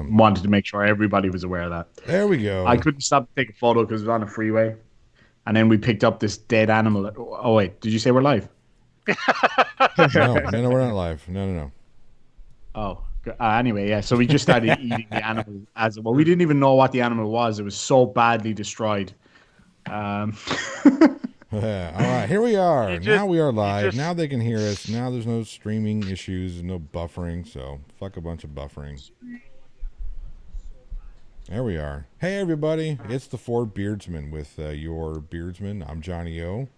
wanted to make sure everybody was aware of that. There we go. I couldn't stop to take a photo because it was on a freeway. And then we picked up this dead animal. Oh, wait. Did you say we're live? No, we're not live. No. Oh, anyway, yeah. So we just started eating the animal as well. We didn't even know what the animal was. It was so badly destroyed. All right, here we are. Now we are live. Now they can hear us. Now there's no streaming issues and no buffering. So fuck a bunch of buffering. There we are. Hey everybody, it's the four Beardsmen with your Beardsman. I'm Johnny O.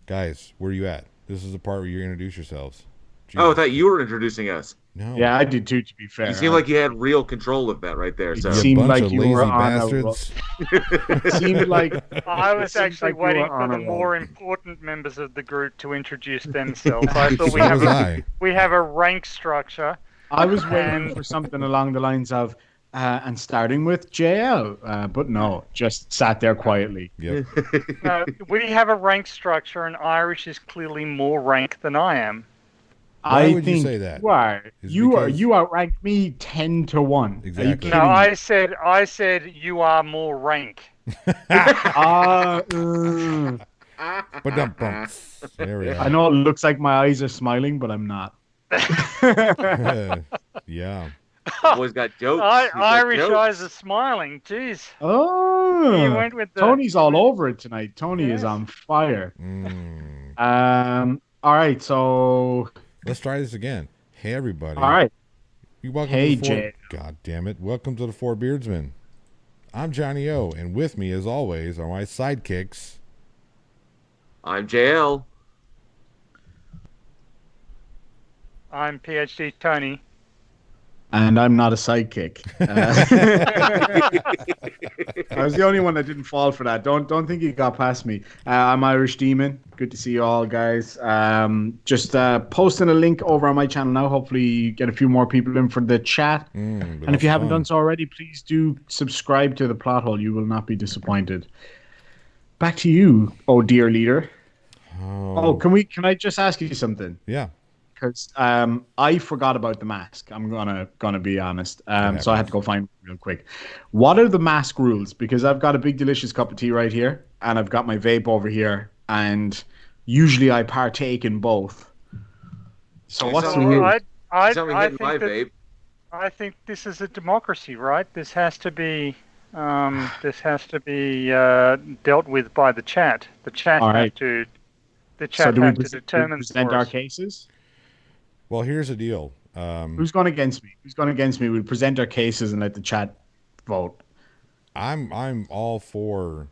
Guys, where are you at? This is the part where you introduce yourselves. Jesus. Oh, I thought you were introducing us. No. Yeah, I did too, to be fair. You seem like you had real control of that right there. So. It seemed like you were on bastards. It seemed like I was actually waiting for the more important members of the group to introduce themselves. I thought we have a rank structure. I was waiting for something along the lines of, and starting with JL, but no, just sat there quietly. Yep. We have a rank structure, and Irish is clearly more rank than I am. Why would you say that? You outrank me 10 to 1. Exactly. No, I said you are more rank. But there we are. I know it looks like my eyes are smiling, but I'm not. Yeah. Always got jokes. Irish eyes are smiling. Jeez. Oh. You went with Tony's all over it tonight. Tony is on fire. All right, so let's try this again. Hey everybody. All right. You welcome hey to the Jay. God damn it. Welcome to the Four Beardsmen. I'm Johnny O, and with me as always are my sidekicks. I'm JL. I'm PhD Tony. And I'm not a sidekick. I was the only one that didn't fall for that. Don't think you got past me. I'm Irish Demon. Good to see you all, guys. Just posting a link over on my channel now. Hopefully you get a few more people in for the chat. And if you haven't done so already, please do subscribe to the Plot Hole. You will not be disappointed. Back to you, oh dear leader. Can I just ask you something? Yeah. Because I forgot about the mask. I'm gonna be honest. So I had to go find it real quick. What are the mask rules? Because I've got a big delicious cup of tea right here, and I've got my vape over here, and usually I partake in both. So what's the rule? I think this is a democracy, right? This has to be dealt with by the chat. The chat has to. The chat has to determine. Present our cases. Well, here's the deal. Who's gone against me? We'll present our cases and let the chat vote. I'm all for,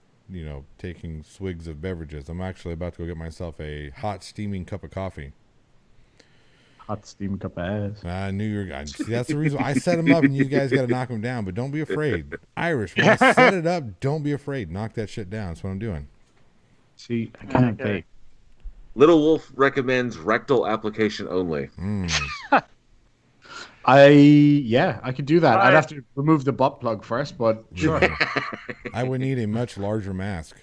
taking swigs of beverages. I'm actually about to go get myself a hot steaming cup of coffee. Hot steaming cup of ass. I knew you were guys. See, that's the reason I set them up, and you guys got to knock them down. But don't be afraid, Irish. When I set it up, don't be afraid. Knock that shit down. That's what I'm doing. See, I can't bake. Little Wolf recommends rectal application only. I could do that. I'd have to remove the butt plug first, but sure. I would need a much larger mask.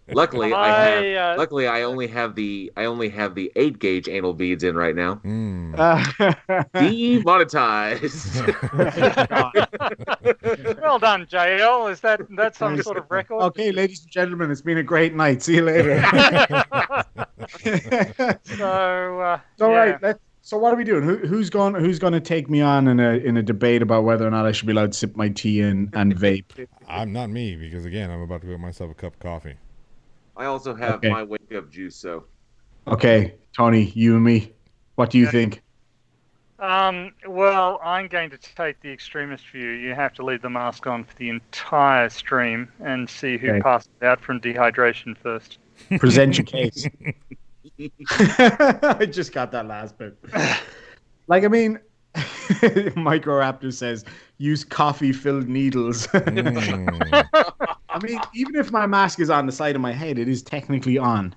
Luckily, I only have the 8-gauge anal beads in right now. Demonetized. Well done, JL. Is that some sort of record? Okay, ladies and gentlemen, it's been a great night. See you later. So what are we doing? Who's going to take me on in a debate about whether or not I should be allowed to sip my tea and vape? I'm not me, because again, I'm about to get myself a cup of coffee. I also have my wake up juice. So okay, Tony, you and me. What do you think? Well, I'm going to take the extremist view. You have to leave the mask on for the entire stream and see who passes out from dehydration first. Present your case. I just got that last bit. Microraptor says, use coffee-filled needles. I mean, even if my mask is on the side of my head, it is technically on.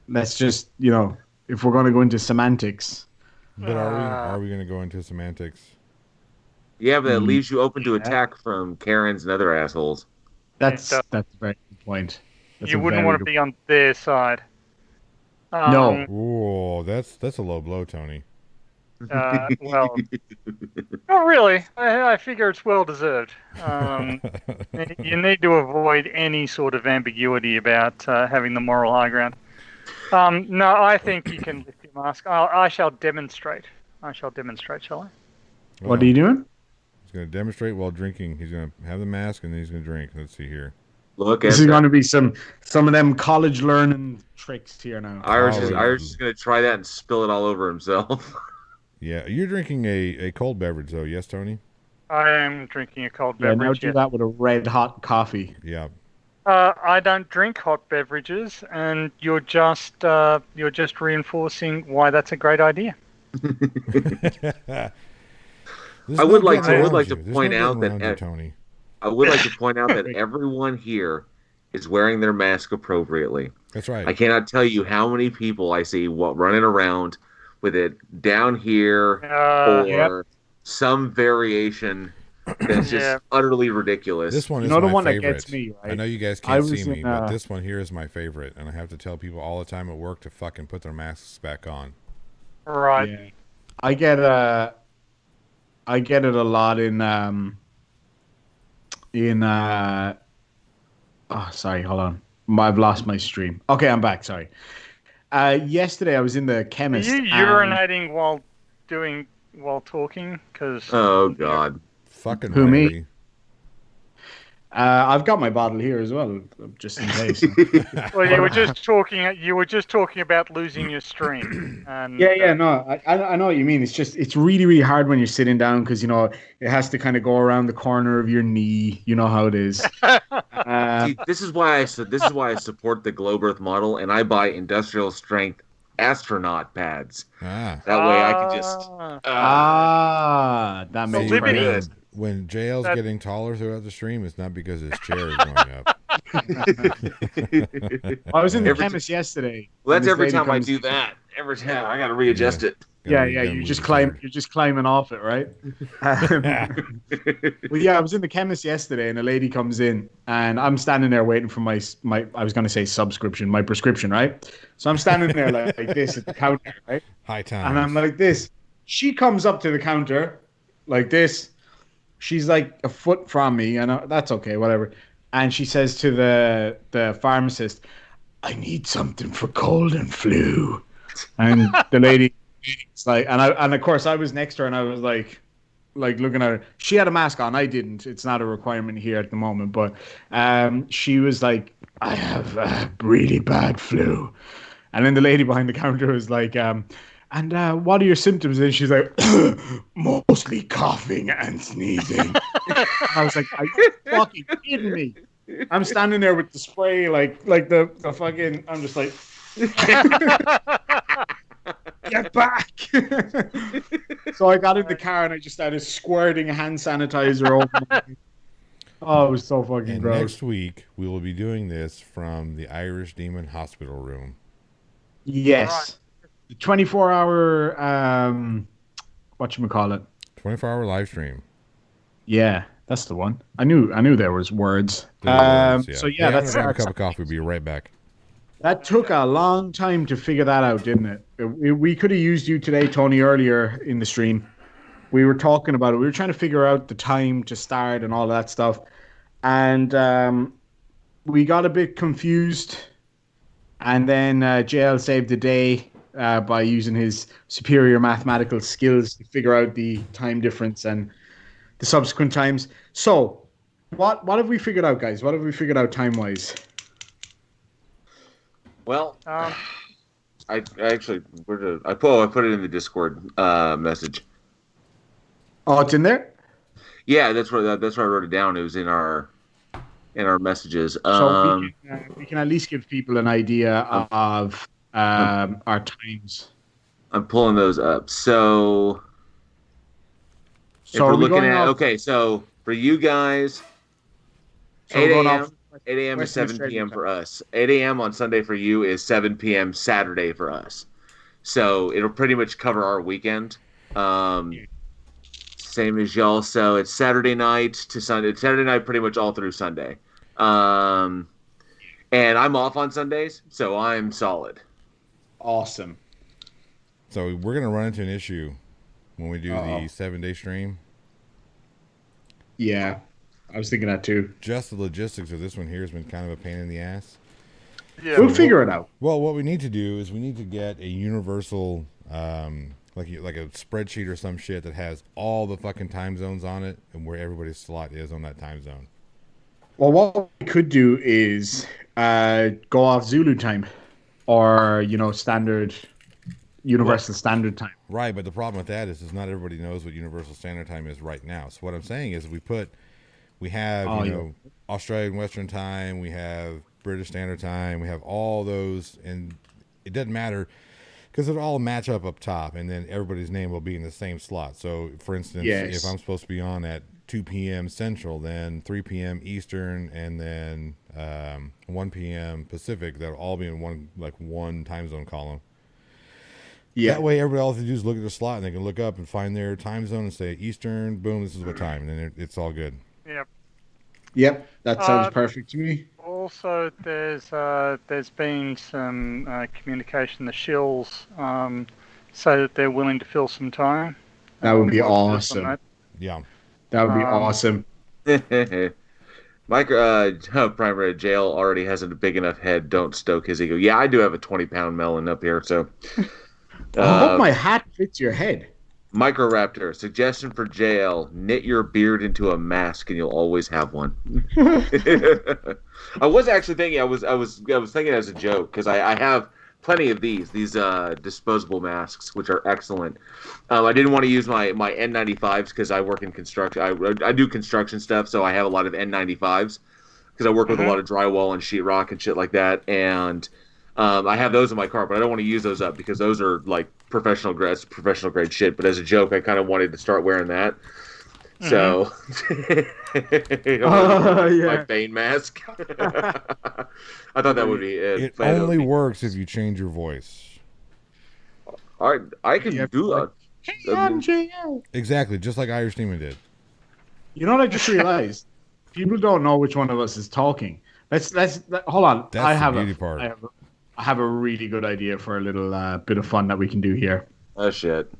Let's just, if we're going to go into semantics. But are we going to go into semantics? Yeah, but it leaves you open to attack from Karens and other assholes. That's a very good point. You wouldn't want to be on their side. No. Oh, that's a low blow, Tony. Well, not really. I figure it's well deserved. You need to avoid any sort of ambiguity about having the moral high ground. No, I think you can lift your mask. I shall demonstrate. Shall I? What are you doing? He's going to demonstrate while drinking. He's going to have the mask and then he's going to drink. Let's see here. This is going to be some of them college learning tricks here now. Irish is going to try that and spill it all over himself. Yeah, you're drinking a cold beverage though, yes, Tony? I am drinking a cold beverage. Now do that with a red hot coffee. Yeah. I don't drink hot beverages, and you're just reinforcing why that's a great idea. I would like to point out that Tony. I would like to point out that everyone here is wearing their mask appropriately. That's right. I cannot tell you how many people I see running around with it down here or some variation that's just utterly ridiculous. This one is the my one favorite. that gets me, right? I know you guys can't see me, but this one here is my favorite, and I have to tell people all the time at work to fucking put their masks back on. Right. Yeah. I get it a lot sorry, hold on. I've lost my stream. Okay, I'm back. Sorry. Yesterday I was in the chemist. Are you urinating while talking? Oh God! Fucking who, me? I've got my bottle here as well, just in case. Well, you were just talking about losing your stream. And, no, I know what you mean. It's really, really hard when you're sitting down because it has to kind of go around the corner of your knee. You know how it is. See, this is why I support the glow birth model, and I buy industrial strength astronaut pads. That way I can just that makes sense. When JL's getting taller throughout the stream, it's not because his chair is going up. I was in the chemist yesterday. Well, that's every time I do that. Every time I got to readjust it. Yeah, you're just climbing off it, right? Well, yeah, I was in the chemist yesterday, and a lady comes in, and I'm standing there waiting for my I was going to say subscription, my prescription, right? So I'm standing there like this at the counter, right? High time. And I'm like this. She comes up to the counter like this. She's like a foot from me, and that's okay, whatever. And she says to the pharmacist, "I need something for cold and flu." And the lady, it's like, and of course I was next to her, and I was like looking at her. She had a mask on. I didn't. It's not a requirement here at the moment, but she was like, "I have a really bad flu," and then the lady behind the counter was like, "And what are your symptoms?" And she's like, "Mostly coughing and sneezing." I was like, "Are you fucking kidding me?" I'm standing there with the spray, like the fucking. I'm just like, "Get back!" So I got in the car and I just started squirting hand sanitizer over. Oh, it was so fucking gross. Next week we will be doing this from the Irish Demon Hospital room. Yes. 24-hour whatchamacallit? 24-hour live stream. Yeah, that's the one. I knew there was words. So yeah, that's a cup of coffee. We'll be right back. That took a long time to figure that out, didn't it? We could have used you today, Tony, earlier in the stream. We were talking about it. We were trying to figure out the time to start and all that stuff. And we got a bit confused. And then JL saved the day by using his superior mathematical skills to figure out the time difference and the subsequent times. So, what have we figured out, guys? What have we figured out time-wise? Well, I actually put it in the Discord message. Oh, it's in there? Yeah, that's where I wrote it down. It was in our messages. So we can at least give people an idea of our times. I'm pulling those up. So if we're looking at so for you guys, 8 a.m. is 7 p.m. for us. 8 a.m. on Sunday for you is 7 p.m. Saturday for us. So it'll pretty much cover our weekend. Same as y'all. So it's Saturday night to Sunday. It's Saturday night pretty much all through Sunday. And I'm off on Sundays, so I'm solid. Awesome. So we're going to run into an issue when we do the 7-day stream. Yeah, I was thinking that too. Just the logistics of this one here has been kind of a pain in the ass. Yeah, we'll figure it out. Well, what we need to do is we need to get a universal, like a spreadsheet or some shit that has all the fucking time zones on it and where everybody's slot is on that time zone. Well, what we could do is go off Zulu time, or standard. Universal Standard Time. Right, but the problem with that is not everybody knows what Universal Standard Time is right now. So what I'm saying is we have Australian Western Time, we have British Standard Time, we have all those, and it doesn't matter because it'll all match up top, and then everybody's name will be in the same slot. So, for instance, if I'm supposed to be on at 2 p.m. Central, then 3 p.m. Eastern, and then 1 p.m. Pacific, that'll all be in one time zone column. Yeah. That way, everybody else has to do is look at the slot, and they can look up and find their time zone and say Eastern. Boom, this is what time, and then it's all good. Yep, that sounds perfect to me. Also, there's been some communication. The shills say that they're willing to fill some time. That would be awesome. That. Yeah, that would be awesome. Mike, Prime Red Jail already has a big enough head. Don't stoke his ego. Yeah, I do have a 20-pound melon up here, so. I hope my hat fits your head. Microraptor, suggestion for JL: knit your beard into a mask, and you'll always have one. I was actually thinking, I was thinking as a joke because I have plenty of these disposable masks, which are excellent. I didn't want to use my N95s because I work in construction. I do construction stuff, so I have a lot of N95s because I work with a lot of drywall and sheetrock and shit like that, and. I have those in my car, but I don't want to use those up because those are like professional grade shit. But as a joke, I kind of wanted to start wearing that. So, my Bane mask. I thought that would be it. It only works if you change your voice. I can do that. Exactly, just like Irish Demon did. You know what I just realized? People don't know which one of us is talking. Let's hold on. That's the beauty part. I have a really good idea for a little bit of fun that we can do here. Oh, shit.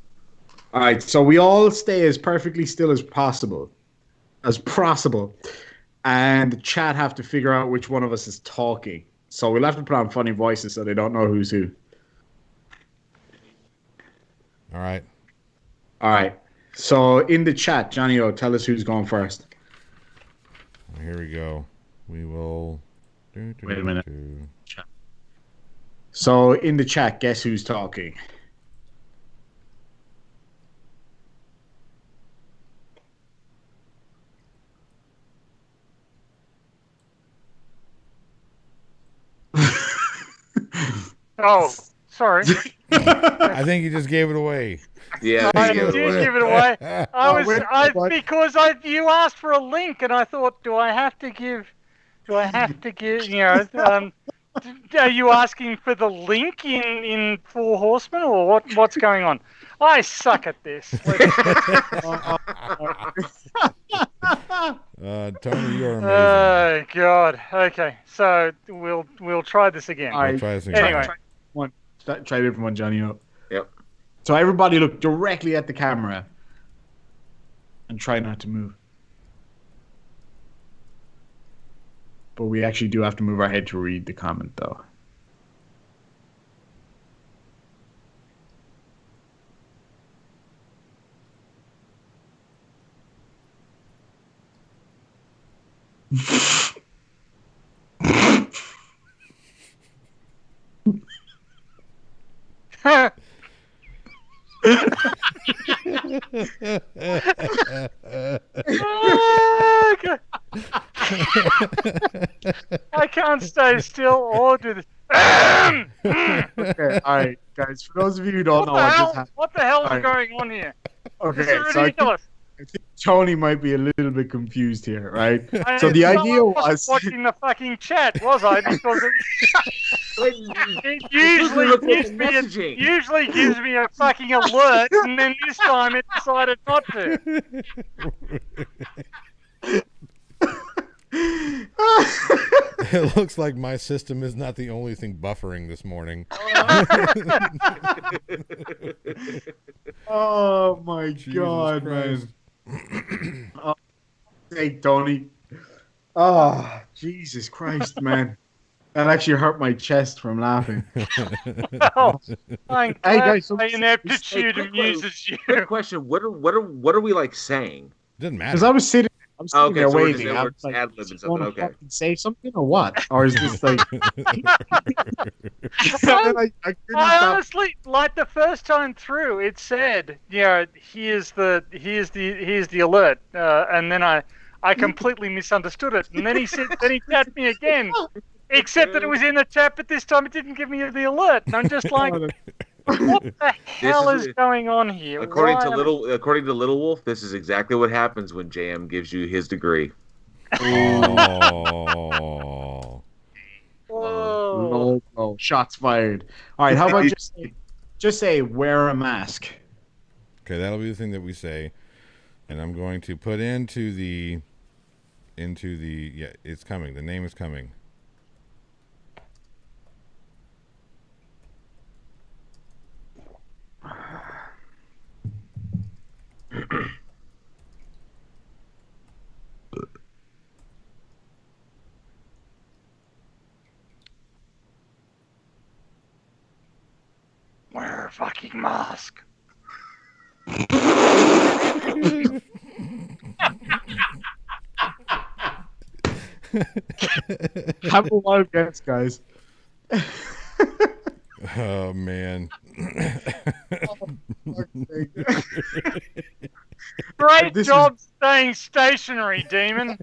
All right, so we all stay as perfectly still as possible. And the chat have to figure out which one of us is talking. So we'll have to put on funny voices so they don't know who's who. All right. So in the chat, Johnny O, tell us who's going first. Here we go. We will... Wait a minute. So, in the chat, guess who's talking? Oh, sorry. I think you just gave it away. Yeah, I did give it away. Because you asked for a link, and I thought, do I have to give? Are you asking for the link in Four Horsemen, or what's going on? I suck at this. Tony, you're amazing. Oh God. Okay, so we'll try this again. We'll try this again. Anyway, try a different one, Johnny. Yep. So everybody look directly at the camera and try not to move. But we actually do have to move our head to read the comment, though. I can't stay still or do this. Okay, all right, guys. For those of you who don't know what just happened, what the hell is going on here? Okay, this is ridiculous. I think Tony might be a little bit confused here, right? So the idea was watching the fucking chat, was I? Because it usually gives me a fucking alert, and then this time it decided not to. It looks like my system is not the only thing buffering this morning. Oh my Jesus God, Christ. man. Oh, hey, Tony. Oh, Jesus Christ, man. That actually hurt my chest from laughing. Well, I'm Hey, glad guys, my ineptitude amuses you. Quick question: what are we like saying? Doesn't Because matter. I was sitting Okay, there so we're waiting. just, I we're was just like, ad is he libbing something. going to Okay. fucking say something or what? Or is this like? And then I couldn't I stop. honestly, like the first time through, it said, here's the alert, and then I completely misunderstood it, and then he tapped me again, except that it was in the chat, but this time it didn't give me the alert, and I'm just like, what the hell is going on here? According to Little Wolf, this is exactly what happens when JM gives you his degree. Oh. Whoa. No, shots fired. All right, how about just say wear a mask. Okay, that'll be the thing that we say, and I'm going to put into the it's coming. The name is coming. Wear a fucking mask. Have a wild guess, guys. Oh man. Great job staying stationary, Demon.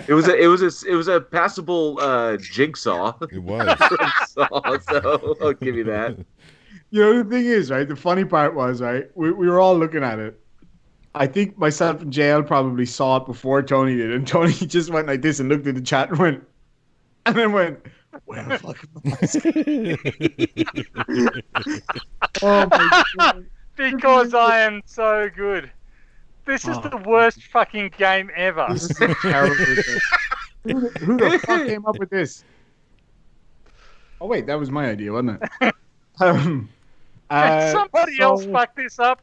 It was a passable jigsaw. It was. So I'll give you that. You know, the thing is, right? The funny part was, right? We were all looking at it. I think myself and JL probably saw it before Tony did, and Tony just went like this and looked at the chat and then went, "Where the fuck am I?" Oh my God. Because I am so good. This is the worst fucking game ever. This is a terrible game. Who the fuck came up with this? Oh wait, that was my idea, wasn't it? Did somebody else fuck this up?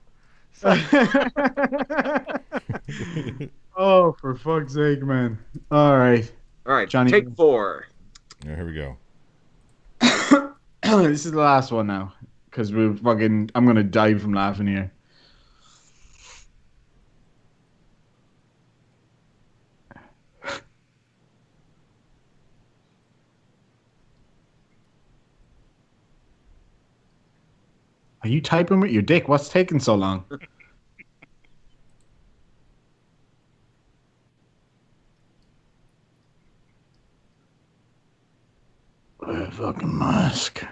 Oh, for fuck's sake, man. All right, Johnny. Take 4. Yeah, here we go. This is the last one now, because I'm gonna die from laughing here. Are you typing with your dick? What's taking so long? Wear a fucking mask.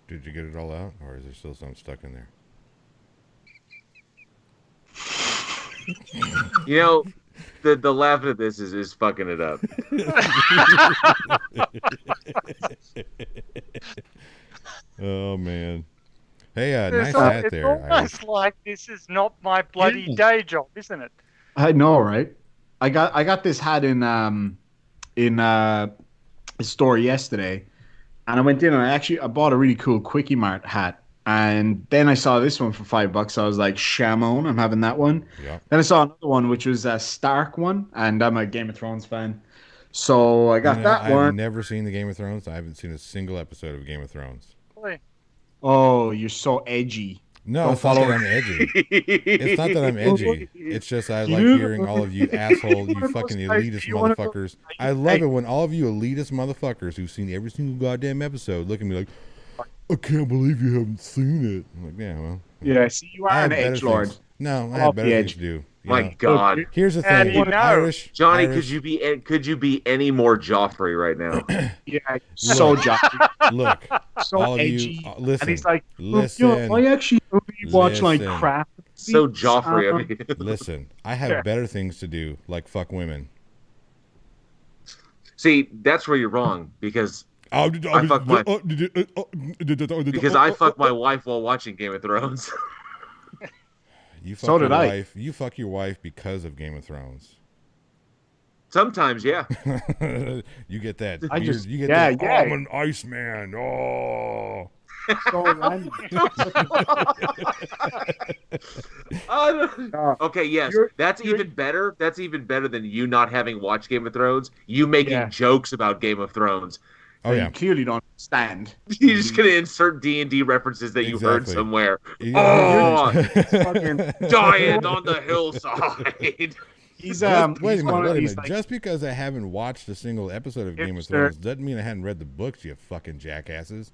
Did you get it all out, or is there still some stuck in there? You know, the laughing at this is fucking it up. Oh man. Hey, nice hat there. It's almost like this is not my bloody day job, isn't it? I know, right? I got this hat in a store yesterday, and I went in and I bought a really cool Quickie Mart hat, and then I saw this one for $5. So I was like, Shamon, I'm having that one. Yeah. Then I saw another one which was a Stark one, and I'm a Game of Thrones fan, so I got that one. I've never seen the Game of Thrones. I haven't seen a single episode of Game of Thrones. Really? Oh, you're so edgy. No, it's not that I'm edgy. It's not that I'm edgy. It's just I like hearing all of you asshole, you fucking elitist motherfuckers. I love it when all of you elitist motherfuckers who've seen every single goddamn episode look at me like, I can't believe you haven't seen it. I'm like, yeah, well. Yeah, see, you are an edgelord. No, I have better things to do. My God! Here's the thing, Irish. Johnny, could you be any more Joffrey right now? Yeah, so Joffrey. Look, so all of edgy. you, listen. And he's like, listen. I actually watch like crap. So Joffrey. I mean. Listen, I have better things to do, like fuck women. See, that's where you're wrong because I fuck my wife while watching Game of Thrones. You fuck your wife because of Game of Thrones. Sometimes, yeah. You get that. I beard, just- you get yeah, that. yeah. Oh, I'm an Iceman. Oh. So random. Okay, yes, that's you're- even better. That's even better than you not having watched Game of Thrones. You making Yeah. jokes about Game of Thrones. Oh, yeah. You clearly don't understand. You're just gonna insert D&D references that you heard Exactly. somewhere. Yeah. Oh, Fucking giant on the hillside. he's Wait a one of minute. these, like, Just because I haven't watched a single episode of Game of hipster- Thrones doesn't mean I hadn't read the books, you fucking jackasses.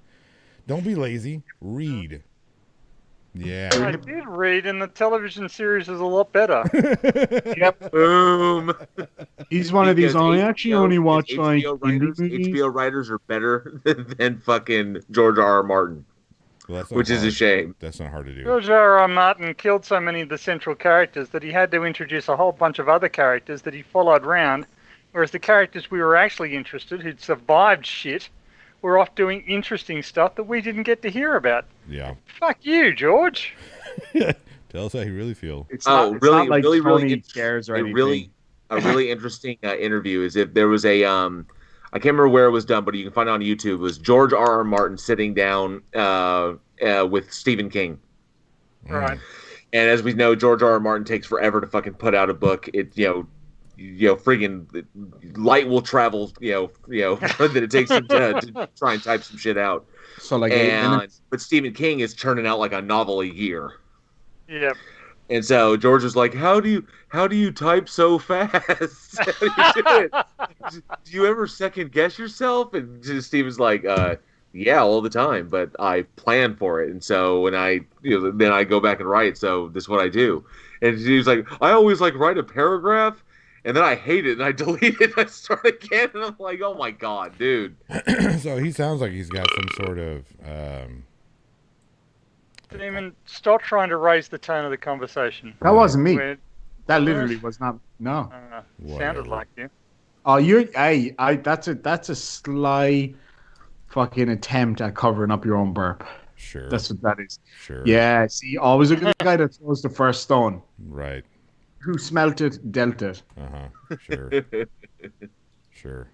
Don't be lazy. Read. Yeah. I did read, and the television series is a lot better. Yep. Boom. He's one of these. Because I actually only watch like HBO indie writers, movies. HBO writers are better than fucking George R.R. Martin, Well, that's not which is a hard. shame. That's not hard to do. George R.R. Martin killed so many of the central characters that he had to introduce a whole bunch of other characters that he followed round, whereas the characters we were actually interested, who'd survived shit, were off doing interesting stuff that we didn't get to hear about. Yeah. Fuck you, George. Tell us how you really feel. It's Oh, not, it's really, not like really, really Tony interesting. cares or A anything. really interesting interview is if there was a I can't remember where it was done, but you can find it on YouTube. It was George R.R. Martin sitting down with Stephen King. Right. And as we know, George R.R. Martin takes forever to fucking put out a book. It friggin' light will travel. That it takes him to try and type some shit out. So like 8 minutes. But Stephen King is churning out like a novel a year. Yep. And so George was like, "How do you type so fast? How do you do it? Do you ever second guess yourself?" And Steven's like, "Yeah, all the time, but I plan for it. And so when then I go back and write. So this is what I do." And he was like, "I always like write a paragraph, and then I hate it, and I delete it, and I start again." And I'm like, "Oh my god, dude!" So he sounds like he's got some sort of. Damon, stop trying to raise the tone of the conversation. That wasn't me. We're- That literally was not. No. Sounded like you. Oh, you're. That's a sly, fucking attempt at covering up your own burp. Sure. That's what that is. Sure. Yeah. See, always look at the guy that throws the first stone. Right. Who smelt it, dealt it. Sure. Sure.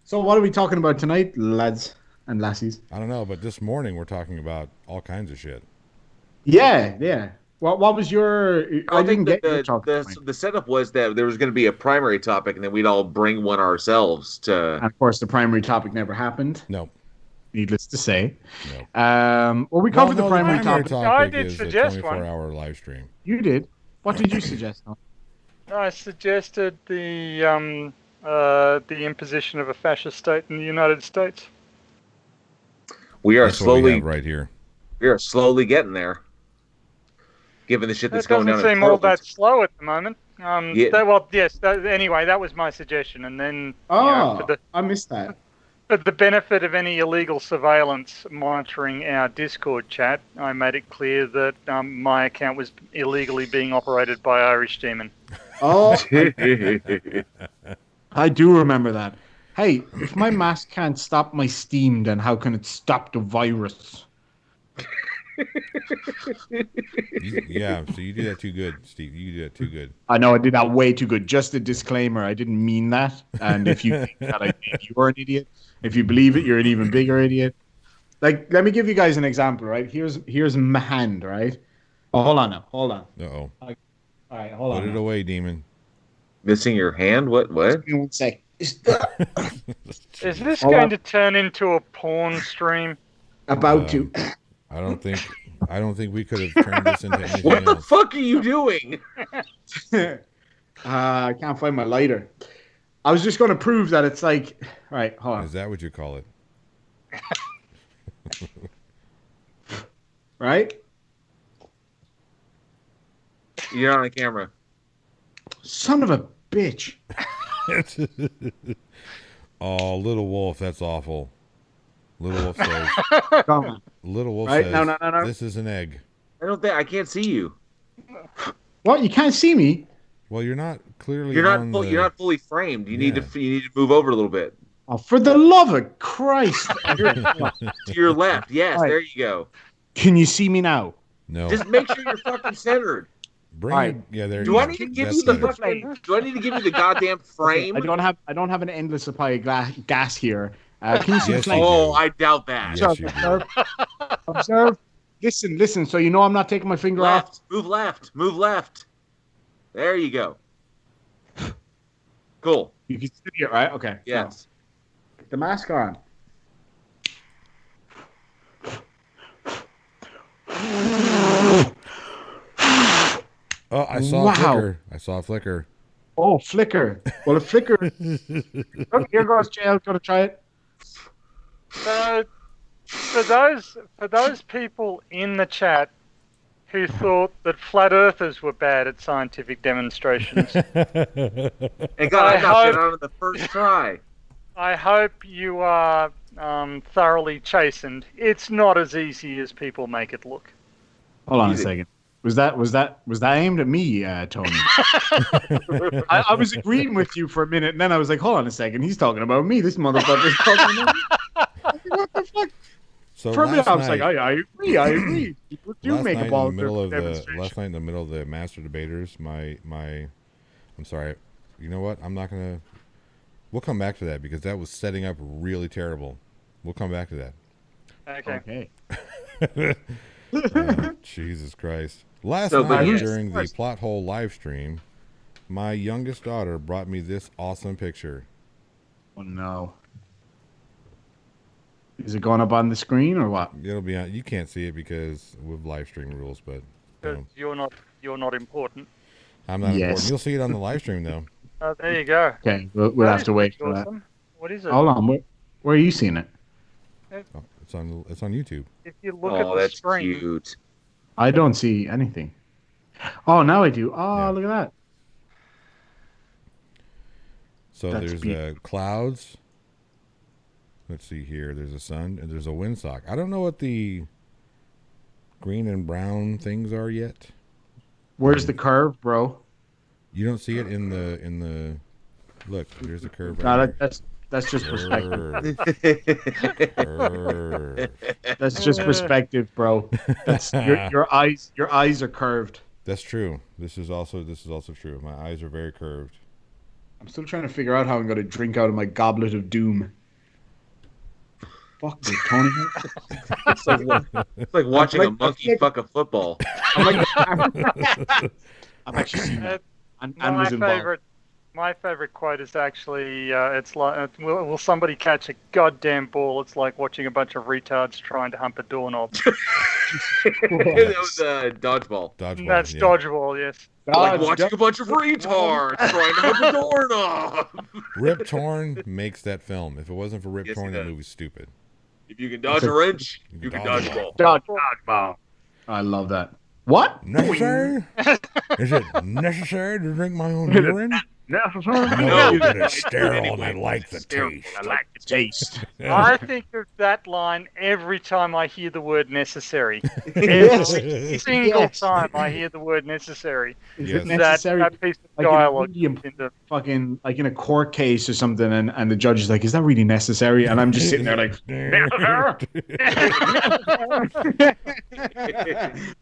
So, what are we talking about tonight, lads and lassies? I don't know, but this morning we're talking about all kinds of shit. Yeah. What was your? I didn't get your topic. The setup was that there was going to be a primary topic, and then we'd all bring one ourselves to. And of course, the primary topic never happened. No. Needless to say. No. Well, we covered the primary topic. I did is suggest a one. 24-hour live stream. You did. What did you suggest? I suggested the imposition of a fascist state in the United States. We are That's what we slowly have right here. We are slowly getting there. Given the shit that's That going doesn't down in seem all Portland. that slow at the moment. Anyway, that was my suggestion, and then I missed that. for the benefit of any illegal surveillance monitoring our Discord chat, I made it clear that my account was illegally being operated by Irish Demon. Oh, I do remember that. Hey, if my mask can't stop my Steam, then how can it stop the virus? Yeah, so you do that too good, Steve. You do that too good. I know I did that way too good. Just a disclaimer, I didn't mean that. And if you think that I did, you're an idiot. If you believe it, you're an even bigger idiot. Like, let me give you guys an example, right? Here's my hand, right? Oh, hold on now. Hold on. Uh-oh. All right, hold on. Put it away, demon. Missing your hand? What? Give me 1 sec. Is this going to turn into a porn stream? About to. I don't think we could have turned this into anything What the else. fuck are you doing? I can't find my lighter. I was just going to prove that it's like... All right, hold on. Is that what you call it? Right? You're on the camera. Son of a bitch. Oh, Little Wolf, that's awful. Little Wolf says. Come on. Little Wolf Right? says. No. This is an egg. I can't see you. What? You can't see me? Well, you're not clearly. You're on not. the... You're not fully framed. You need Yeah. to move over a little bit Oh, for the love of Christ. to your left. Yes, Right. there you go. Can you see me now? No. Just make sure you're fucking centered. Bring Right. Yeah, there. Do I need to give you the fucking? Do I need to give you the goddamn frame? Okay, I don't have an endless supply of gas here. Can you see Yes, the you flame? do. I doubt that. Yes, you do. Observe. Listen. So you know I'm not taking my finger off. Move left. There you go. Cool. You can see it, right? Okay. Yes. Put the mask on. Oh, I saw a flicker. I saw a flicker. Oh, flicker. Well, a flicker. Oh, here goes jail. Gonna try it. So, for those people in the chat who thought that flat earthers were bad at scientific demonstrations, And God, I got it out of the first try. I hope you are thoroughly chastened. It's not as easy as people make it look. Hold on a second. Was that aimed at me, Tony? I was agreeing with you for a minute, and then I was like, hold on a second. He's talking about me. This motherfucker's talking about me. What the fuck? So for a minute, I was night, like, I agree. People do make a ball demonstration. Last night in the middle of the master debaters, I'm sorry. You know what? I'm not gonna. We'll come back to that because that was setting up really terrible. We'll come back to that. Okay. Jesus Christ. Last night during the plot hole live stream, my youngest daughter brought me this awesome picture. Oh no. Is it going up on the screen or what? It'll be on. You can't see it because with live stream rules, but you're not important. I'm not important. You'll see it on the live stream though. There you go. Okay, we'll have to wait for that. What is it? Hold on, where are you seeing it? Oh, it's on YouTube. If you look at the screen, cute. I don't see anything. Oh, now I do. Oh, yeah. Look at that. So there's clouds. Let's see here. There's a sun and there's a windsock. I don't know what the green and brown things are yet. Where's the curve, bro? You don't see it in the. Look, there's a curve. No, that's just perspective. That's just perspective, bro. That's your eyes. Your eyes are curved. That's true. This is also true. My eyes are very curved. I'm still trying to figure out how I'm going to drink out of my goblet of doom. Fuck me, Tony. It's like watching a monkey fuck a football. I'm actually seeing that. My favorite quote is actually, it's like, will somebody catch a goddamn ball? It's like watching a bunch of retards trying to hump a doorknob. That was dodgeball. That's dodgeball, yes. Like watching a bunch of retards trying to hump a doorknob. Rip Torn makes that film. If it wasn't for Rip Torn, that movie's stupid. If you can dodge a wrench, you can dodge a ball. Dodgeball. I love that. What? Necessary? Is it necessary to drink my own urine? Necessary? No, but it's sterile and I like the taste. I like the taste. I think of that line every time I hear the word necessary. Every single time I hear the word necessary. Is it necessary? That piece of dialogue. Fucking like in a court case or something, and the judge is like, "Is that really necessary?" And I'm just sitting there like,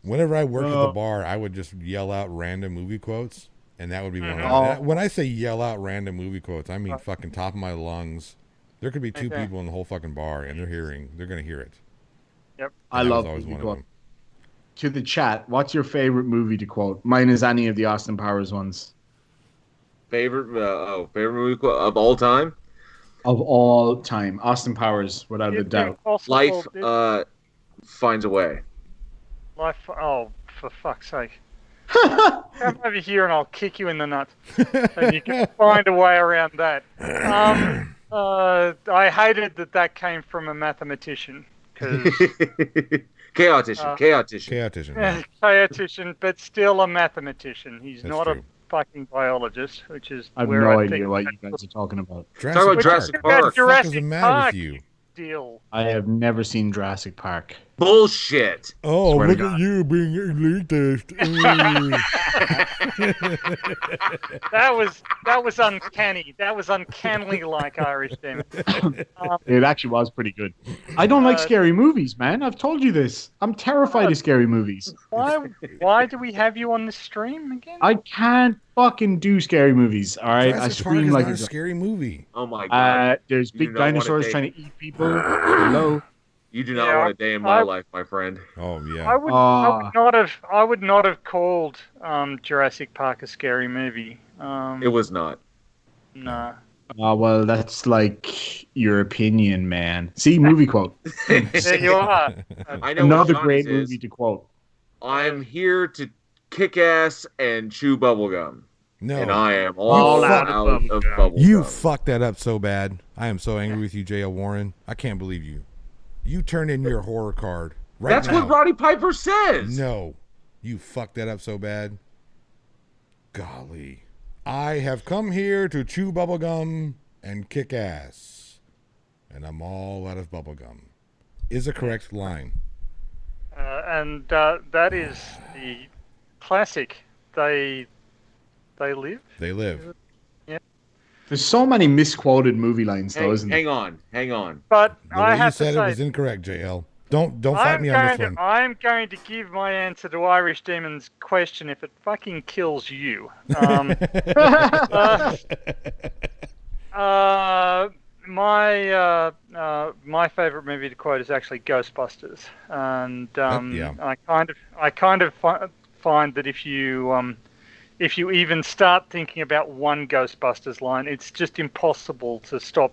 whenever I worked at the bar, I would just yell out random movie quotes. And that would be one of them. When I say yell out random movie quotes, I mean fucking top of my lungs. There could be two people in the whole fucking bar, and they're going to hear it. Yep. I love always one of them. To the chat, what's your favorite movie to quote? Mine is any of the Austin Powers ones. Favorite movie quote of all time? Of all time. Austin Powers, without a doubt. Life finds a way. Life, for fuck's sake. Come over here and I'll kick you in the nuts. And you can find a way around that. I hated that came from a mathematician. Chaotician, but still a mathematician. He's not a fucking biologist, which is I have no idea what you guys are talking about. Talk about Jurassic Park. Jurassic Park deal. I have never seen Jurassic Park. Bullshit. Oh, look at you being elitist. that was uncanny. That was uncannily like Irish Demon. It actually was pretty good. I don't like scary movies, man. I've told you this. I'm terrified of scary movies. Why do we have you on the stream again? I can't fucking do scary movies. All right, I scream like a scary movie. Oh my god! There's big dinosaurs trying to eat people. Hello. You do not want a day in my life, my friend. Oh yeah. I would not have called Jurassic Park a scary movie. It was not. Nah. Well, that's like your opinion, man. See, movie quote. There you are. I know another great movie to quote. I'm here to kick ass and chew bubblegum. No. And I am all out of bubblegum. You fucked that up so bad. I am so angry with you, J.L. Warren. I can't believe you. You turned in your horror card right That's now. what Roddy Piper says. No. You fucked that up so bad. Golly. I have come here to chew bubblegum and kick ass. And I'm all out of bubblegum. Is a correct line. And that is the classic. They live. They live. Yeah. There's so many misquoted movie lines, though, isn't there? Hang on. But The way you said it was incorrect, JL. Don't fight me on this one. I'm going to give my answer to Irish Demon's question if it fucking kills you. My favorite movie to quote is actually Ghostbusters, and I kind of find that if you even start thinking about one Ghostbusters line, it's just impossible to stop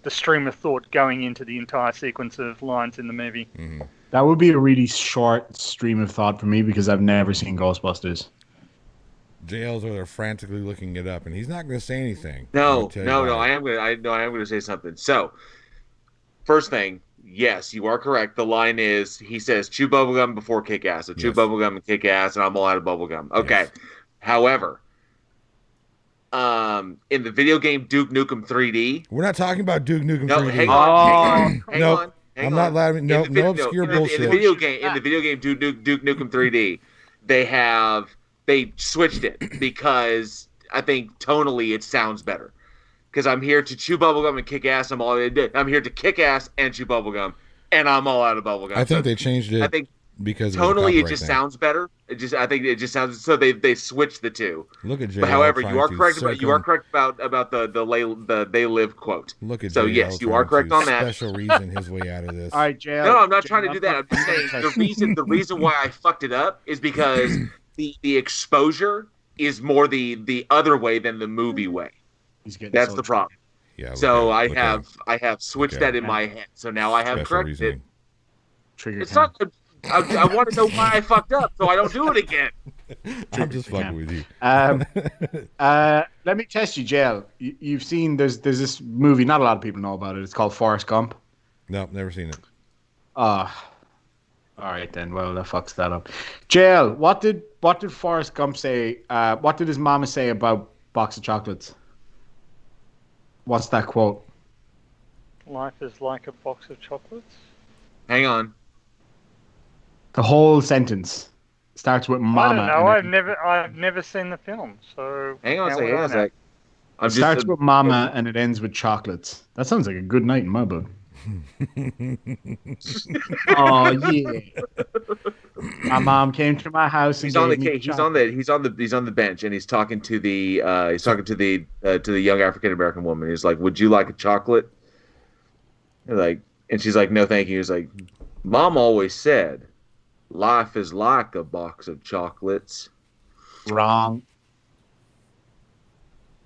the stream of thought going into the entire sequence of lines in the movie. Mm-hmm. That would be a really short stream of thought for me because I've never seen Ghostbusters. JL's over there frantically looking it up, and he's not going to say anything. No. I am going to say something. So, first thing, yes, you are correct. The line is, he says, chew bubblegum before kick ass. So chew bubblegum and kick ass, and I'm all out of bubblegum. Okay. Yes. However, in the video game Duke Nukem 3D... We're not talking about Duke Nukem 3D. Hang on. I'm not allowed. No obscure bullshit. In the video game Duke Nukem 3D, they switched it because I think tonally it sounds better. Because I'm here to chew bubblegum and kick ass. I'm here to kick ass and chew bubblegum, and I'm all out of bubblegum. I think they changed it. I think because tonally it just sounds better. I think it just sounds so they switched the two. Look at JL. But however, you are correct about the they live quote. Look at so JL yes, you are correct on that. Special reason his way out of this. All right, JL. No, I'm not trying to do that. I'm just saying the reason why I fucked it up is because the exposure is more the other way than the movie way. That's the problem. Yeah. So I have switched that in my head. So now I have corrected it. It's not. I want to know why I fucked up, so I don't do it again. I'm just fucking with you. Let me test you, JL. You've seen there's this movie. Not a lot of people know about it. It's called Forrest Gump. Nope, never seen it. All right then. Well, that fucks that up. JL, what did Forrest Gump say? What did his mama say about box of chocolates? What's that quote? Life is like a box of chocolates. Hang on. The whole sentence starts with "mama." I don't know. I've never seen the film, so hang on a sec. It starts with "mama" and it ends with chocolates. That sounds like a good night in my book. Oh yeah. My mom came to my house and he's on the bench and he's talking to the young African American woman. He's like, "Would you like a chocolate?" And she's like, "No, thank you." He's like, "Mom always said life is like a box of chocolates." Wrong.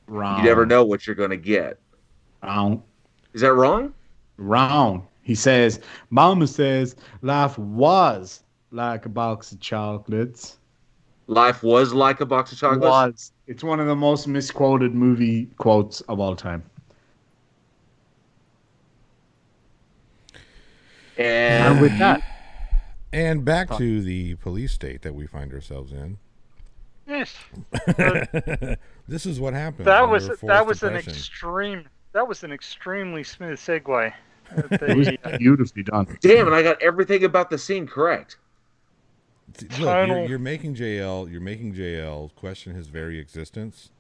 You never know what you're gonna get. Wrong. Is that wrong? Wrong. He says, Mama says, life was like a box of chocolates. Life was like a box of chocolates? It's one of the most misquoted movie quotes of all time. And with that. And back to the police state that we find ourselves in. Yes. This is what happened. That was an extremely smooth segue. It was beautifully done. Damn, and I got everything about the scene correct. Look, you're making JL question his very existence.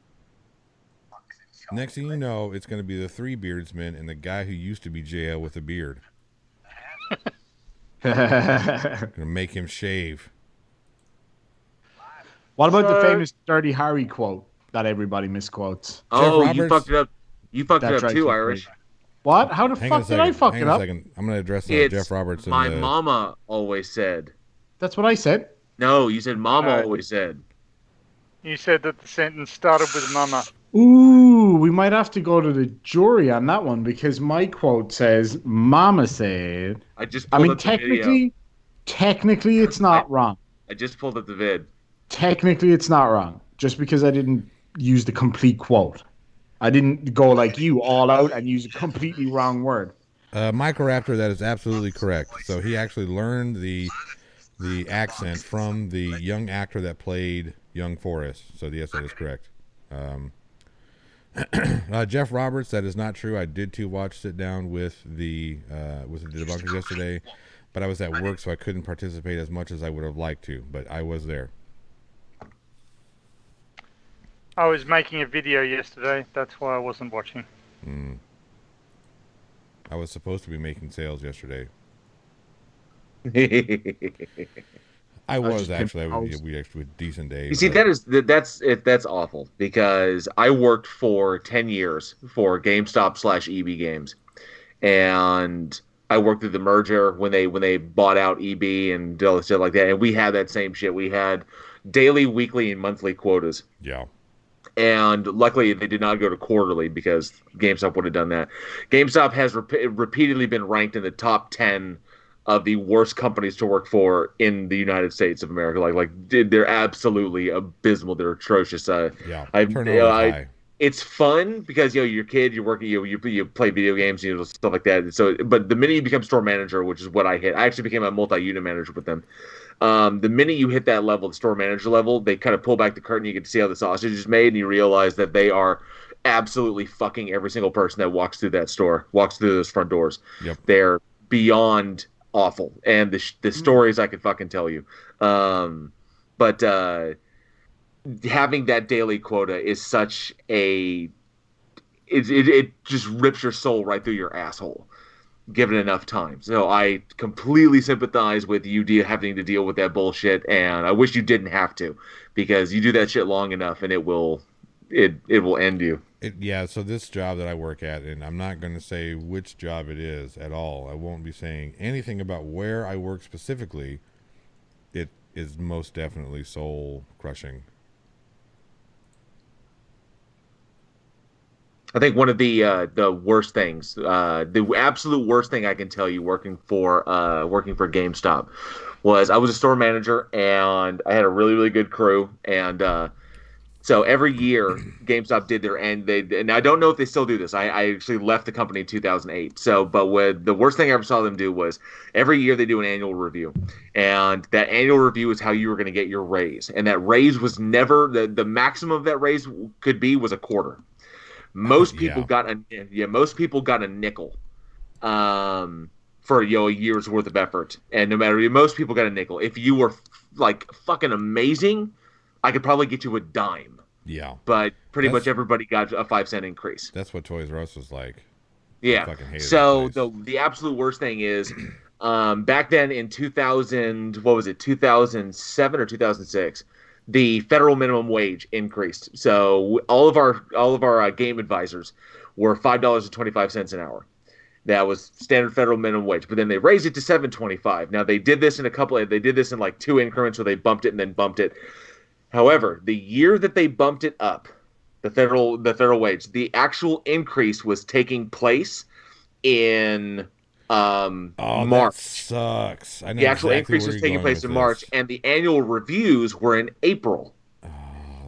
Next thing you know, it's going to be the three Beardsmen and the guy who used to be JL with a beard. Gonna make him shave. What about the famous Dirty Harry quote that everybody misquotes? Oh, you fucked it up. You fucked it up too, Irish. What? How the fuck did I fuck it up? I'm going to address Jeff Roberts. My mama always said. That's what I said. No, you said mama always said. You said that the sentence started with mama. Ooh, we might have to go to the jury on that one because my quote says "Mama said." Technically, it's not wrong. I just pulled up the vid. Technically, it's not wrong. Just because I didn't use the complete quote, I didn't go like you all out and use a completely wrong word. Microraptor, that is absolutely correct. So he actually learned the accent from the young actor that played young Forrest. So yes, that is correct. Jeff Roberts, that is not true. I did too watch Sit Down with the debunkers yesterday, but I was at work, so I couldn't participate as much as I would have liked to, but I was there. I was making a video yesterday. That's why I wasn't watching. I was supposed to be making sales yesterday. I was actually. We actually had a decent day. You see, that's awful because I worked for 10 years for GameStop/EB Games, and I worked through the merger when they bought out EB and all stuff like that. And we had that same shit. We had daily, weekly, and monthly quotas. Yeah. And luckily, they did not go to quarterly because GameStop would have done that. GameStop has repeatedly been ranked in the top 10 of the worst companies to work for in the United States of America. They're absolutely abysmal. They're atrocious. It's fun because you're a kid, you're working, you play video games, stuff like that. So, but the minute you become store manager, which is what I hit, I actually became a multi-unit manager with them. The minute you hit that level, the store manager level, they kind of pull back the curtain. You get to see how the sausage is made, and you realize that they are absolutely fucking every single person that walks through that store, walks through those front doors. Yep. They're beyond awful, and the stories I could fucking tell you. But having that daily quota is such a it just rips your soul right through your asshole given enough time. So I completely sympathize with you having to deal with that bullshit, and I wish you didn't have to, because you do that shit long enough and it will end you. So this job that I work at, and I'm not going to say which job it is at all. I won't be saying anything about where I work specifically. It is most definitely soul crushing. I think one of the worst things, the absolute worst thing I can tell you working for GameStop was I was a store manager and I had a really, really good crew, and so every year GameStop did their and I don't know if they still do this. I actually left the company in 2008. But the worst thing I ever saw them do was every year they do an annual review, and that annual review is how you were going to get your raise, and that raise was never the maximum of that raise could be was a quarter. Most people got a nickel for a year's worth of effort, and most people got a nickel. If you were like fucking amazing, I could probably get you a dime. Yeah, but pretty much everybody got a 5-cent increase. That's what Toys R Us was like. Yeah. I fucking hated so the absolute worst thing is, back then in 2007 or 2006. The federal minimum wage increased. So all of our game advisors were $5.25 an hour. That was standard federal minimum wage. But then they raised it to $7.25. Now they did this in like 2 increments where they bumped it and then bumped it. However, the year that they bumped it up, the federal wage, the actual increase was taking place in March. That sucks. I know the actual exactly increase was taking place in March, and the annual reviews were in April.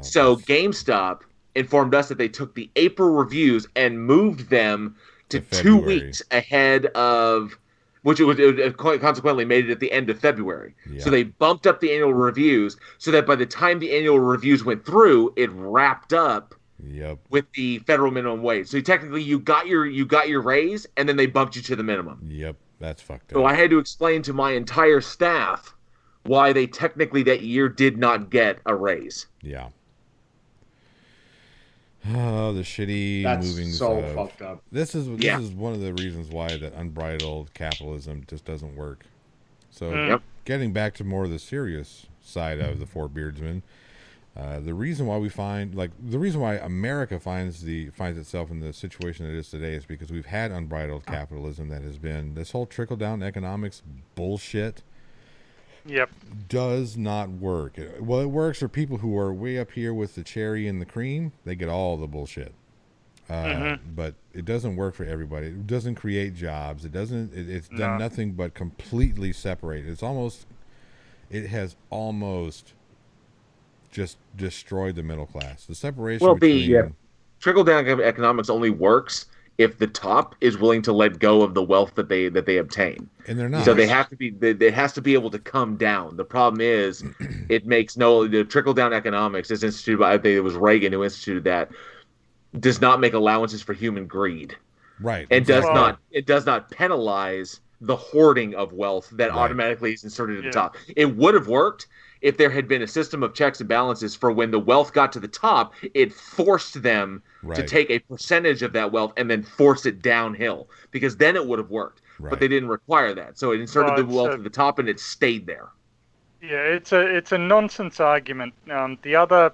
So GameStop informed us that they took the April reviews and moved them to 2 weeks ahead of, which it consequently made it at the end of February. Yeah. So they bumped up the annual reviews so that by the time the annual reviews went through, it wrapped up Yep. With the federal minimum wage. So technically you got your raise and then they bumped you to the minimum. Yep. That's fucked up. So I had to explain to my entire staff why they technically that year did not get a raise. Yeah. Oh, the shitty moving so stuff. fucked up. This is one of the reasons why that unbridled capitalism just doesn't work. So getting back to more of the serious side of the Four Beardsmen, the reason why America finds itself in the situation it is today is because we've had unbridled capitalism that has been this whole trickle down economics bullshit. Yep. Does not work. Well, it works for people who are way up here with the cherry and the cream. They get all the bullshit. But it doesn't work for everybody. It doesn't create jobs. It's done nothing but completely separate. It has almost just destroyed the middle class. The separation between trickle down economics only works if the top is willing to let go of the wealth that they obtain. And they're not. So they have to be. It has to be able to come down. The problem is, the trickle down economics is instituted by. I think it was Reagan who instituted that. Does not make allowances for human greed. Right. And it does not penalize the hoarding of wealth that automatically is inserted at the top. It would have worked if there had been a system of checks and balances for when the wealth got to the top, it forced them to take a percentage of that wealth and then force it downhill, because then it would have worked. Right. But they didn't require that. So it inserted the wealth at the top and it stayed there. Yeah, it's a nonsense argument. The other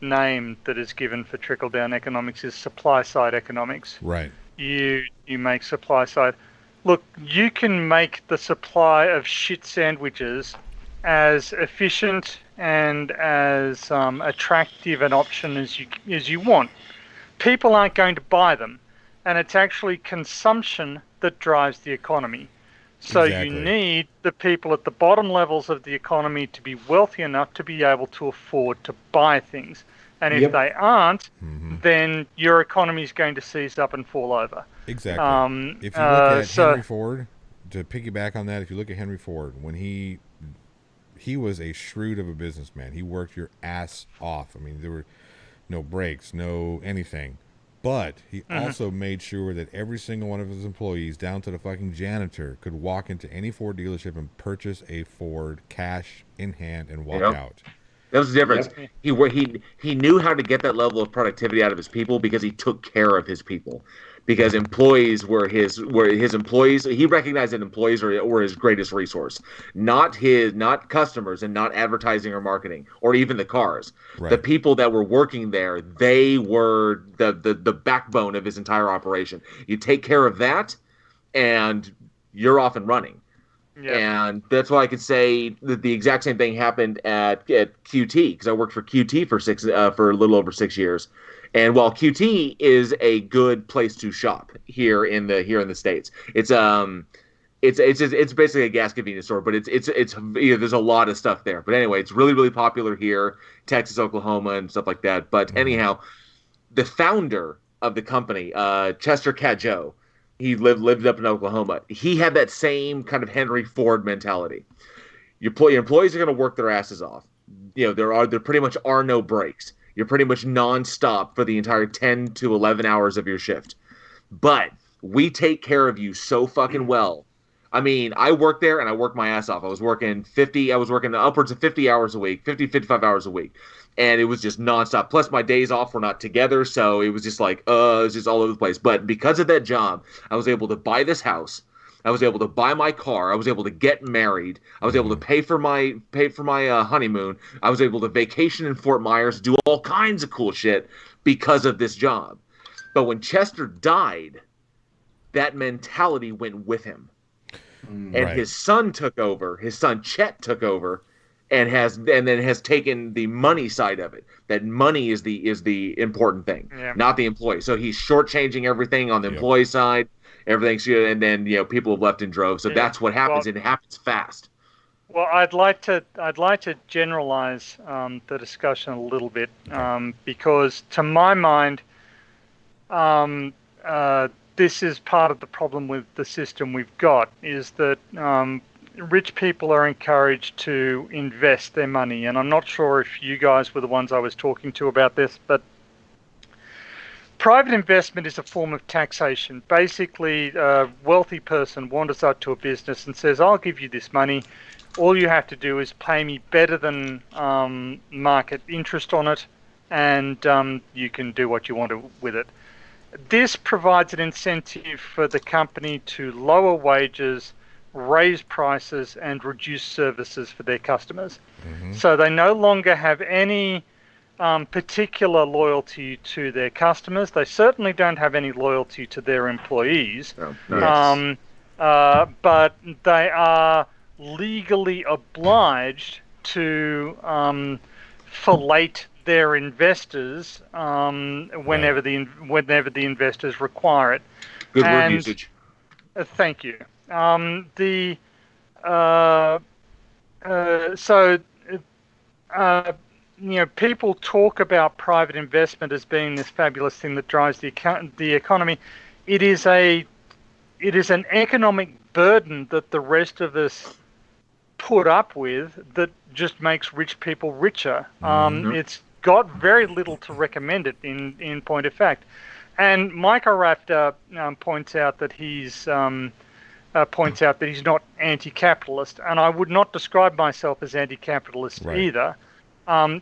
name that is given for trickle down economics is supply side economics. Right. You make supply side. Look, you can make the supply of shit sandwiches as efficient and as attractive an option as you want. People aren't going to buy them, and it's actually consumption that drives the economy. So you need the people at the bottom levels of the economy to be wealthy enough to be able to afford to buy things. And if they aren't, then your economy is going to seize up and fall over. Exactly. If you look at Henry Ford, to piggyback on that, if you look at Henry Ford, when he was a shrewd of a businessman. He worked your ass off. I mean, there were no breaks, no anything. But he also made sure that every single one of his employees, down to the fucking janitor, could walk into any Ford dealership and purchase a Ford cash in hand and walk out. That was the difference. He knew how to get that level of productivity out of his people because he took care of his people. Because employees were his employees. He recognized that employees were his greatest resource, not customers and not advertising or marketing or even the cars. Right. The people that were working there, they were the backbone of his entire operation. You take care of that, and you're off and running. Yeah. And that's why I could say that the exact same thing happened at QT, because I worked for QT for a little over 6 years. And while QT is a good place to shop here in the States, it's basically a gas convenience store, but it's there's a lot of stuff there. But anyway, it's really, really popular here, Texas, Oklahoma, and stuff like that. But anyhow, the founder of the company, Chester Cadjo, he lived up in Oklahoma. He had that same kind of Henry Ford mentality. Your employees are going to work their asses off. There pretty much are no breaks. You're pretty much nonstop for the entire 10 to 11 hours of your shift. But we take care of you so fucking well. I mean, I worked there and I worked my ass off. I was working upwards of 50 hours a week, 50, 55 hours a week. And it was just nonstop. Plus my days off were not together. So it was just like, it was just all over the place. But because of that job, I was able to buy this house. I was able to buy my car. I was able to get married. I was able to pay for my honeymoon. I was able to vacation in Fort Myers, do all kinds of cool shit because of this job. But when Chester died, that mentality went with him. And his son took over. His son Chet took over, and then has taken the money side of it. That money is the important thing, not the employee. So he's shortchanging everything on the employee side. Everything's good, and then people have left in droves. So that's what happens, and it happens fast. Well, I'd like to generalize the discussion a little bit, because to my mind, this is part of the problem with the system we've got, is that rich people are encouraged to invest their money, and I'm not sure if you guys were the ones I was talking to about this, but private investment is a form of taxation. Basically, a wealthy person wanders up to a business and says, I'll give you this money. All you have to do is pay me better than market interest on it, and you can do what you want to with it. This provides an incentive for the company to lower wages, raise prices, and reduce services for their customers. Mm-hmm. So they no longer have any particular loyalty to their customers. They certainly don't have any loyalty to their employees. Oh, nice. But they are legally obliged to fillet their investors whenever the investors require it. Good word usage. Thank you. People talk about private investment as being this fabulous thing that drives the economy. It is an economic burden that the rest of us put up with that just makes rich people richer. Mm-hmm. It's got very little to recommend it in point of fact. And Microraptor points out that he's not anti-capitalist, and I would not describe myself as anti-capitalist either.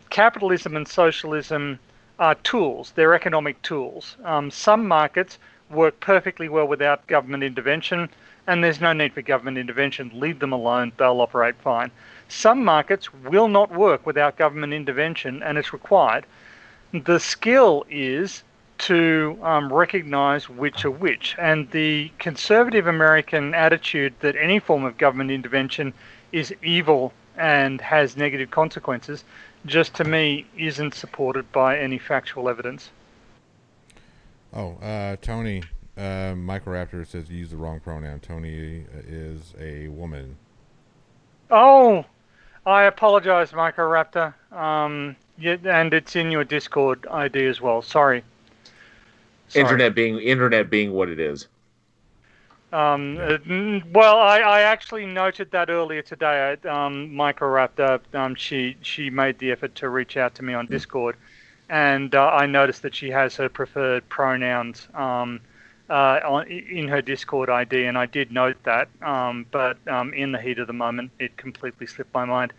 Capitalism and socialism are tools. They're economic tools. Some markets work perfectly well without government intervention, and there's no need for government intervention. Leave them alone. They'll operate fine. Some markets will not work without government intervention, and it's required. The skill is to recognize which are which. And the conservative American attitude that any form of government intervention is evil and has negative consequences, just to me, isn't supported by any factual evidence. Tony, Microraptor says you use the wrong pronoun. Tony is a woman. Oh, I apologize, Microraptor. And it's in your Discord ID as well. Sorry. Internet being what it is. Well, I actually noted that earlier today. Microraptor, she made the effort to reach out to me on Discord, and I noticed that she has her preferred pronouns in her Discord ID, and I did note that. But in the heat of the moment, it completely slipped my mind.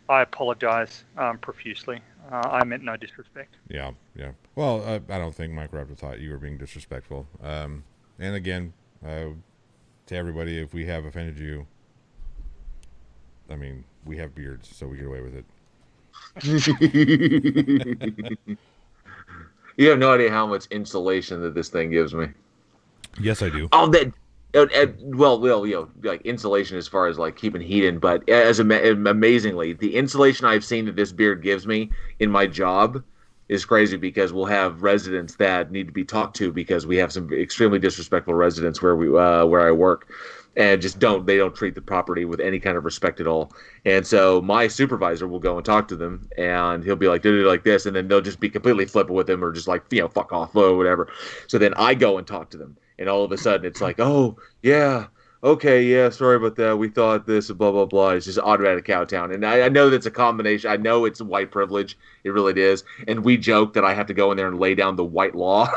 I apologize profusely. I meant no disrespect. Yeah. Well, I don't think Microraptor thought you were being disrespectful. And again, to everybody, if we have offended you, I mean, we have beards, so we get away with it. You have no idea how much insulation that this thing gives me. Yes, I do. Oh, like insulation as far as like keeping heat in, but amazingly, the insulation I've seen that this beard gives me in my job is crazy, because we'll have residents that need to be talked to, because we have some extremely disrespectful residents where I work, and just don't treat the property with any kind of respect at all. And so my supervisor will go and talk to them, and he'll be like, do it like this, and then they'll just be completely flippant with him, or just like, fuck off or whatever. So then I go and talk to them, and all of a sudden it's like, oh yeah, okay, yeah, sorry about that. We thought this, blah, blah, blah. It's just automatic cowtown. And I know that's a combination. I know it's white privilege. It really is. And we joke that I have to go in there and lay down the white law,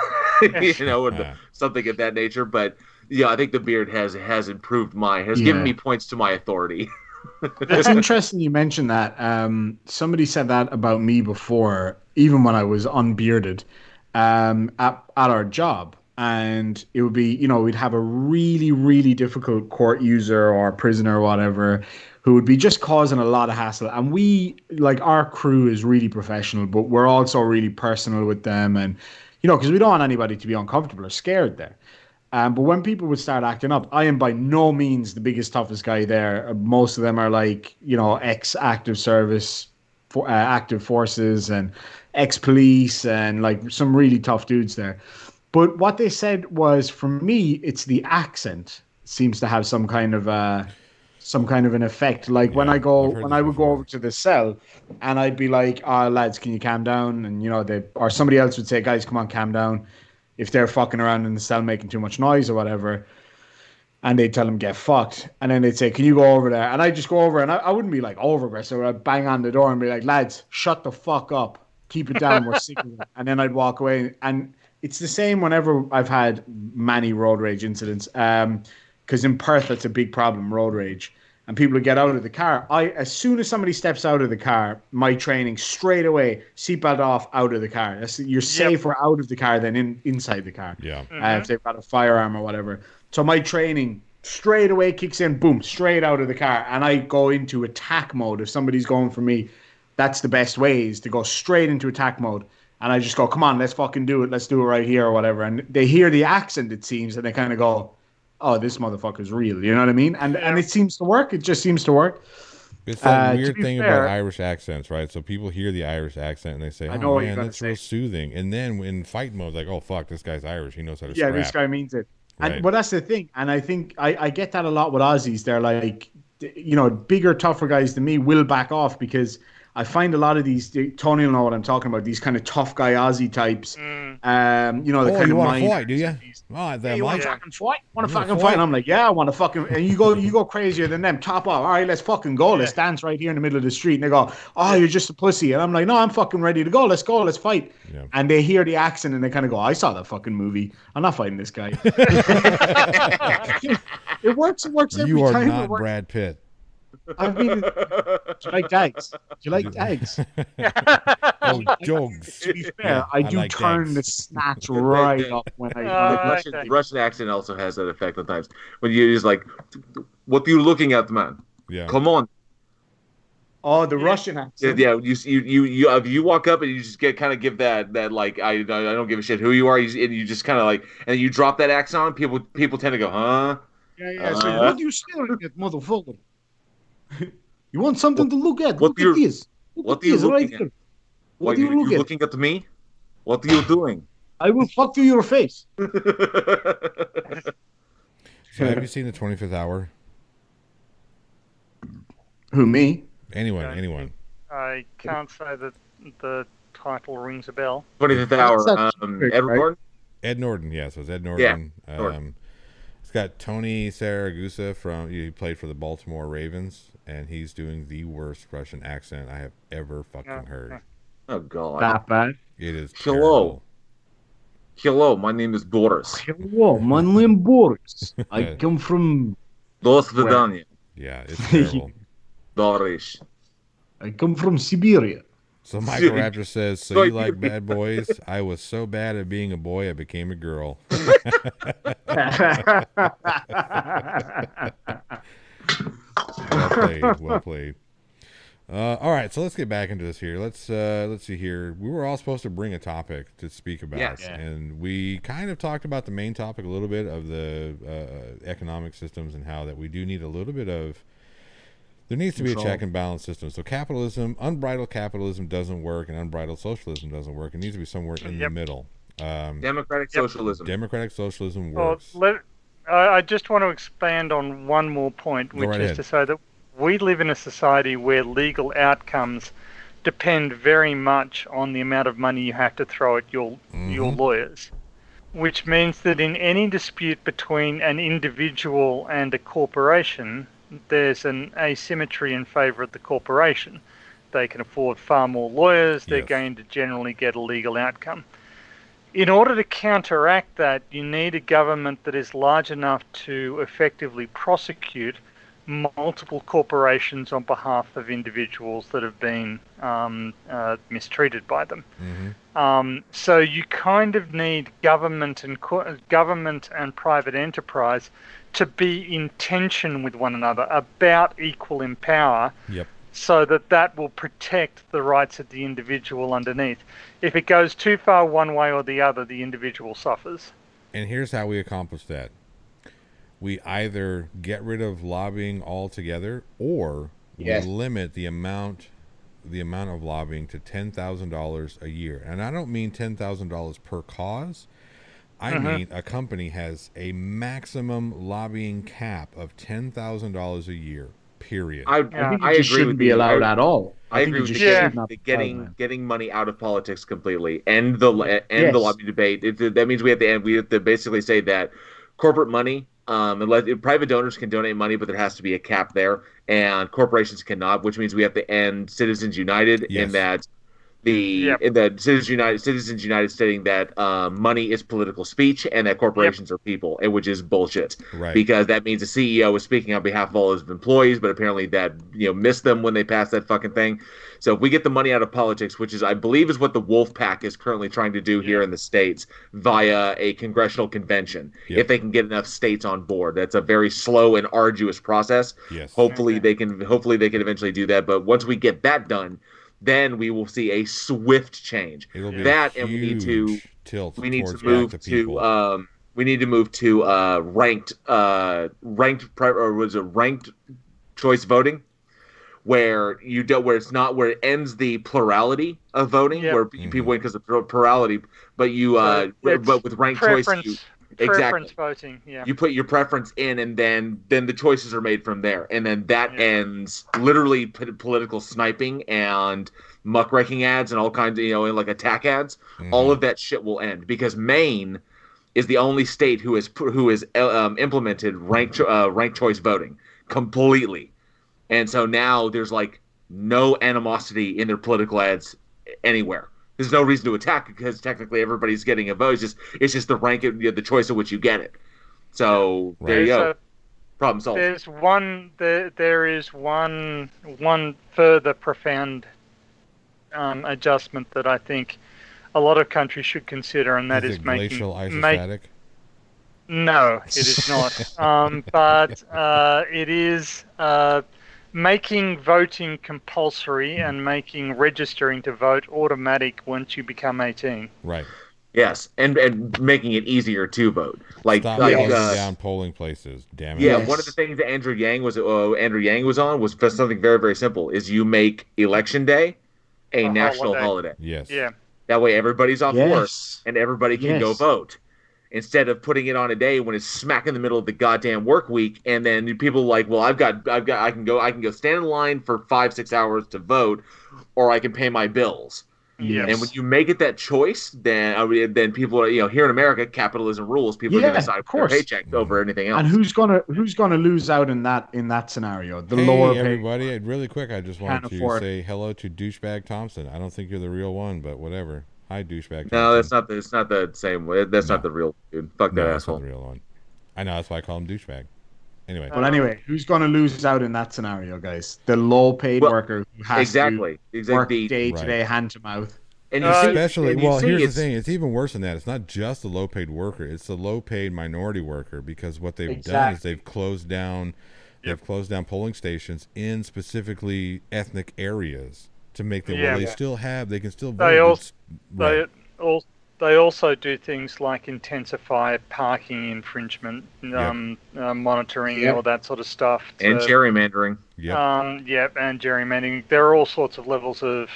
something of that nature. But, I think the beard has improved given me points to my authority. It's interesting you mentioned that. Somebody said that about me before, even when I was unbearded, at our job. And it would be, we'd have a really, really difficult court user or prisoner or whatever who would be just causing a lot of hassle. And our crew is really professional, but we're also really personal with them. And, because we don't want anybody to be uncomfortable or scared there. But when people would start acting up, I am by no means the biggest, toughest guy there. Most of them are ex-active service, active forces, and ex-police, and some really tough dudes there. But what they said was, for me, it's the accent seems to have some kind of an effect. When I would go over to the cell, and I'd be like, "Oh, lads, can you calm down?" And or somebody else would say, "Guys, come on, calm down," if they're fucking around in the cell making too much noise or whatever. And they'd tell him, get fucked. And then they'd say, can you go over there? And I'd just go over, and I wouldn't be like over aggressive. I'd bang on the door and be like, lads, shut the fuck up. Keep it down. We're sick of it. And then I'd walk away. And it's the same whenever I've had many road rage incidents. Because in Perth, that's a big problem, road rage. And people would get out of the car. As soon as somebody steps out of the car, my training straight away, seatbelt off, out of the car. You're safer out of the car than inside the car. Yeah. If they've got a firearm or whatever. So my training straight away kicks in, boom, straight out of the car. And I go into attack mode. If somebody's going for me, that's the best way, is to go straight into attack mode. And I just go, come on, let's fucking do it. Let's do it right here or whatever. And they hear the accent, it seems, and they kind of go, oh, this motherfucker's real. You know what I mean? And it seems to work. It just seems to work. It's that weird thing about Irish accents, right? So people hear the Irish accent and they say, oh, man, that's real soothing. And then in fight mode, like, oh, fuck, this guy's Irish. He knows how to scrap. Yeah, this guy means it. Right. And well, that's the thing. And I think I get that a lot with Aussies. They're like, you know, bigger, tougher guys than me will back off, because I find a lot of these, Tony will know what I'm talking about, these kind of tough guy Aussie types. You know, the kind you of want to fight, do you? Hey, you want to fucking fight? Want to fucking fight? And I'm like, yeah, I want to fucking. And you go crazier than them. Top off. All right, let's fucking go. Let's dance right here in the middle of the street. And they go, oh, you're just a pussy. And I'm like, no, I'm fucking ready to go. Let's go. Let's fight. Yeah. And they hear the accent and they kind of go, I saw that fucking movie. I'm not fighting this guy. It works. It works every time. You are not Brad Pitt. I mean, do you like dags? Do you like dags? Oh, dogs. To be fair, I do like turn the snatch right up when I. Russian accent also has that effect at times. When you just like, what are you looking at, man? Yeah. Come on. Oh, the Russian accent. Yeah, you walk up and you just give that like I don't give a shit who you are. You just kind of like, and you drop that accent on people tend to go, huh? Yeah. So what do you staring at, motherfucker? You want something to look at? Look at this. What are you looking at? What are you looking at me? What are you doing? I will fuck you your face. So have you seen the 25th Hour? Who, me? Anyone. I can't say that the title rings a bell. 25th Hour. Edward Norton? Ed Norton, yeah. So it's Ed Norton. Yeah, Norton. It's got Tony Saragusa he played for the Baltimore Ravens, and he's doing the worst Russian accent I have ever fucking heard. Oh, God. That bad? It is terrible. Hello, my name is Boris. Hello, my name is Boris. I come from... Do Svidania. Yeah, it's terrible. Boris. I come from Siberia. So Michael Raptor says, so you like bad boys? I was so bad at being a boy, I became a girl. Well played. All right, so let's get back into this here. Let's see here. We were all supposed to bring a topic to speak about, and we kind of talked about the main topic a little bit of the economic systems and how that we do need a little bit of. There needs to be a check and balance system. So capitalism, unbridled capitalism doesn't work, and unbridled socialism doesn't work. It needs to be somewhere in the middle. Democratic socialism. Democratic socialism works. I just want to expand on one more point, which is to say that we live in a society where legal outcomes depend very much on the amount of money you have to throw at your lawyers, which means that in any dispute between an individual and a corporation, there's an asymmetry in favor of the corporation. They can afford far more lawyers. They're going to generally get a legal outcome. In order to counteract that, you need a government that is large enough to effectively prosecute multiple corporations on behalf of individuals that have been mistreated by them. So you kind of need government and private enterprise to be in tension with one another, about equal in power, so that will protect the rights of the individual underneath. If it goes too far one way or the other, the individual suffers. And here's how we accomplish that. We either get rid of lobbying altogether, or we limit the amount of lobbying to $10,000 a year. And I don't mean $10,000 per cause. I mean a company has a maximum lobbying cap of $10,000 a year. Period. I think it just shouldn't be allowed at all. I agree with you. Getting money out of politics completely, and the lobby debate. That means we have to basically say that corporate money unless private donors can donate money, but there has to be a cap there, and corporations cannot, which means we have to end Citizens United in that Citizens United stating that money is political speech and that corporations are people, and which is bullshit. Right. Because that means the CEO is speaking on behalf of all his employees, but apparently that missed them when they passed that fucking thing. So if we get the money out of politics, which is I believe is what the Wolf Pack is currently trying to do here in the States via a congressional convention, if they can get enough states on board. That's a very slow and arduous process. Yes. Hopefully they can eventually do that. But once we get that done, then we will see a swift change. It'll be that, and we need to move to ranked choice voting, where it ends the plurality of voting, where people win because of plurality, but but with ranked choice, preference voting. Yeah, you put your preference in, and then the choices are made from there, and then that ends literally political sniping and muckraking ads and all kinds of and like attack ads. All of that shit will end because Maine is the only state who has implemented ranked choice voting completely, and so now there's like no animosity in their political ads anywhere. There's no reason to attack because technically everybody's getting a vote. It's just the rank, the choice of which you get it. So there you go. Problem solved. There is one further profound adjustment that I think a lot of countries should consider, and that is glacial isostatic. No, it is not. But it is making voting compulsory and making registering to vote automatic once you become 18. Right. Yes, and making it easier to vote. Stop closing down polling places. Damn it. Yeah, one of the things that Andrew Yang was on was something very, very simple: is you make Election Day a national holiday. Yes. Yeah. That way, everybody's off work and everybody can go vote. Instead of putting it on a day when it's smack in the middle of the goddamn work week, and then people are like, well, I can go stand in line for 5-6 hours to vote, or I can pay my bills. Yes. And when you make it that choice, then people are, here in America, capitalism rules. People are going to decide for their paycheck over anything else. And who's gonna lose out in that scenario? The lower pay. Everybody, really quick, I just wanted to say hello to Douchebag Thompson. I don't think you're the real one, but whatever. Hi, Douchebag Thompson. No, it's not the same way. That's not the real dude. Fuck that asshole. That's not the real one. I know, that's why I call him Douchebag. Anyway. Well, anyway, who's going to lose out in that scenario, guys? The low-paid worker who has to work day-to-day, hand-to-mouth. And you see, especially, here's the thing. It's even worse than that. It's not just the low-paid worker. It's the low-paid minority worker, because what they've done is they've closed down polling stations in specifically ethnic areas to make them where they can still vote. They also do things like intensify parking infringement, monitoring, all that sort of stuff. And gerrymandering. And gerrymandering. There are all sorts of levels of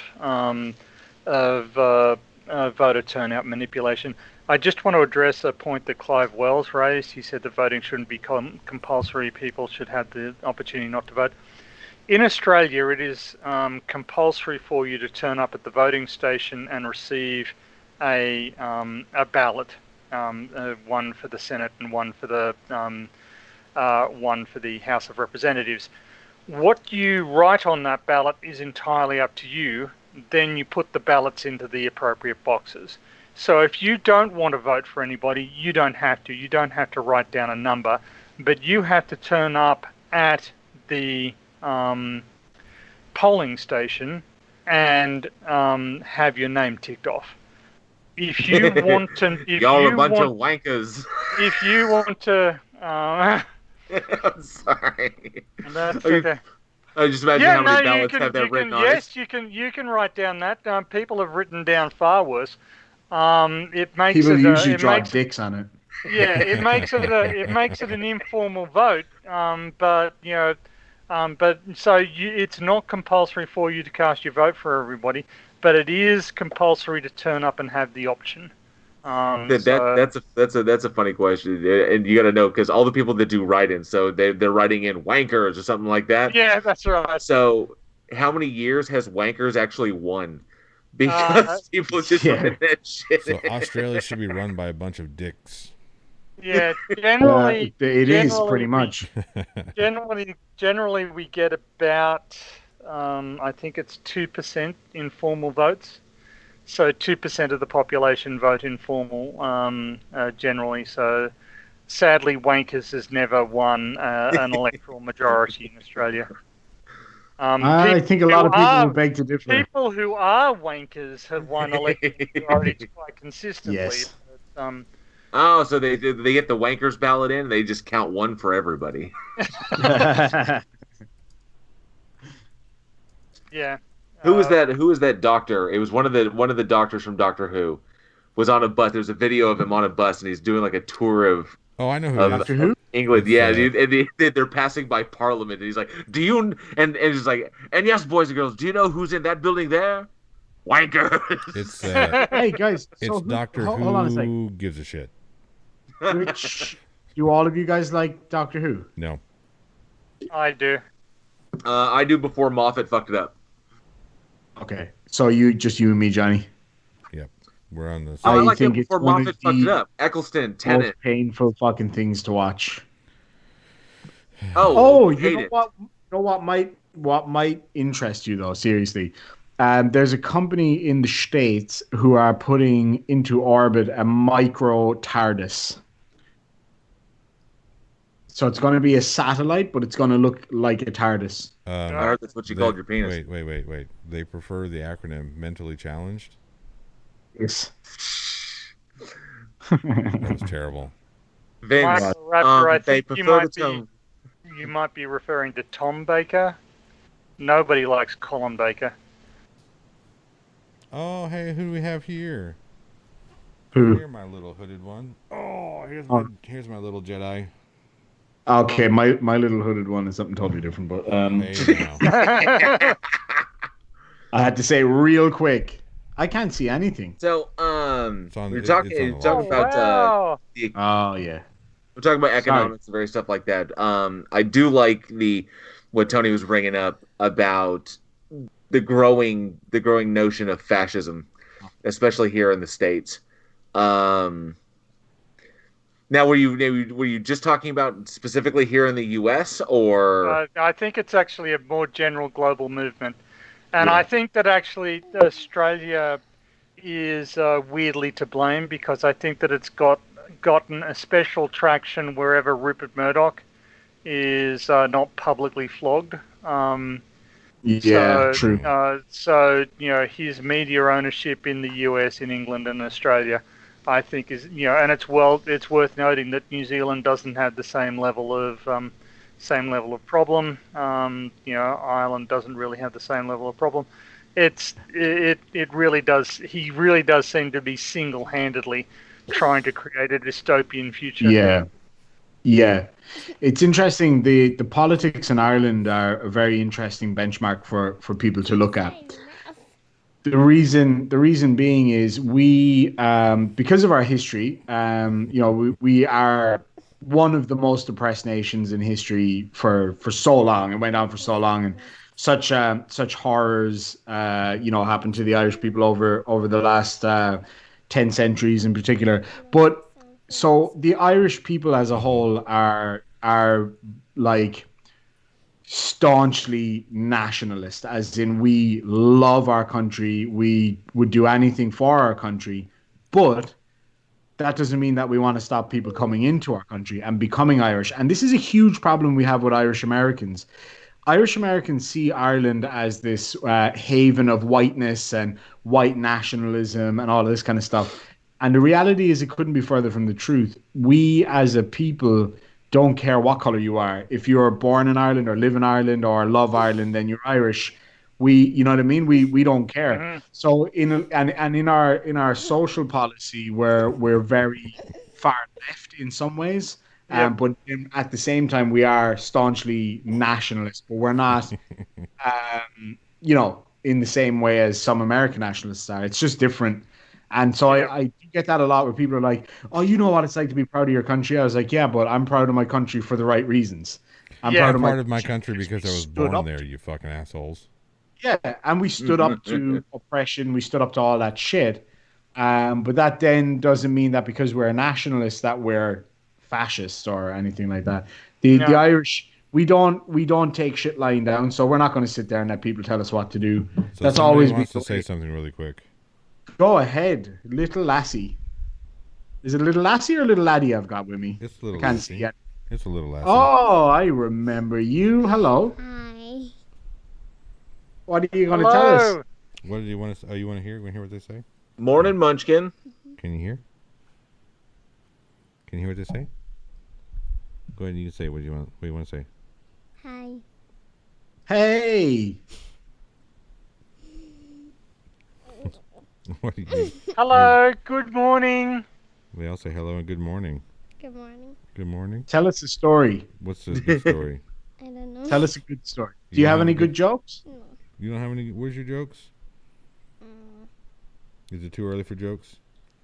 voter turnout manipulation. I just want to address a point that Clive Wells raised. He said that voting shouldn't be compulsory. People should have the opportunity not to vote. In Australia, it is compulsory for you to turn up at the voting station and receive a ballot, one for the Senate and one for the House of Representatives. What you write on that ballot is entirely up to you. Then you put the ballots into the appropriate boxes. So if you don't want to vote for anybody, you don't have to. You don't have to write down a number, but you have to turn up at the polling station and have your name ticked off. If you want to, y'all are a bunch of wankers. If you want to, I'm sorry. That's okay. I just imagine how many ballots have that written on it. Yes, you can write down that. People have written down far worse. It makes people it, usually draw dicks on it. Yeah, it makes it an informal vote. But it's not compulsory for you to cast your vote for everybody, but it is compulsory to turn up and have the option. That's a funny question, and you got to know, because all the people that do write-ins, so they're writing in wankers or something like that. Yeah, that's right. So how many years has wankers actually won? Because people just write that shit. So Australia should be run by a bunch of dicks. Yeah, generally, it is pretty much. Generally, we get about, I think it's 2% informal votes. So 2% of the population vote informal, generally. So sadly, wankers has never won an electoral majority in Australia. I think a lot of people will beg to differ. People who are wankers have won electoral majorities quite consistently. Yes. But, oh, so they get the wankers ballot in. They just count one for everybody. Yeah. Who was that? Who was that doctor? It was one of the doctors from Doctor Who. Was on a bus. There's a video of him on a bus, and he's doing like a tour of. Oh, I know who of, Doctor Who? England. It's, and they're passing by Parliament, and he's like, "Do you?" And he's like, "And yes, boys and girls, do you know who's in that building there? Wankers." It's hey guys, it's Doctor Who. Hold on a second. Gives a shit. Do all of you guys like Doctor Who? No. I do. I do before Moffat fucked it up. Okay, so you and me, Johnny. Yep, we're on this. I like think it before Moffat fucked it up. Eccleston, Tennant. Most painful fucking things to watch. You know what might interest you though? Seriously, there's a company in the States who are putting into orbit a micro TARDIS. So it's going to be a satellite, but it's going to look like a TARDIS. I heard that's what you called your penis. Wait. They prefer the acronym mentally challenged? Yes. That was terrible. Vince, Raptor, I think you might be referring to Tom Baker. Nobody likes Colin Baker. Oh, hey, who do we have here? Who? Here's my little hooded one. Oh, here's my little Jedi. Okay, my little hooded one is something totally different, but I had to say real quick, I can't see anything. So we're talking about we're talking about economics and various stuff like that. I do like what Tony was bringing up about the growing notion of fascism, especially here in the States. Now, were you just talking about specifically here in the U.S. or? I think it's actually a more general global movement, and I think that actually Australia is weirdly to blame because I think that it's gotten a special traction wherever Rupert Murdoch is not publicly flogged. True. So his media ownership in the U.S., in England, and Australia, I think is and it's worth noting that New Zealand doesn't have the same level of problem. Ireland doesn't really have the same level of problem. It really does. He really does seem to be single-handedly trying to create a dystopian future. Yeah. It's interesting. The politics in Ireland are a very interesting benchmark for people to look at. The reason being is we, because of our history, we are one of the most oppressed nations in history for so long. It went on for so long, and such horrors, happened to the Irish people over the last 10 centuries in particular. But so the Irish people as a whole are like staunchly nationalist, as in we love our country, we would do anything for our country, but that doesn't mean that we want to stop people coming into our country and becoming Irish. And this is a huge problem we have with Irish Americans. Irish Americans see Ireland as this haven of whiteness and white nationalism and all of this kind of stuff. And the reality is it couldn't be further from the truth. We as a people don't care what color you are. If you're born in Ireland or live in Ireland or love Ireland, then you're Irish. You know what I mean? We don't care. Mm-hmm. So in our social policy, we're very far left in some ways. But at the same time, we are staunchly nationalist, but we're not, in the same way as some American nationalists are. It's just different. And so I get that a lot where people are like, oh, you know what it's like to be proud of your country. I was like, yeah, but I'm proud of my country for the right reasons. I'm proud of my country because I was born there, you fucking assholes. Yeah, and we stood up to oppression. We stood up to all that shit. But that then doesn't mean that because we're a nationalist that we're fascist or anything like that. The Irish, we don't take shit lying down, so we're not going to sit there and let people tell us what to do. So that's always wants to say something really quick. Go ahead, little lassie. Is it a little lassie or a little laddie I've got with me? It's a little I can't lassie. see yet. It's a little lassie. Oh, I remember you. Hello. Hi. What are you going to tell us? What do you want to? Oh, you want to hear? You want to hear what they say? Morning, Munchkin. Can you hear? Can you hear what they say? Go ahead. You can say what you want. What you want to say? Hi. Hey. What do you? Hello. Good morning. They all say hello and good morning. Good morning. Good morning. Tell us a story. What's the good story? I don't know. Tell us a good story. Do you have any good jokes? No. You don't have any? Where's your jokes? Is it too early for jokes?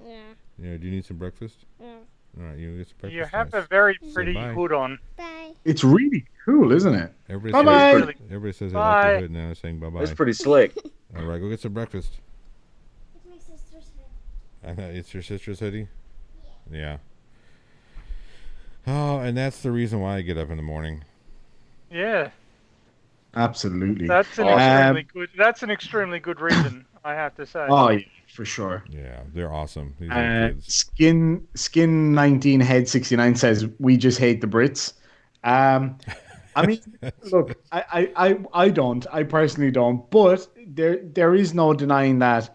Yeah. Yeah. Do you need some breakfast? Yeah. All right. You get some breakfast. You have nice. a very Say pretty bye. hood on. Bye. It's really cool, isn't it? Everybody Bye-bye. says, everybody says they like the hood now. They're saying bye bye. That's pretty slick. All right. Go get some breakfast. It's my sister's hood. It's your sister's hoodie? Yeah. Oh, and that's the reason why I get up in the morning. Yeah. Absolutely. That's an extremely good. That's an extremely good reason, I have to say. Oh, yeah, for sure. Yeah, they're awesome. These are kids. Skin 19 Head 69 says we just hate the Brits. I mean, look, I personally don't, but there is no denying that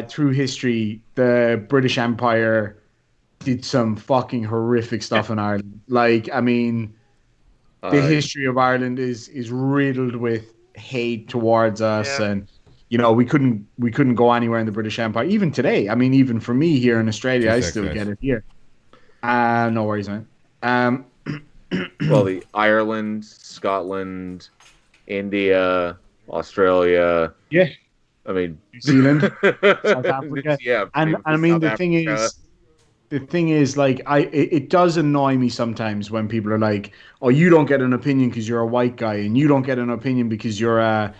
through history the British Empire did some fucking horrific stuff in Ireland. Like, I mean, the history of Ireland is riddled with hate towards us, and you know we couldn't go anywhere in the British Empire. Even today, I mean, even for me here in Australia, I still get it here. No worries, man. Well, the Ireland, Scotland, India, Australia. Yeah. I mean, New Zealand, South Africa. Yeah. And I mean, the thing is, like, it does annoy me sometimes when people are like, "Oh, you don't get an opinion because you're a white guy, and you don't get an opinion because you're what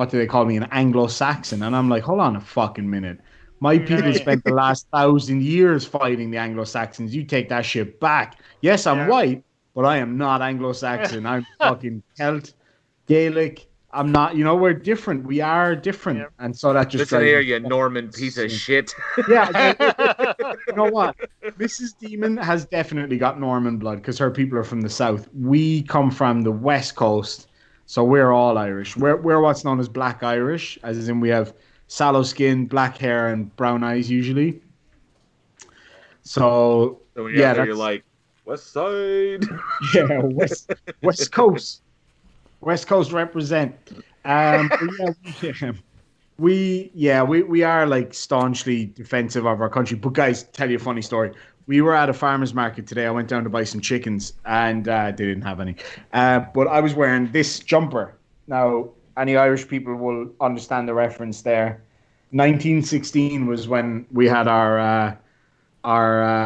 do they call me, an Anglo-Saxon?" And I'm like, hold on a fucking minute. My people spent the last 1,000 years fighting the Anglo-Saxons. You take that shit back. Yes, I'm white, but I am not Anglo-Saxon. I'm fucking Celt, Gaelic. I'm not, we're different. We are different. Yep. And so that just... Listen here, you Norman piece of shit. Yeah. You know what? Mrs. Demon has definitely got Norman blood because her people are from the south. We come from the west coast, so we're all Irish. We're what's known as black Irish, as in we have sallow skin, black hair, and brown eyes usually. So when you're there, you're like, West Side. Yeah, West Coast. West Coast represent. We are like staunchly defensive of our country. But guys, tell you a funny story. We were at a farmer's market today. I went down to buy some chickens, and they didn't have any. But I was wearing this jumper. Now, any Irish people will understand the reference there. 1916 was when we had our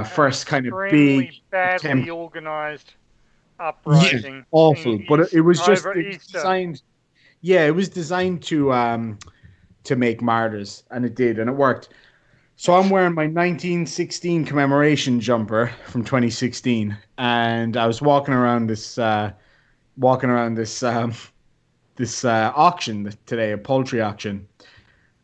first kind of big, badly organized uprising. Yeah, awful, but it was just designed. Yeah, it was designed to make martyrs, and it did, and it worked. So I'm wearing my 1916 commemoration jumper from 2016, and I was walking around this auction today, a poultry auction,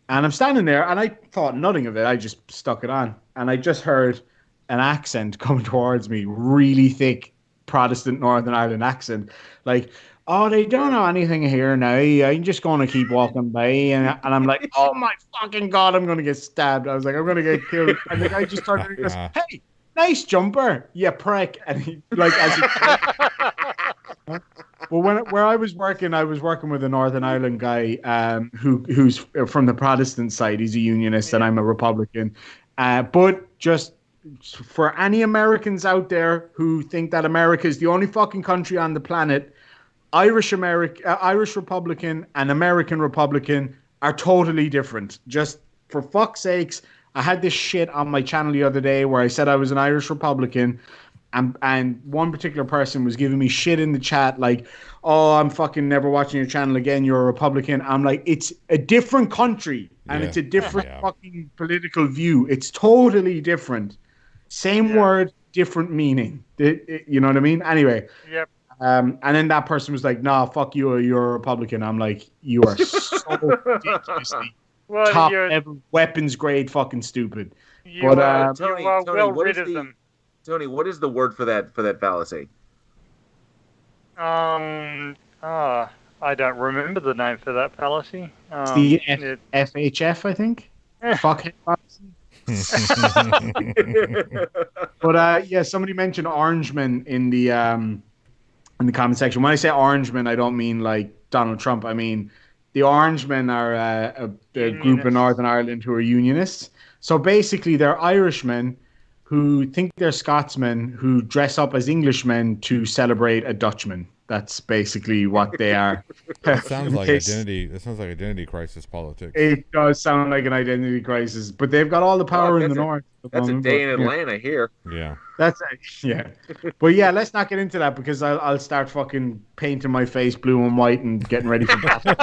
and I'm standing there, and I thought nothing of it. I just stuck it on, and I just heard an accent coming towards me, really thick Protestant Northern Ireland accent, like, "Oh, they don't know anything here now. I'm just going to keep walking by." And I'm like, "Oh my fucking God, I'm going to get stabbed." I was like, "I'm going to get killed." And the guy just turned and goes, "Hey, nice jumper, you prick." And he, like, well, where I was working with a Northern Ireland guy who's from the Protestant side. He's a unionist, and I'm a Republican. But just for any Americans out there who think that America is the only fucking country on the planet, Irish Republican and American Republican are totally different. Just for fuck's sakes, I had this shit on my channel the other day where I said I was an Irish Republican, and one particular person was giving me shit in the chat like, "Oh, I'm fucking never watching your channel again. You're a Republican." I'm like, it's a different country, and it's a different fucking political view. It's totally different. Same word, different meaning. You know what I mean? Anyway. Yep. And then that person was like, "Nah, fuck you, you're a Republican." I'm like, "You are so ridiculously top level weapons grade fucking stupid." You are well rid of them. Tony, what is the word for that fallacy? I don't remember the name for that fallacy. It's the FHF, I think. Fuckhead fallacy. But yeah, somebody mentioned Orangemen in the comment section. When I say Orangemen, I don't mean like Donald Trump. I mean the Orangemen are a group in Northern Ireland who are unionists. So basically, they're Irishmen who think they're Scotsmen who dress up as Englishmen to celebrate a Dutchman. That's basically what they are. That sounds like identity. That sounds like identity crisis politics. It does sound like an identity crisis, but they've got all the power in the north. That's a day in Atlanta here. Yeah. But yeah, let's not get into that because I'll start fucking painting my face blue and white and getting ready for battle.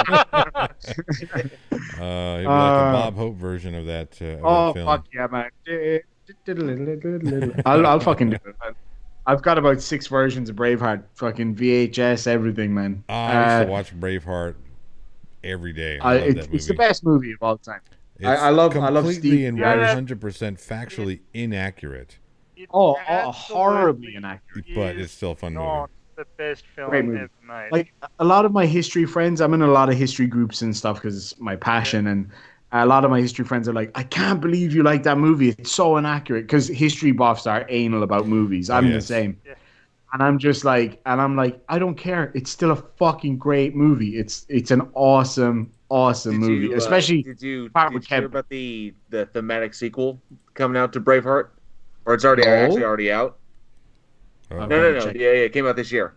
It'd be like the Bob Hope version of that. That film. Fuck yeah, man! I'll fucking do it, man. I've got about 6 versions of Braveheart, fucking VHS, everything, man. I used to watch Braveheart every day. It's the best movie of all time. I love Steve. And 100% factually inaccurate. Horribly inaccurate. But it's still a fun movie. The best film ever made. Like a lot of my history friends, I'm in a lot of history groups and stuff because it's my passion, and a lot of my history friends are like, "I can't believe you like that movie. It's so inaccurate." Because history buffs are anal about movies. I'm the same. Yeah. And I'm just like, I don't care. It's still a fucking great movie. It's an awesome movie. Especially did you hear about the thematic sequel coming out to Braveheart? Or it's actually already out? No. Yeah, it came out this year.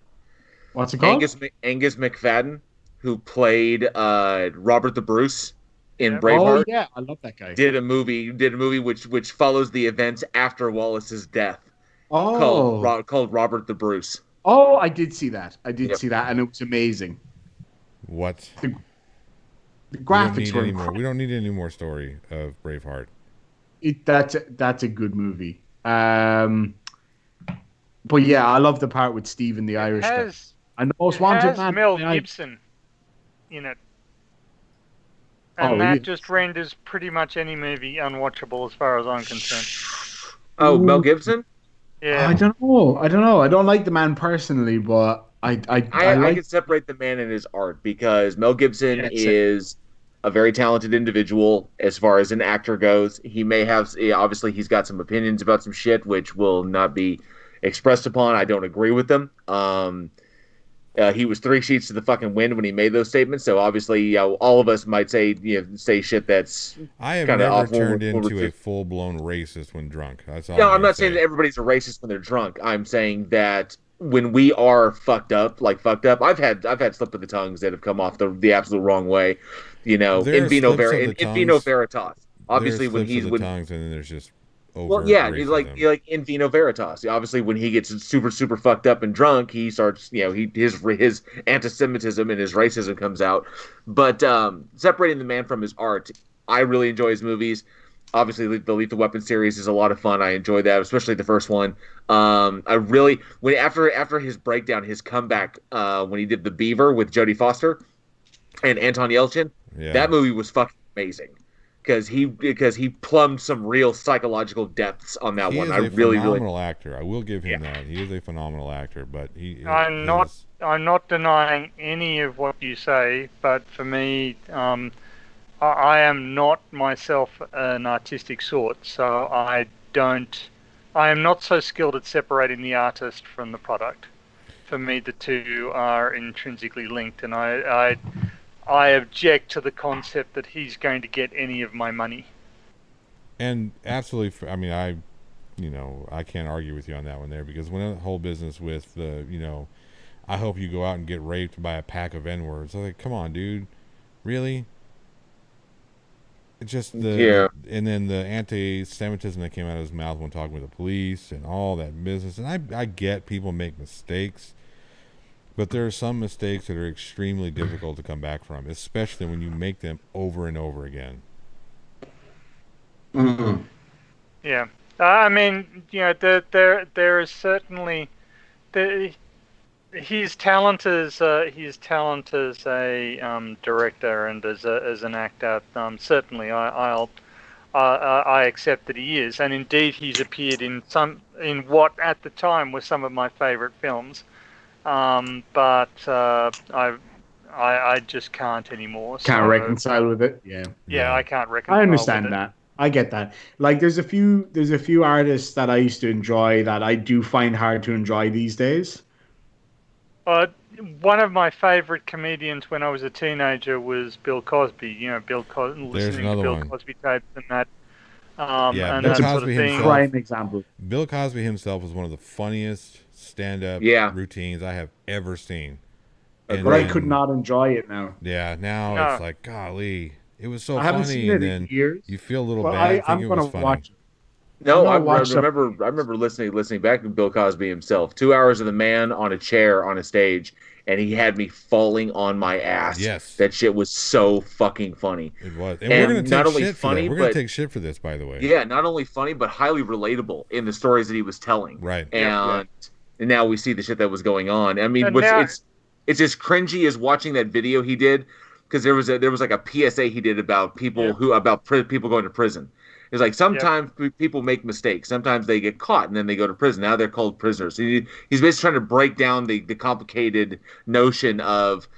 What's it called? Angus McFadden, who played Robert the Bruce in Braveheart. Oh yeah, I love that guy. Did a movie which follows the events after Wallace's death. Called Robert the Bruce. Oh, I did see that. See that, and it was amazing. What? The graphics were incredible. We don't need any more story of Braveheart. That's a good movie. But yeah, I love the part with Stephen the Irish guy. And the most wanted man. Mel Gibson in it. And that just renders pretty much any movie unwatchable as far as I'm concerned. Oh, Mel Gibson? Yeah. I don't know. I don't like the man personally, but I can separate the man and his art because Mel Gibson is a very talented individual as far as an actor goes. He may have, obviously, he's got some opinions about some shit which will not be expressed upon. I don't agree with them. He was 3 sheets to the fucking wind when he made those statements. So obviously, all of us might say shit that's. I have never turned into a full-blown racist when drunk. That's all. No, I'm not saying that everybody's a racist when they're drunk. I'm saying that when we are fucked up, I've had slip of the tongues that have come off the absolute wrong way. In vino veritas. Obviously, when he's with tongues, and then there's just. He's like in vino veritas. Obviously, when he gets super super fucked up and drunk, he starts his anti-Semitism and his racism comes out. But separating the man from his art, I really enjoy his movies. Obviously, the Lethal Weapon series is a lot of fun. I enjoy that, especially the first one. After his breakdown, his comeback when he did The Beaver with Jodie Foster and Anton Yelchin, that movie was fucking amazing. Because he plumbed some real psychological depths on that one. He is a phenomenal actor. I will give him that. He is a phenomenal actor, but I'm not denying any of what you say, but for me, I am not myself an artistic sort, so I am not so skilled at separating the artist from the product. For me, the two are intrinsically linked, and I object to the concept that he's going to get any of my money. And absolutely, I mean, I can't argue with you on that one there, because when the whole business with the, I hope you go out and get raped by a pack of N-words. I'm like, come on, dude, really? It's just and then the anti-Semitism that came out of his mouth when talking with the police and all that business. And I get people make mistakes. But there are some mistakes that are extremely difficult to come back from, especially when you make them over and over again. Mm-hmm. Yeah. I mean, there is certainly his talent as a director and as an actor. Certainly, I accept that he is, and indeed he's appeared in what at the time were some of my favourite films. But I just can't anymore. Can't reconcile with it. Yeah. Yeah, I can't reconcile. I understand that. I get that. Like, there's a few artists that I used to enjoy that I do find hard to enjoy these days. One of my favorite comedians when I was a teenager was Bill Cosby. Listening to Bill Cosby tapes and that. And Bill that Cosby sort of thing. himself, prime example. Bill Cosby himself was one of the funniest stand-up routines I have ever seen. But I could not enjoy it now. Yeah, now it's like, golly, it was so funny. I haven't seen it in years. You feel a little bad. I'm going to watch it. No, I remember listening back to Bill Cosby himself. 2 hours of the man on a chair on a stage, and he had me falling on my ass. Yes, that shit was so fucking funny. It was, and we're gonna not only funny, we're gonna take shit for this, by the way. Yeah, not only funny but highly relatable in the stories that he was telling. Right, and now we see the shit that was going on. I mean, it's as cringy as watching that video he did, because there was like a PSA he did about people people going to prison. It's like sometimes people make mistakes. Sometimes they get caught and then they go to prison. Now they're called prisoners. So he's basically trying to break down the complicated notion of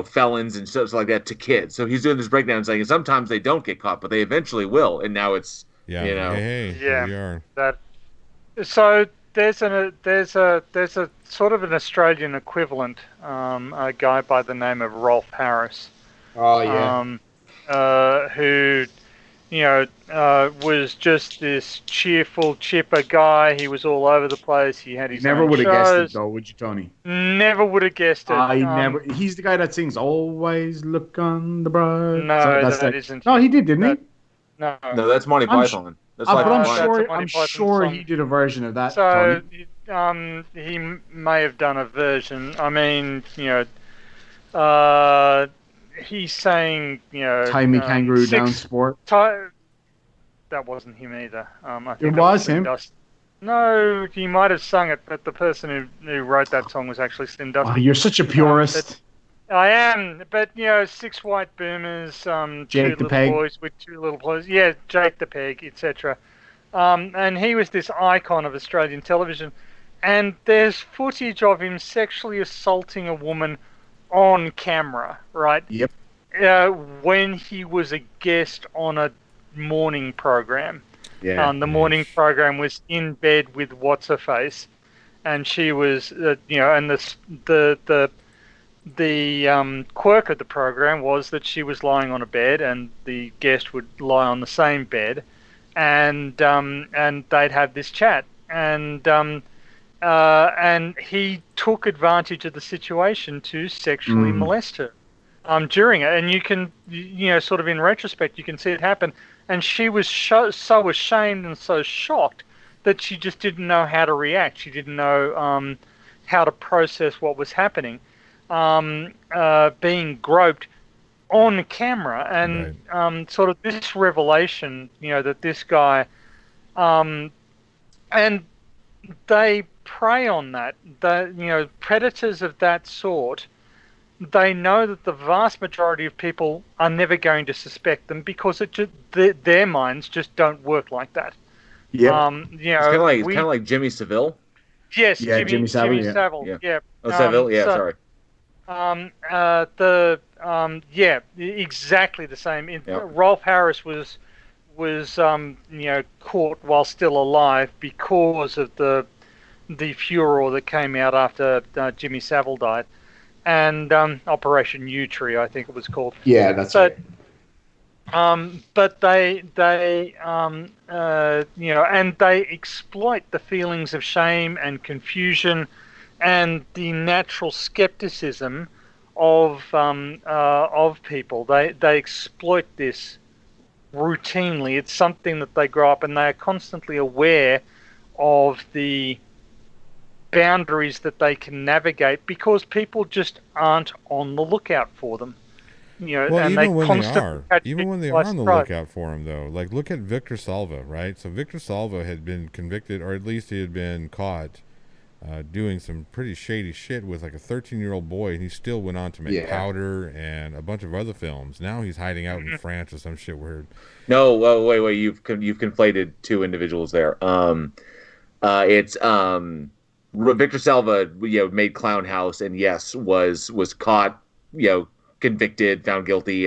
felons and stuff like that to kids. So he's doing this breakdown and saying sometimes they don't get caught, but they eventually will. And now it's hey, here we are. So there's a sort of an Australian equivalent, a guy by the name of Rolf Harris. Oh yeah. Who was just this cheerful, chipper guy. He was all over the place. He had his never would have guessed it, though, would you, Tony? Never would have guessed it. Never. He's the guy that sings "Always Look on the Bright." No, that isn't. No, he did, didn't he? No, that's Monty Python. But I'm sure he did a version of that. So, he may have done a version. I mean, he's saying, "Tie Me Kangaroo Down, Sport." That wasn't him either. I think it was him. No, he might have sung it, but the person who wrote that song was actually Slim Dusty. Oh, you're such a purist. I am, but six white boomers, Jake two the Peg. little boys with two little boys. Yeah, Jake the Peg, etc. And he was this icon of Australian television. And there's footage of him sexually assaulting a woman on camera, right? Yep. When he was a guest on a morning program. Yeah. The morning program was in bed with what's her face, and she was, and the quirk of the program was that she was lying on a bed, and the guest would lie on the same bed, and they'd have this chat, and he took advantage of the situation to sexually molest her during it, and you can, sort of in retrospect, you can see it happen, and she was so ashamed and so shocked that she just didn't know how to react. She didn't know how to process what was happening. Being groped on camera, and sort of this revelation, that this guy, and they prey on that. Predators of that sort, they know that the vast majority of people are never going to suspect them because their minds just don't work like that. Yeah, it's kind of like Jimmy Savile. Yes, yeah, Jimmy Savile. Yeah. Oh, Savile. Yeah, sorry. Exactly the same. Rolf Harris was caught while still alive because of the furor that came out after Jimmy Savile died, and Operation U Tree, I think it was called. Yeah, that's right. But they and they exploit the feelings of shame and confusion and the natural skepticism of people. They exploit this routinely. It's something that they grow up, and they are constantly aware of the boundaries that they can navigate because people just aren't on the lookout for them. Well, and even when they constantly are, catch even when they people are by on the surprise. lookout for him, though, like look at Victor Salva, right? So Victor Salva had been convicted, or at least he had been caught doing some pretty shady shit with like a 13-year-old boy, and he still went on to make Powder and a bunch of other films. Now he's hiding out in France or some shit weird. No, wait, you've conflated two individuals there. It's Victor Salva, made Clown House, and yes, was caught, convicted, found guilty,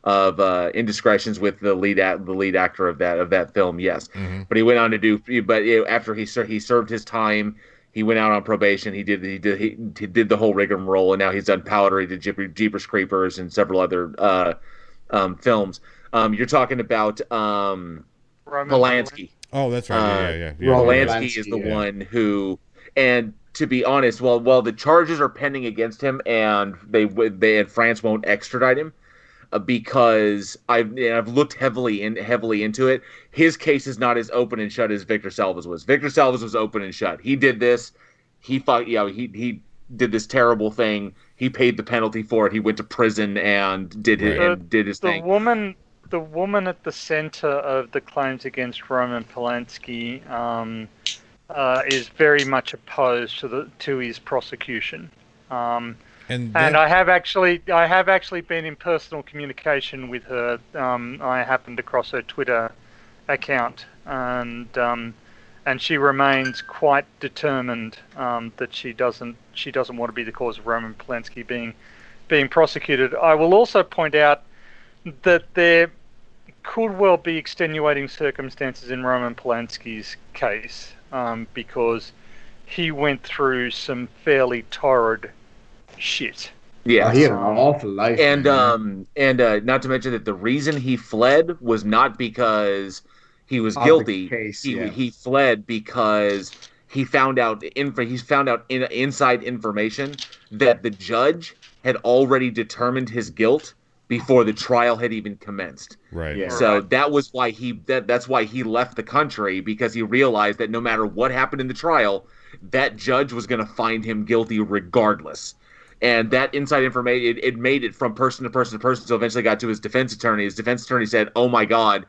of indiscretions with the lead actor of that film. Yes, but he went on to do. But after he served his time, he went out on probation. He did the whole rigmarole, and now he's done Powder. He did Jeepers Creepers and several other films. You're talking about Polanski. Oh, that's right. Yeah. Polanski is the one who, and to be honest, while the charges are pending against him, and they France won't extradite him, because I've looked heavily into it. His case is not as open and shut as Victor Salva's was. Victor Salva's was open and shut. He did this. He fought. He did this terrible thing. He paid the penalty for it. He went to prison and did his thing. The woman at the center of the claims against Roman Polanski is very much opposed to his prosecution. And I have actually been in personal communication with her. I happened across her Twitter account, and she remains quite determined that she doesn't want to be the cause of Roman Polanski being prosecuted. I will also point out that there could well be extenuating circumstances in Roman Polanski's case, because he went through some fairly torrid shit. Yeah, he had an awful life. And not to mention that the reason he fled was not because he was guilty. He fled because he found out inside information that the judge had already determined his guilt before the trial had even commenced. Right. Yeah. So that was why that's why he left the country, because he realized that no matter what happened in the trial, that judge was going to find him guilty regardless. And that inside information, it made it from person to person to person. So eventually got to his defense attorney. His defense attorney said, "Oh my God,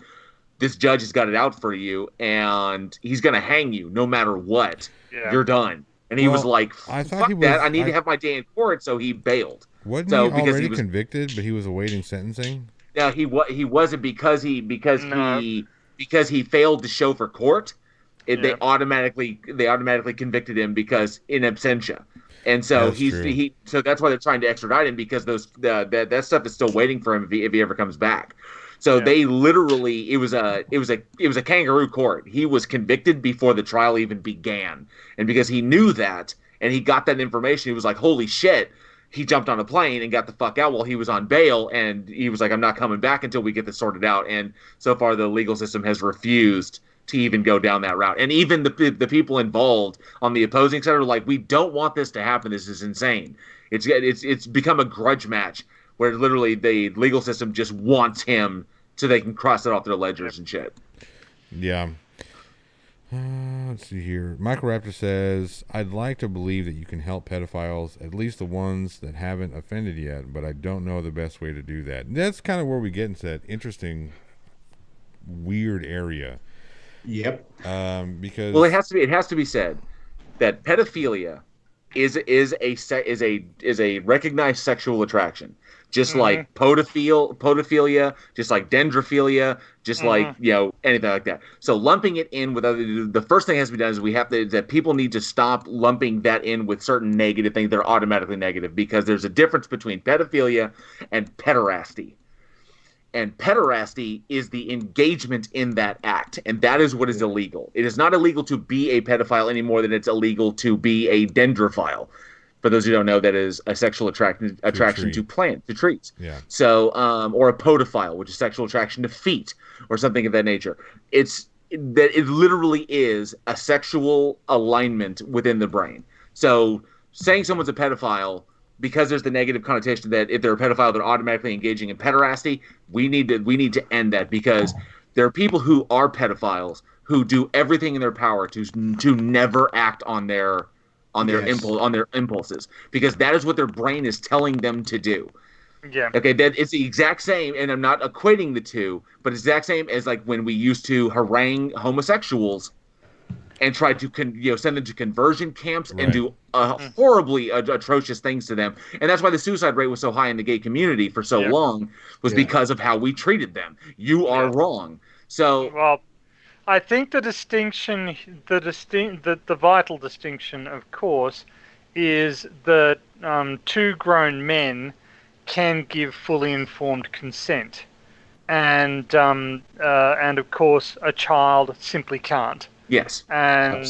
this judge has got it out for you, and he's going to hang you no matter what. Yeah. You're done." And he was like, "Fuck that! I need to have my day in court." So he bailed. Wasn't he already convicted, but he was awaiting sentencing? No, he wasn't, because he failed to show for court. They automatically convicted him because in absentia. And so so that's why they're trying to extradite him, because that stuff is still waiting for him if he ever comes back. So they literally, it was a kangaroo court. He was convicted before the trial even began, and because he knew that and he got that information, he was like, "Holy shit!" He jumped on a plane and got the fuck out while he was on bail, and he was like, "I'm not coming back until we get this sorted out." And so far, the legal system has refused to even go down that route. And even the people involved on the opposing side are like, "We don't want this to happen. This is insane." It's become a grudge match where literally the legal system just wants him so they can cross it off their ledgers and shit. Yeah. Let's see here. Michael Raptor says, "I'd like to believe that you can help pedophiles, at least the ones that haven't offended yet, but I don't know the best way to do that." And that's kind of where we get into that interesting, weird area. Yep. Because it has to be said that pedophilia is a recognized sexual attraction. Just like podophilia, just like dendrophilia, just like, anything like that. So lumping it in with the first thing that has to be done is that people need to stop lumping that in with certain negative things that are automatically negative, because there's a difference between pedophilia and pederasty. And pederasty is the engagement in that act, and that is what is illegal. It is not illegal to be a pedophile any more than it's illegal to be a dendrophile. For those who don't know, that is a sexual attraction to trees. Yeah. So, or a podophile, which is sexual attraction to feet or something of that nature. It literally is a sexual alignment within the brain. So, saying someone's a pedophile, because there's the negative connotation that if they're a pedophile, they're automatically engaging in pederasty, we need to end that, because there are people who are pedophiles who do everything in their power to never act on their impulses, because that is what their brain is telling them to do. Yeah. Okay, that it's the exact same, and I'm not equating the two, but it's the exact same as like when we used to harangue homosexuals and try to send them to conversion camps and do horribly atrocious things to them. And that's why the suicide rate was so high in the gay community for so long, was because of how we treated them. You are wrong. So, well, I think the vital distinction, of course, is that two grown men can give fully informed consent, and of course a child simply can't. Yes, and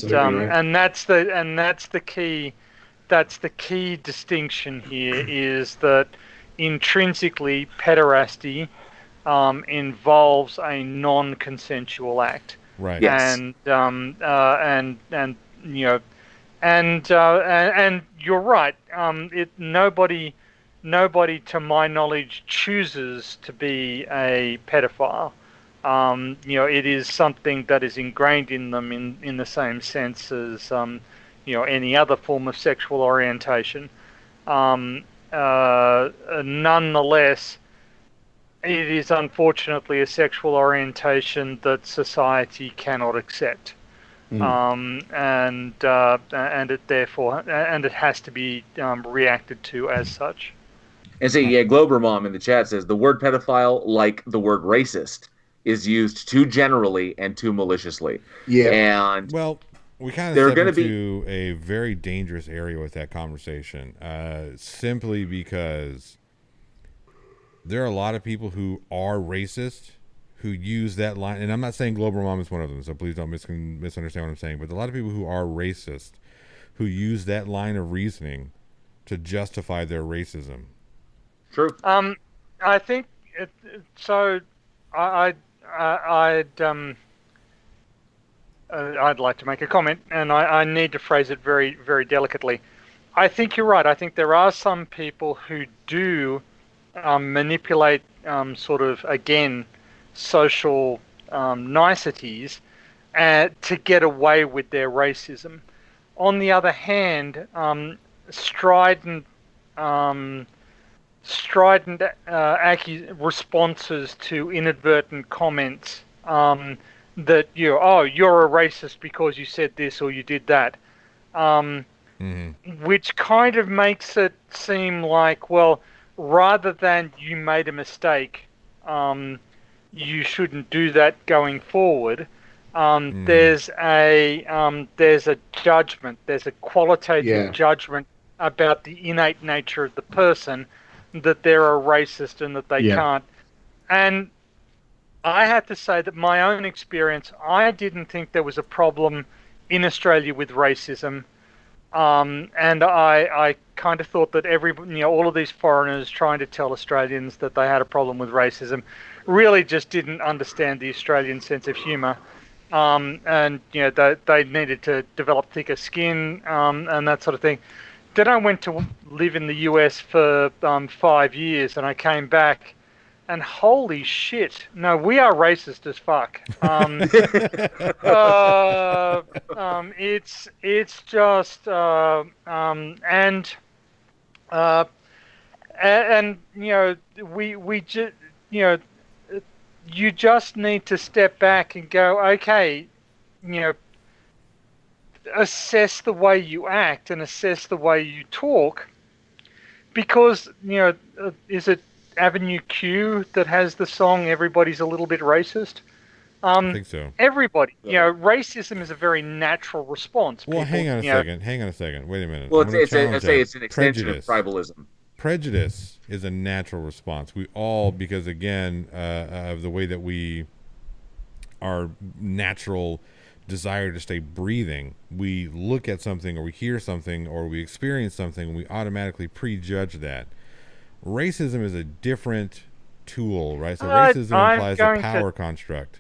that's the key distinction here, is that intrinsically pederasty involves a non-consensual act. Right. Yes. And you're right. Nobody, to my knowledge, chooses to be a pedophile. It is something that is ingrained in them in the same sense as any other form of sexual orientation. Nonetheless, it is unfortunately a sexual orientation that society cannot accept, and it has to be reacted to as such. And see, Glober Mom in the chat says the word pedophile, like the word racist, is used too generally and too maliciously. Yeah. And well, we kind of step into a very dangerous area with that conversation, simply because there are a lot of people who are racist who use that line, and I'm not saying Global Mom is one of them, so please don't misunderstand what I'm saying, but a lot of people who are racist who use that line of reasoning to justify their racism. True. I think so. I'd like to make a comment, and I need to phrase it very, very delicately. I think you're right. I think there are some people who do manipulate sort of, again, social niceties to get away with their racism. On the other hand, strident responses to inadvertent comments that you're a racist because you said this or you did that, which kind of makes it seem like, well, rather than you made a mistake, you shouldn't do that going forward. There's a judgment. There's a qualitative judgment about the innate nature of the person, that they're a racist and that they can't. And I have to say that my own experience, I didn't think there was a problem in Australia with racism. And I kind of thought that all of these foreigners trying to tell Australians that they had a problem with racism really just didn't understand the Australian sense of humour. And they needed to develop thicker skin and that sort of thing. Then I went to live in the US for 5 years, and I came back, and holy shit, no, we are racist as fuck. It's just we just you just need to step back and go, okay, assess the way you act and assess the way you talk, because is it Avenue Q that has the song "Everybody's a Little Bit Racist"? I think so. Everybody, racism is a very natural response. Well, hang on a second. Wait a minute. Well, it's an extension of tribalism. Prejudice is a natural response. We all, because again, of the way that our natural desire to stay breathing, we look at something or we hear something or we experience something and we automatically prejudge that. Racism is a different tool, right? So racism implies a power construct.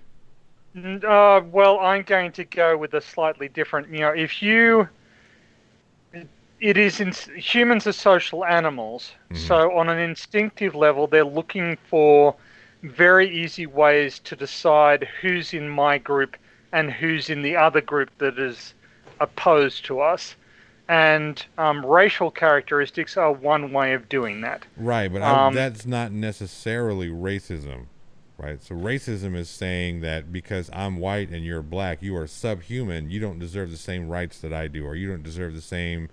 Well, I'm going to go with a slightly different, humans are social animals. So on an instinctive level, they're looking for very easy ways to decide who's in my group and who's in the other group that is opposed to us. And racial characteristics are one way of doing that. Right, but that's not necessarily racism, right? So racism is saying that because I'm white and you're black, you are subhuman. You don't deserve the same rights that I do, or you don't deserve the same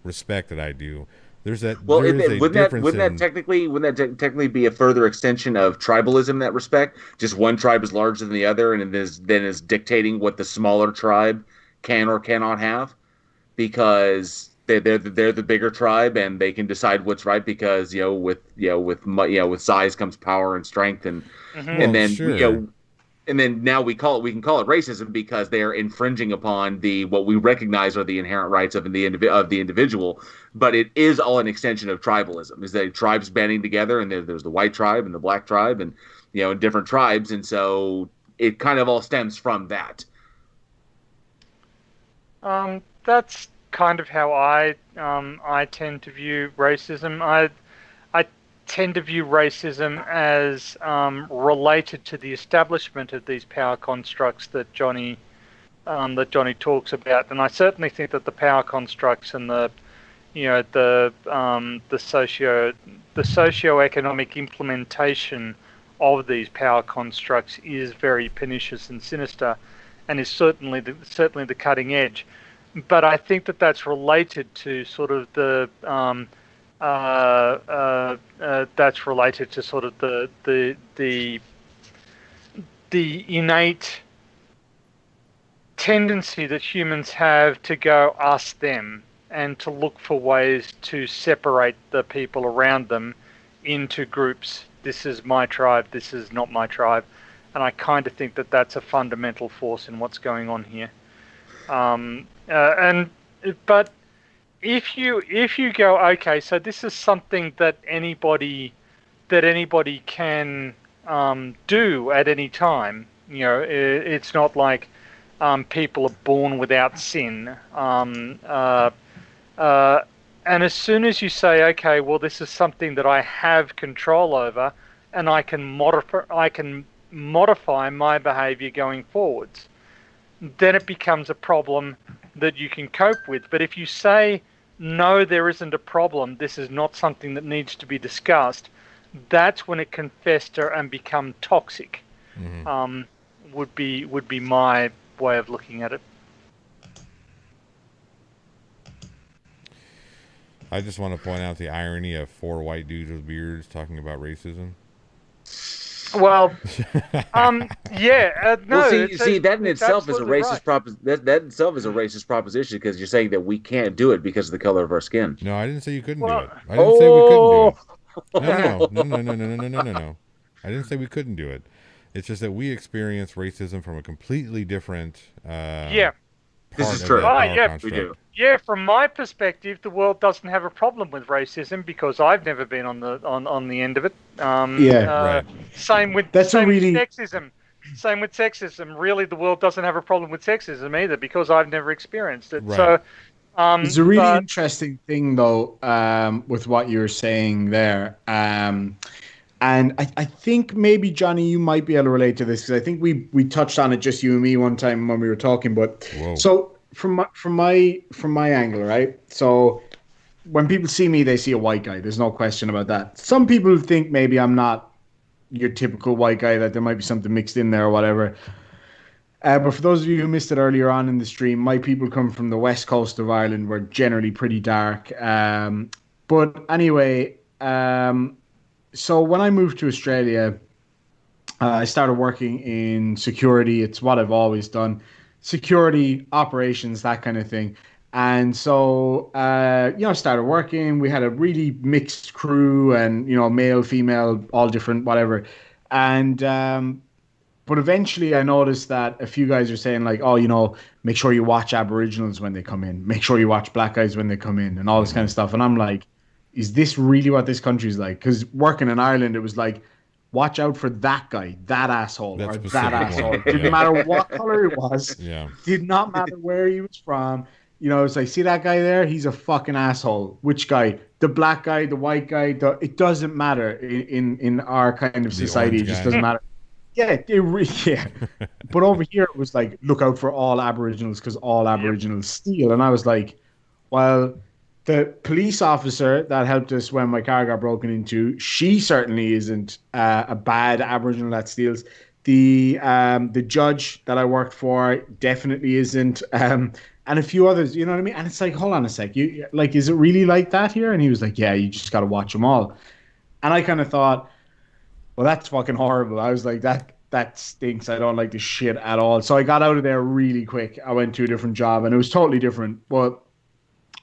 respect that I do. There's that. Well, wouldn't that technically be a further extension of tribalism in that respect? Just one tribe is larger than the other, and then is dictating what the smaller tribe can or cannot have, because they're the bigger tribe and they can decide what's right, because with size comes power and strength, and and then now we can call it racism because they are infringing upon what we recognize are the inherent rights of the individual. But it is all an extension of tribalism. Is that tribes banding together, and there's the white tribe and the black tribe, and different tribes, and so it kind of all stems from that. That's kind of how I tend to view racism. I tend to view racism as related to the establishment of these power constructs that Johnny talks about, and I certainly think that the power constructs and the socio-economic implementation of these power constructs is very pernicious and sinister, and is certainly the cutting edge. But I think that that's related to sort of the innate tendency that humans have to go us them, and to look for ways to separate the people around them into groups. This is my tribe, this is not my tribe. And I kind of think that that's a fundamental force in what's going on here. But if you go, okay, so this is something that anybody can do at any time. It's not like people are born without sin. And as soon as you say, okay, well, this is something that I have control over, and I can modify my behavior going forwards, then it becomes a problem that you can cope with. But if you say, no, there isn't a problem, this is not something that needs to be discussed, that's when it can fester and become toxic. Mm-hmm. Would be my way of looking at it. I just want to point out the irony of 4 white dudes with beards talking about racism. Well, yeah, no. Well, see, that in itself is a racist that itself is a racist proposition, because you're saying that we can't do it because of the color of our skin. No, I didn't say you couldn't do it. I didn't say we couldn't do it. No. I didn't say we couldn't do it. It's just that we experience racism from a completely different. This is true. We do. Yeah, from my perspective, the world doesn't have a problem with racism because I've never been on the end of it. Right. Same with sexism. Same with sexism. Really, the world doesn't have a problem with sexism either because I've never experienced it. Right. So, it's a really interesting thing, though, with what you're saying there. And I think maybe, Johnny, you might be able to relate to this, because I think we touched on it, just you and me, one time when we were talking. But so from my angle, right? So when people see me, they see a white guy. There's no question about that. Some people think maybe I'm not your typical white guy, that there might be something mixed in there or whatever. But for those of you who missed it earlier on in the stream, my people come from the west coast of Ireland. We're generally pretty dark. But anyway, so when I moved to Australia, I started working in security. It's what I've always done. Security, operations, that kind of thing. And so, I started working. We had a really mixed crew, and, male, female, all different, whatever. And but eventually I noticed that a few guys are saying, like, make sure you watch Aboriginals when they come in. Make sure you watch black guys when they come in, and all this kind of stuff. And I'm like, is this really what this country's like? Because working in Ireland, it was like, watch out for that guy, that asshole, or that asshole. Didn't matter what color he was. Yeah. Did not matter where he was from. It's like, see that guy there? He's a fucking asshole. Which guy? The black guy, the white guy? It doesn't matter in our kind of society. It just doesn't matter. Yeah, yeah. But over here, it was like, look out for all Aboriginals because all Aboriginals steal. And I was like, Well, the police officer that helped us when my car got broken into, she certainly isn't a bad Aboriginal that steals. The judge that I worked for definitely isn't, and a few others. You know what I mean? And it's like, hold on a sec, you like, is it really like that here? And he was like, yeah, you just got to watch them all. And I kind of thought, well, that's fucking horrible. I was like, that stinks. I don't like this shit at all. So I got out of there really quick. I went to a different job, and it was totally different. But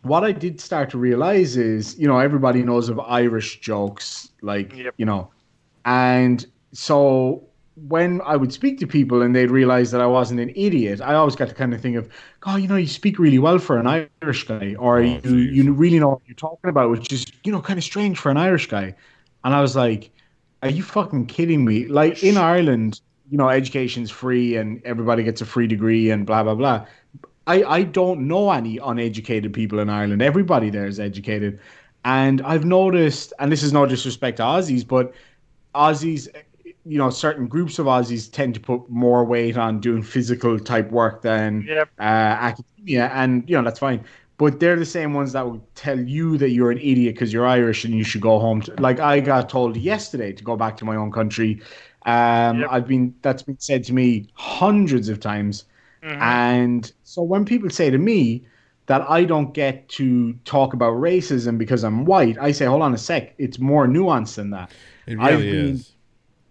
what I did start to realize is, everybody knows of Irish jokes, like, Yep. And so when I would speak to people and they'd realize that I wasn't an idiot, I always got to kind of think of, oh, you speak really well for an Irish guy, or you really know what you're talking about, which is, kind of strange for an Irish guy. And I was like, are you fucking kidding me? Like, in Ireland, education's free and everybody gets a free degree and blah, blah, blah. I don't know any uneducated people in Ireland. Everybody there is educated. And I've noticed, and this is no disrespect to Aussies, but Aussies, certain groups of Aussies tend to put more weight on doing physical type work than academia. And, that's fine. But they're the same ones that will tell you that you're an idiot because you're Irish and you should go home. Like, I got told yesterday to go back to my own country. That's been said to me hundreds of times. Mm-hmm. And so when people say to me that I don't get to talk about racism because I'm white, I say, hold on a sec, it's more nuanced than that. It really is.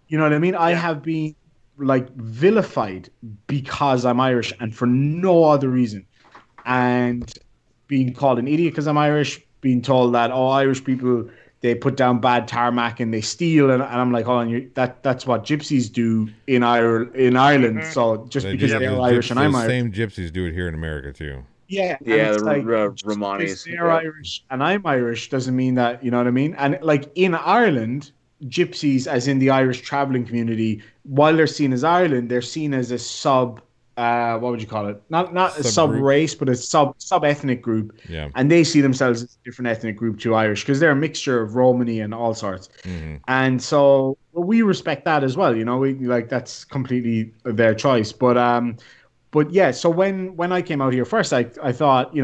You know what I mean? Yeah. I have been like vilified because I'm Irish and for no other reason. And being called an idiot because I'm Irish, being told that, Irish people, they put down bad tarmac and they steal, and I'm like, hold on, that's what gypsies do in Ireland. Mm-hmm. So just because they're Irish and I'm Irish, same gypsies do it here in America too. Yeah, the Romanis. They're Irish and I'm Irish doesn't mean that, you know what I mean. And like in Ireland, gypsies, as in the Irish traveling community, while they're seen as Ireland, they're seen as a sub. What would you call it? Not a sub race, but a sub ethnic group. Yeah. And they see themselves as a different ethnic group to Irish because they're a mixture of Romani and all sorts. Mm-hmm. And so we respect that as well. We like that's completely their choice. But yeah. So when I came out here first, I thought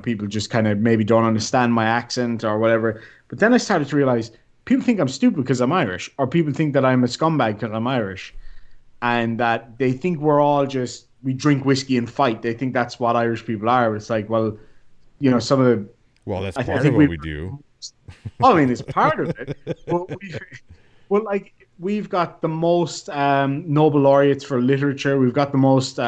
people just kind of maybe don't understand my accent or whatever. But then I started to realize people think I'm stupid because I'm Irish, or people think that I'm a scumbag because I'm Irish. And that they think we're all we drink whiskey and fight. They think that's what Irish people are. It's like, well, some of the... Well, that's part of what we do. I mean, it's part of it. But we've got the most Nobel laureates for literature. We've got the most,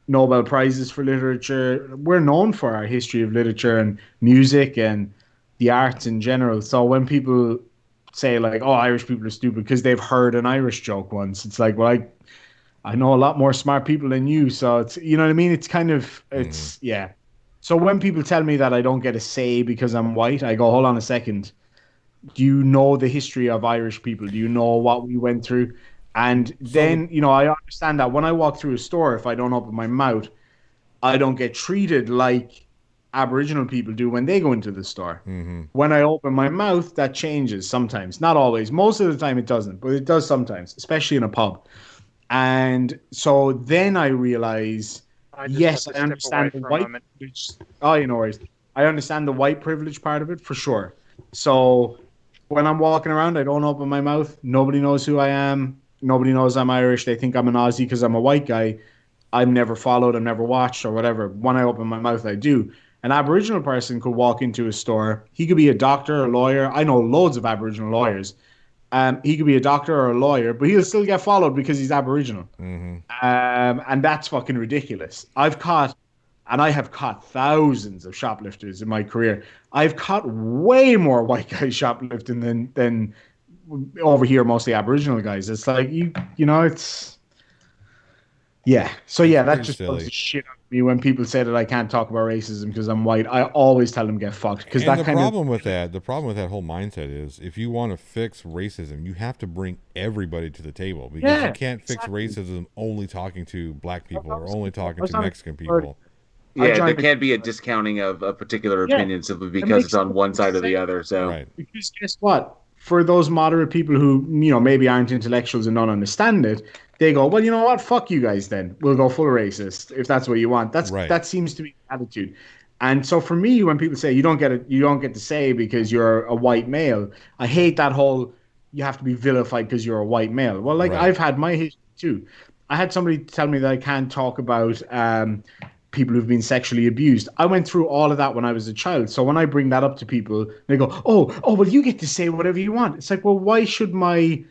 Nobel Prizes for literature. We're known for our history of literature and music and the arts in general. So when people say like, Irish people are stupid because they've heard an Irish joke once, it's like, well, I know a lot more smart people than you, so it's, you know what I mean? It's kind of, yeah. So when people tell me that I don't get a say because I'm white, I go, hold on a second. Do you know the history of Irish people? Do you know what we went through? And then, I understand that when I walk through a store, if I don't open my mouth, I don't get treated like Aboriginal people do when they go into the store. Mm-hmm. When I open my mouth, that changes sometimes. Not always. Most of the time it doesn't, but it does sometimes, especially in a pub. And so then I realize, yes, I understand the white privilege. I understand the white privilege part of it for sure. So when I'm walking around, I don't open my mouth. Nobody knows who I am. Nobody knows I'm Irish. They think I'm an Aussie because I'm a white guy. I'm never followed. I'm never watched or whatever. When I open my mouth, I do. An Aboriginal person could walk into a store. He could be a doctor, a lawyer. I know loads of Aboriginal lawyers. He could be a doctor or a lawyer, but he'll still get followed because he's Aboriginal. Mm-hmm. And that's fucking ridiculous. I have caught thousands of shoplifters in my career. I've caught way more white guys shoplifting than over here, mostly Aboriginal guys. It's like, it's... Yeah. So yeah, that just bugs the shit out of me when people say that I can't talk about racism because I'm white. I always tell them get fucked because the problem with that whole mindset is if you want to fix racism, you have to bring everybody to the table because you can't fix racism only talking to black people or only talking to Mexican people. Yeah, there can't be a discounting of a particular opinion simply because it's on one side or the other. So right. Because guess what? For those moderate people who maybe aren't intellectuals and don't understand it, they go, well, you know what? Fuck you guys then. We'll go full racist if that's what you want. That seems to be the attitude. And so for me, when people say you don't get to say because you're a white male, I hate that whole you have to be vilified because you're a white male. Well, like I've had my history too. I had somebody tell me that I can't talk about people who've been sexually abused. I went through all of that when I was a child. So when I bring that up to people, they go, oh, well, you get to say whatever you want. It's like, well, why should my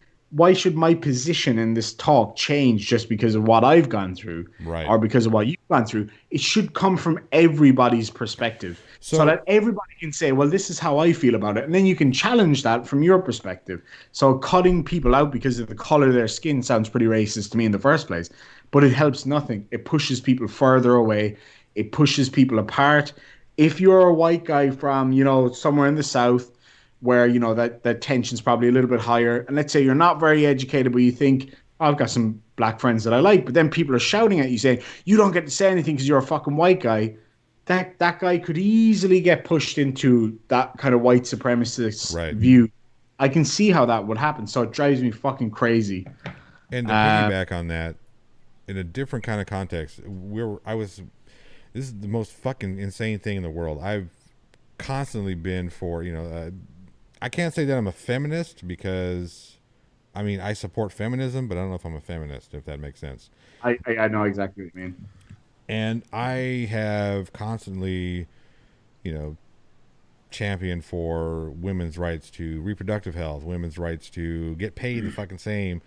position in this talk change just because of what I've gone through, or because of what you've gone through? It should come from everybody's perspective, so that everybody can say, well, this is how I feel about it, and then you can challenge that from your perspective. So cutting people out because of the color of their skin sounds pretty racist to me in the first place, but it helps nothing. It pushes people further away. It pushes people apart. If you're a white guy from, somewhere in the South, where that tension's probably a little bit higher, and let's say you're not very educated, but you think, I've got some black friends that I like, but then people are shouting at you saying you don't get to say anything because you're a fucking white guy. That guy could easily get pushed into that kind of white supremacist view. I can see how that would happen, so it drives me fucking crazy. And to piggyback on that, in a different kind of context, this is the most fucking insane thing in the world. I've constantly been for, I can't say that I'm a feminist because, I support feminism, but I don't know if I'm a feminist, if that makes sense. I know exactly what you mean. And I have constantly, championed for women's rights to reproductive health, women's rights to get paid the fucking same.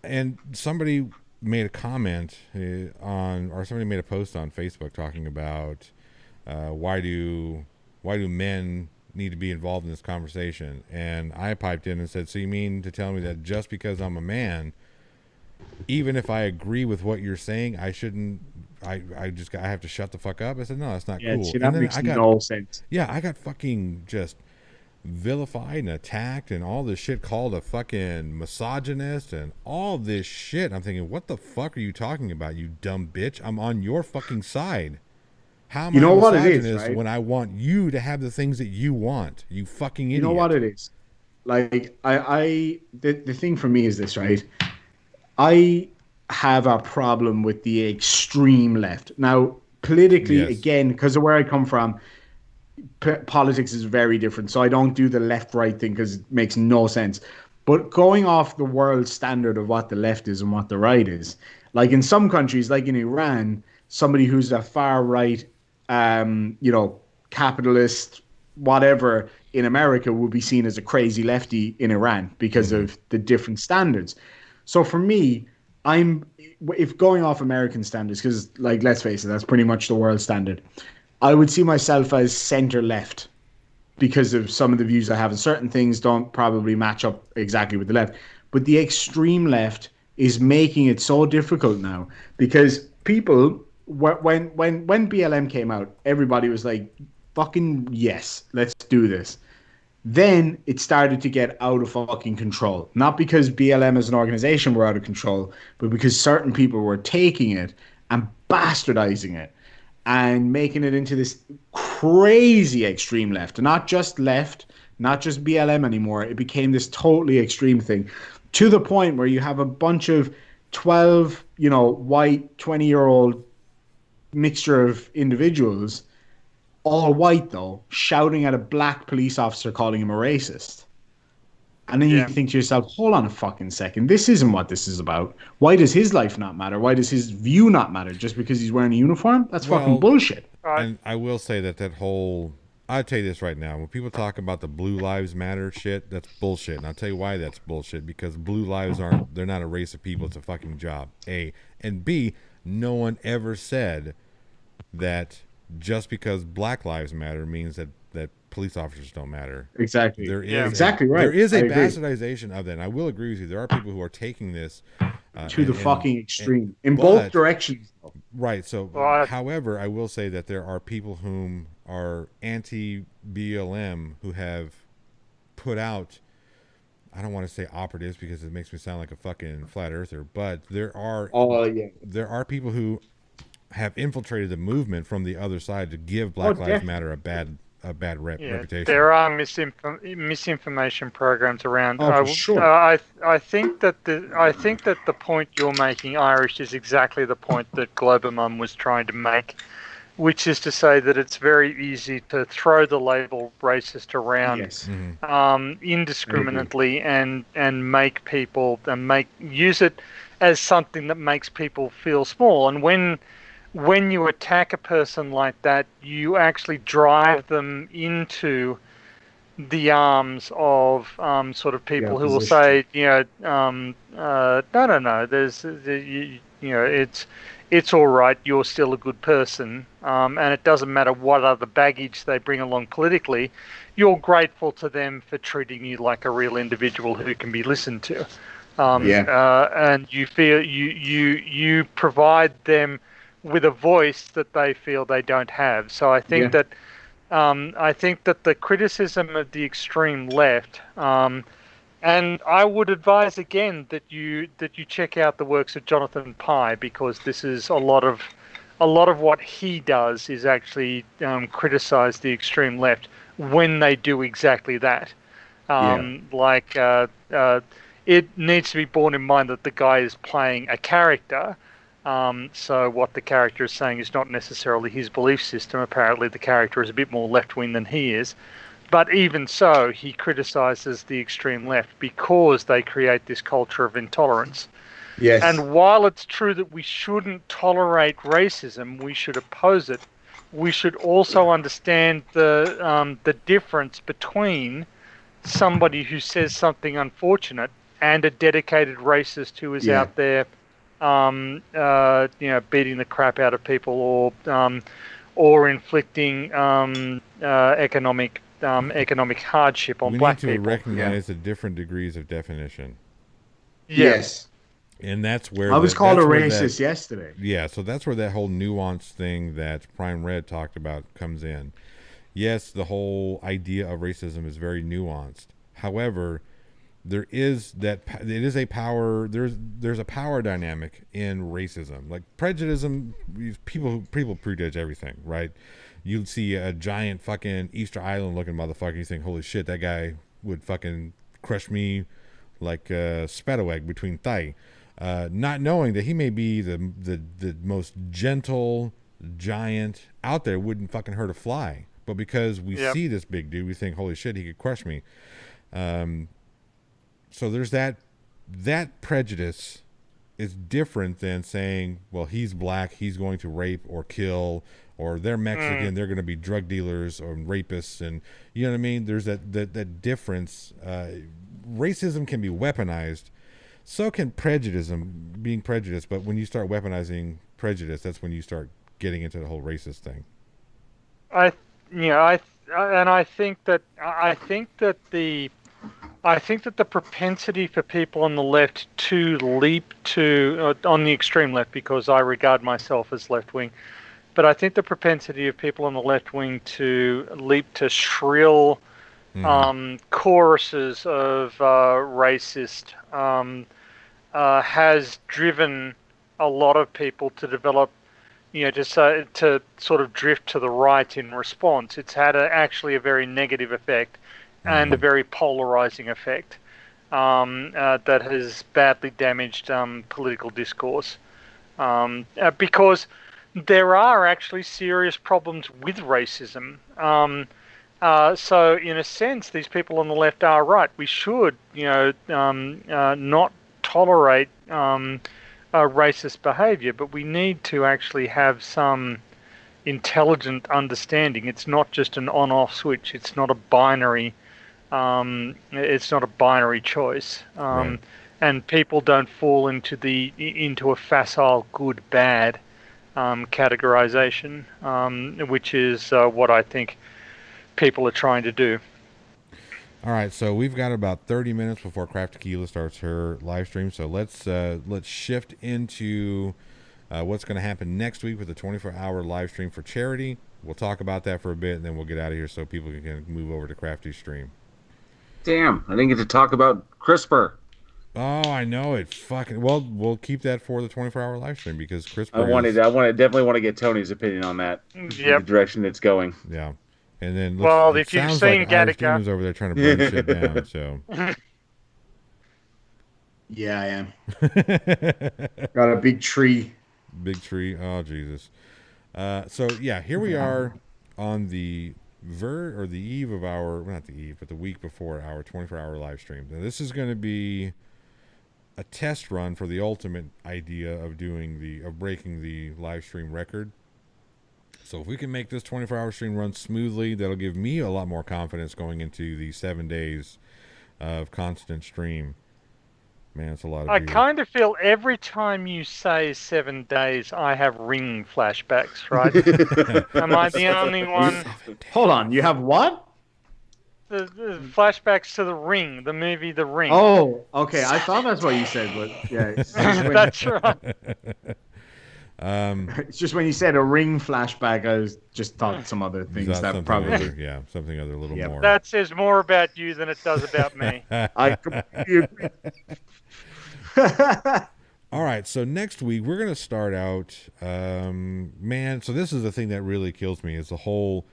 And somebody made a comment somebody made a post on Facebook talking about why do men need to be involved in this conversation? And I piped in and said, so you mean to tell me that just because I'm a man, even if I agree with what you're saying, I shouldn't, I have to shut the fuck up? I said, no, that's not cool. See, that makes no sense. Yeah, I got fucking just vilified and attacked and all this shit, called a fucking misogynist and all this shit. I'm thinking, what the fuck are you talking about, you dumb bitch? I'm on your fucking side. How am I what it is, right? When I want you to have the things that you want, you fucking idiot. You know what it is? Like, the thing for me is this, right? I have a problem with the extreme left. Now, politically, again, because of where I come from, politics is very different. So I don't do the left-right thing because it makes no sense. But going off the world standard of what the left is and what the right is, like in some countries, like in Iran, somebody who's a far-right, capitalist, whatever, in America would be seen as a crazy lefty in Iran because of the different standards. So for me, if going off American standards, because, like, let's face it, that's pretty much the world standard, I would see myself as center left because of some of the views I have, and certain things don't probably match up exactly with the left. But the extreme left is making it so difficult now because people, when BLM came out, everybody was like, fucking yes, let's do this. Then it started to get out of fucking control. Not because BLM as an organization were out of control, but because certain people were taking it and bastardizing it and making it into this crazy extreme left. Not just BLM anymore. It became this totally extreme thing, to the point where you have a bunch of 12, white, 20-year-old mixture of individuals, all white though, shouting at a black police officer, calling him a racist. And then you think to yourself, hold on a fucking second, this isn't what this is about. Why does his life not matter? Why does his view not matter just because he's wearing a uniform? That's fucking bullshit. And I will say that whole, I'll tell you this right now, when people talk about the Blue Lives Matter shit, that's bullshit. And I'll tell you why that's bullshit, because blue lives they're not a race of people, it's a fucking job, A. And B, no one ever said that just because Black Lives Matter means that police officers don't matter. Exactly. There is There is a bastardization of that. And I will agree with you. There are people who are taking this to the fucking extreme in both directions. Right. So, however, I will say that there are people whom are anti-BLM who have put out, I don't want to say operatives because it makes me sound like a fucking flat earther, but there are people who have infiltrated the movement from the other side to give Black Lives Matter a bad a bad reputation. There are misinformation programs around. Oh, for sure. I think that the point you're making, Irish, is exactly the point that Globemum was trying to make, which is to say that it's very easy to throw the label racist around indiscriminately and make people use it as something that makes people feel small. And when you attack a person like that, you actually drive them into the arms of sort of people who will say, no, it's all right, you're still a good person, and it doesn't matter what other baggage they bring along politically. You're grateful to them for treating you like a real individual who can be listened to, and you feel you provide them with a voice that they feel they don't have. So I think that the criticism of the extreme left, and I would advise again that you check out the works of Jonathan Pye, because this is a lot of what he does is actually criticize the extreme left when they do exactly that. It needs to be borne in mind that the guy is playing a character. So what the character is saying is not necessarily his belief system. Apparently the character is a bit more left-wing than he is. But even so, he criticizes the extreme left because they create this culture of intolerance. Yes. And while it's true that we shouldn't tolerate racism, we should oppose it. We should also understand the difference between somebody who says something unfortunate and a dedicated racist who is out there beating the crap out of people or inflicting economic hardship on black people. We need to recognize the different degrees of definition. Yes. And that's where I was called a racist yesterday. Yeah, so that's where that whole nuance thing that Prime Red talked about comes in. Yes, the whole idea of racism is very nuanced. However, there's a power dynamic in racism. Like prejudice, people prejudge everything, right? You see a giant fucking Easter Island looking motherfucker, you think, holy shit, that guy would fucking crush me like a spedo egg between thigh. Not knowing that he may be the most gentle giant out there, wouldn't fucking hurt a fly. But because we see this big dude, we think, holy shit, he could crush me. So there's that prejudice is different than saying, well, he's black, he's going to rape or kill, or they're Mexican, they're going to be drug dealers or rapists, and you know what I mean? There's that difference. Racism can be weaponized. So can being prejudiced, but when you start weaponizing prejudice, that's when you start getting into the whole racist thing. I think that the propensity for people on the left to leap to on the extreme left, because I regard myself as left wing, but I think the propensity of people on the left wing to leap to shrill choruses of racist has driven a lot of people to develop, to sort of drift to the right in response. It's had actually a very negative effect and a very polarizing effect that has badly damaged political discourse. Because there are actually serious problems with racism. So in a sense, these people on the left are right. We should, not tolerate racist behavior, but we need to actually have some intelligent understanding. It's not just an on-off switch. It's not a binary. It's not a binary choice. Right. And people don't fall into a facile good-bad categorization, which is what I think people are trying to do. All right, so we've got about 30 minutes before Craft Tequila starts her live stream. So let's shift into what's going to happen next week with the 24-hour live stream for charity. We'll talk about that for a bit, and then we'll get out of here so people can move over to Crafty's stream. Damn, I didn't get to talk about CRISPR. Oh, I know it. Fucking well, we'll keep that for the 24-hour live stream because CRISPR. I definitely want to get Tony's opinion on that. Yep. The direction it's going. Yeah. And then well, if you've seen Gattaca, over there trying to burn shit down. So yeah, I am. Got a big tree. Big tree. Oh Jesus. So yeah, here we are on the eve of our, well, not the eve, but the week before our 24-hour live stream. Now, this is going to be a test run for the ultimate idea of breaking the live stream record. So if we can make this 24-hour stream run smoothly, that'll give me a lot more confidence going into the 7 days of constant stream. Man, it's a lot of I kind of feel every time you say 7 days, I have Ring flashbacks, right? Am I the only one? Hold on, you have what? The flashbacks to The Ring, the movie The Ring. Oh, okay. I thought that's what you said, but yeah. That's right. It's just when you said a Ring flashback, I just thought some other things that probably... something other little more. That says more about you than it does about me. I completely agree. All right, so next week we're going to start out, man, so this is the thing that really kills me, is the whole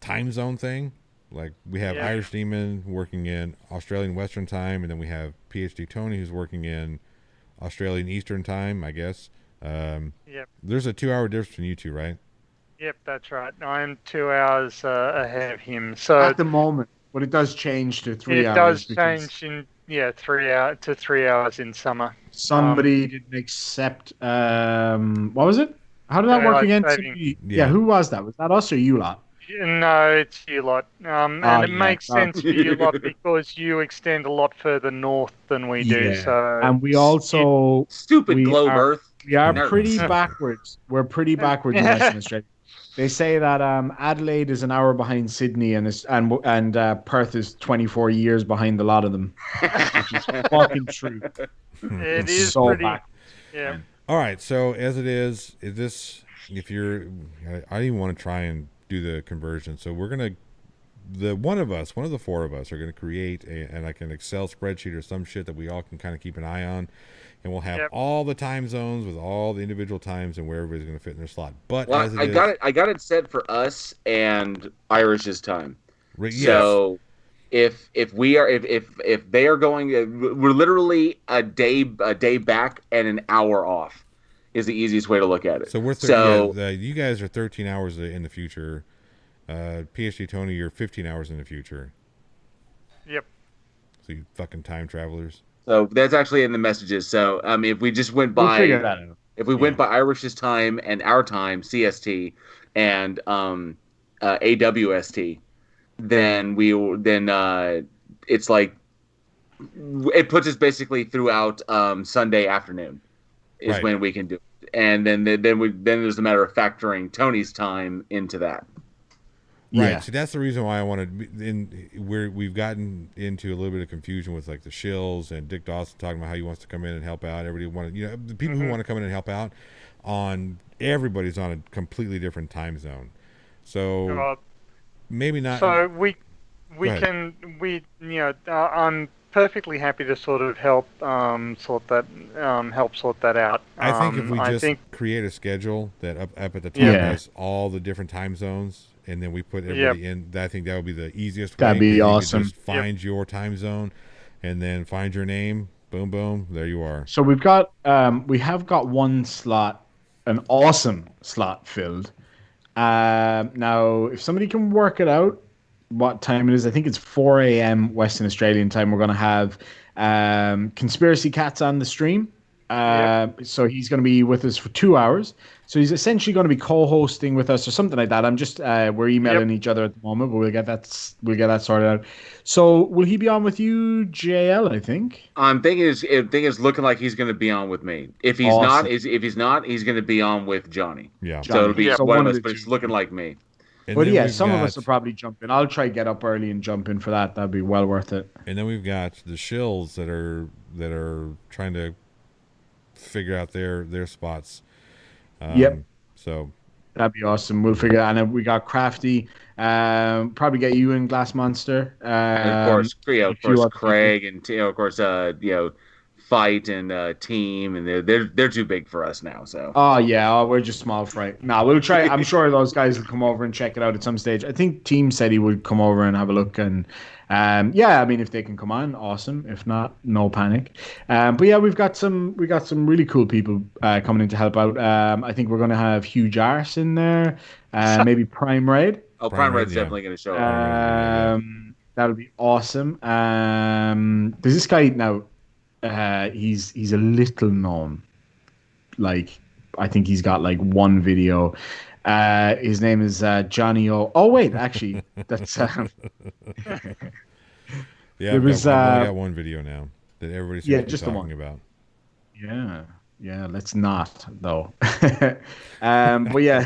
time zone thing. Like, we have Irish Demon working in Australian Western Time, and then we have PhD Tony who's working in Australian Eastern Time, I guess. There's a 2-hour difference between you two, right? Yep, that's right. I'm 2 hours ahead of him. So at the moment, but it does change to 3 hours. It does change in 3 hours in summer. Somebody didn't accept. What was it? How did that work again? Who was that? Was that us or you lot? No, it's you lot. And it makes sense for you lot because you extend a lot further north than we do. So and we also stupid globe Earth. We are pretty backwards. We're pretty backwards in Western Australia. They say that Adelaide is an hour behind Sydney, and Perth is 24 years behind a lot of them. Which is fucking true. It is so pretty. Backwards. Yeah. All right. So as it is this? If you're, I didn't even want to try and do the conversion. So we're gonna, one of the four of us are gonna create an Excel spreadsheet or some shit that we all can kind of keep an eye on. And we'll have all the time zones with all the individual times and where everybody's going to fit in their slot. But I got it set for us and Irish's time. Yes. So if they are going, we're literally a day back and an hour off is the easiest way to look at it. So you guys are 13 hours in the future. PhD Tony, you're 15 hours in the future. Yep. So you fucking time travelers. So that's actually in the messages. So if we just went by, figure that out. If we went by Irish's time and our time, CST, and AWST, then it's like it puts us basically throughout Sunday afternoon is when we can do it, and then there's a matter of factoring Tony's time into that. Right. Yeah. So that's the reason why I wanted. We've gotten into a little bit of confusion with like the shills and Dick Dawson talking about how he wants to come in and help out. Everybody wanted, the people who want to come in and help out everybody's on a completely different time zone. So maybe not. So I'm perfectly happy to sort of help sort that out. I think if we create a schedule that up at the top has all the different time zones. And then we put everybody in. I think that would be the easiest way. That'd be awesome. You just find your time zone, and then find your name. Boom, boom. There you are. So we have got one slot, an awesome slot filled. Now, if somebody can work it out, what time it is? I think it's 4 a.m. Western Australian time. We're going to have Conspiracy Cats on the stream. So he's going to be with us for 2 hours. So he's essentially going to be co-hosting with us or something like that. I'm just we're emailing each other at the moment, but we'll get that sorted out. So will he be on with you, JL? I think. I'm thinking it's looking like he's going to be on with me. If he's not, he's going to be on with Johnny. Yeah. So it'll be one of us, but it's looking like me. But some of us will probably jump in. I'll try to get up early and jump in for that. That'd be well worth it. And then we've got the shills that are trying to figure out their spots. So that'd be awesome. We'll figure it out. And then we got Crafty. Probably get you in Glass Monster. And of course, Craig, and of course, fight and team, and they're too big for us now. So. Oh yeah, we're just small fry. No, we'll try. I'm sure those guys will come over and check it out at some stage. I think Team said he would come over and have a look, and yeah, I mean if they can come on, awesome. If not, no panic. But yeah, we got some really cool people coming in to help out. I think we're gonna have Huge Arse in there, maybe Prime Red. Oh, Prime Red's definitely gonna show up. That'll be awesome. There's this guy now. He's a little known. Like, I think he's got like one video. His name is Johnny O. Oh wait, actually, that's yeah. I've only got one video now that everybody's just talking about. Yeah. Let's not though. But yeah,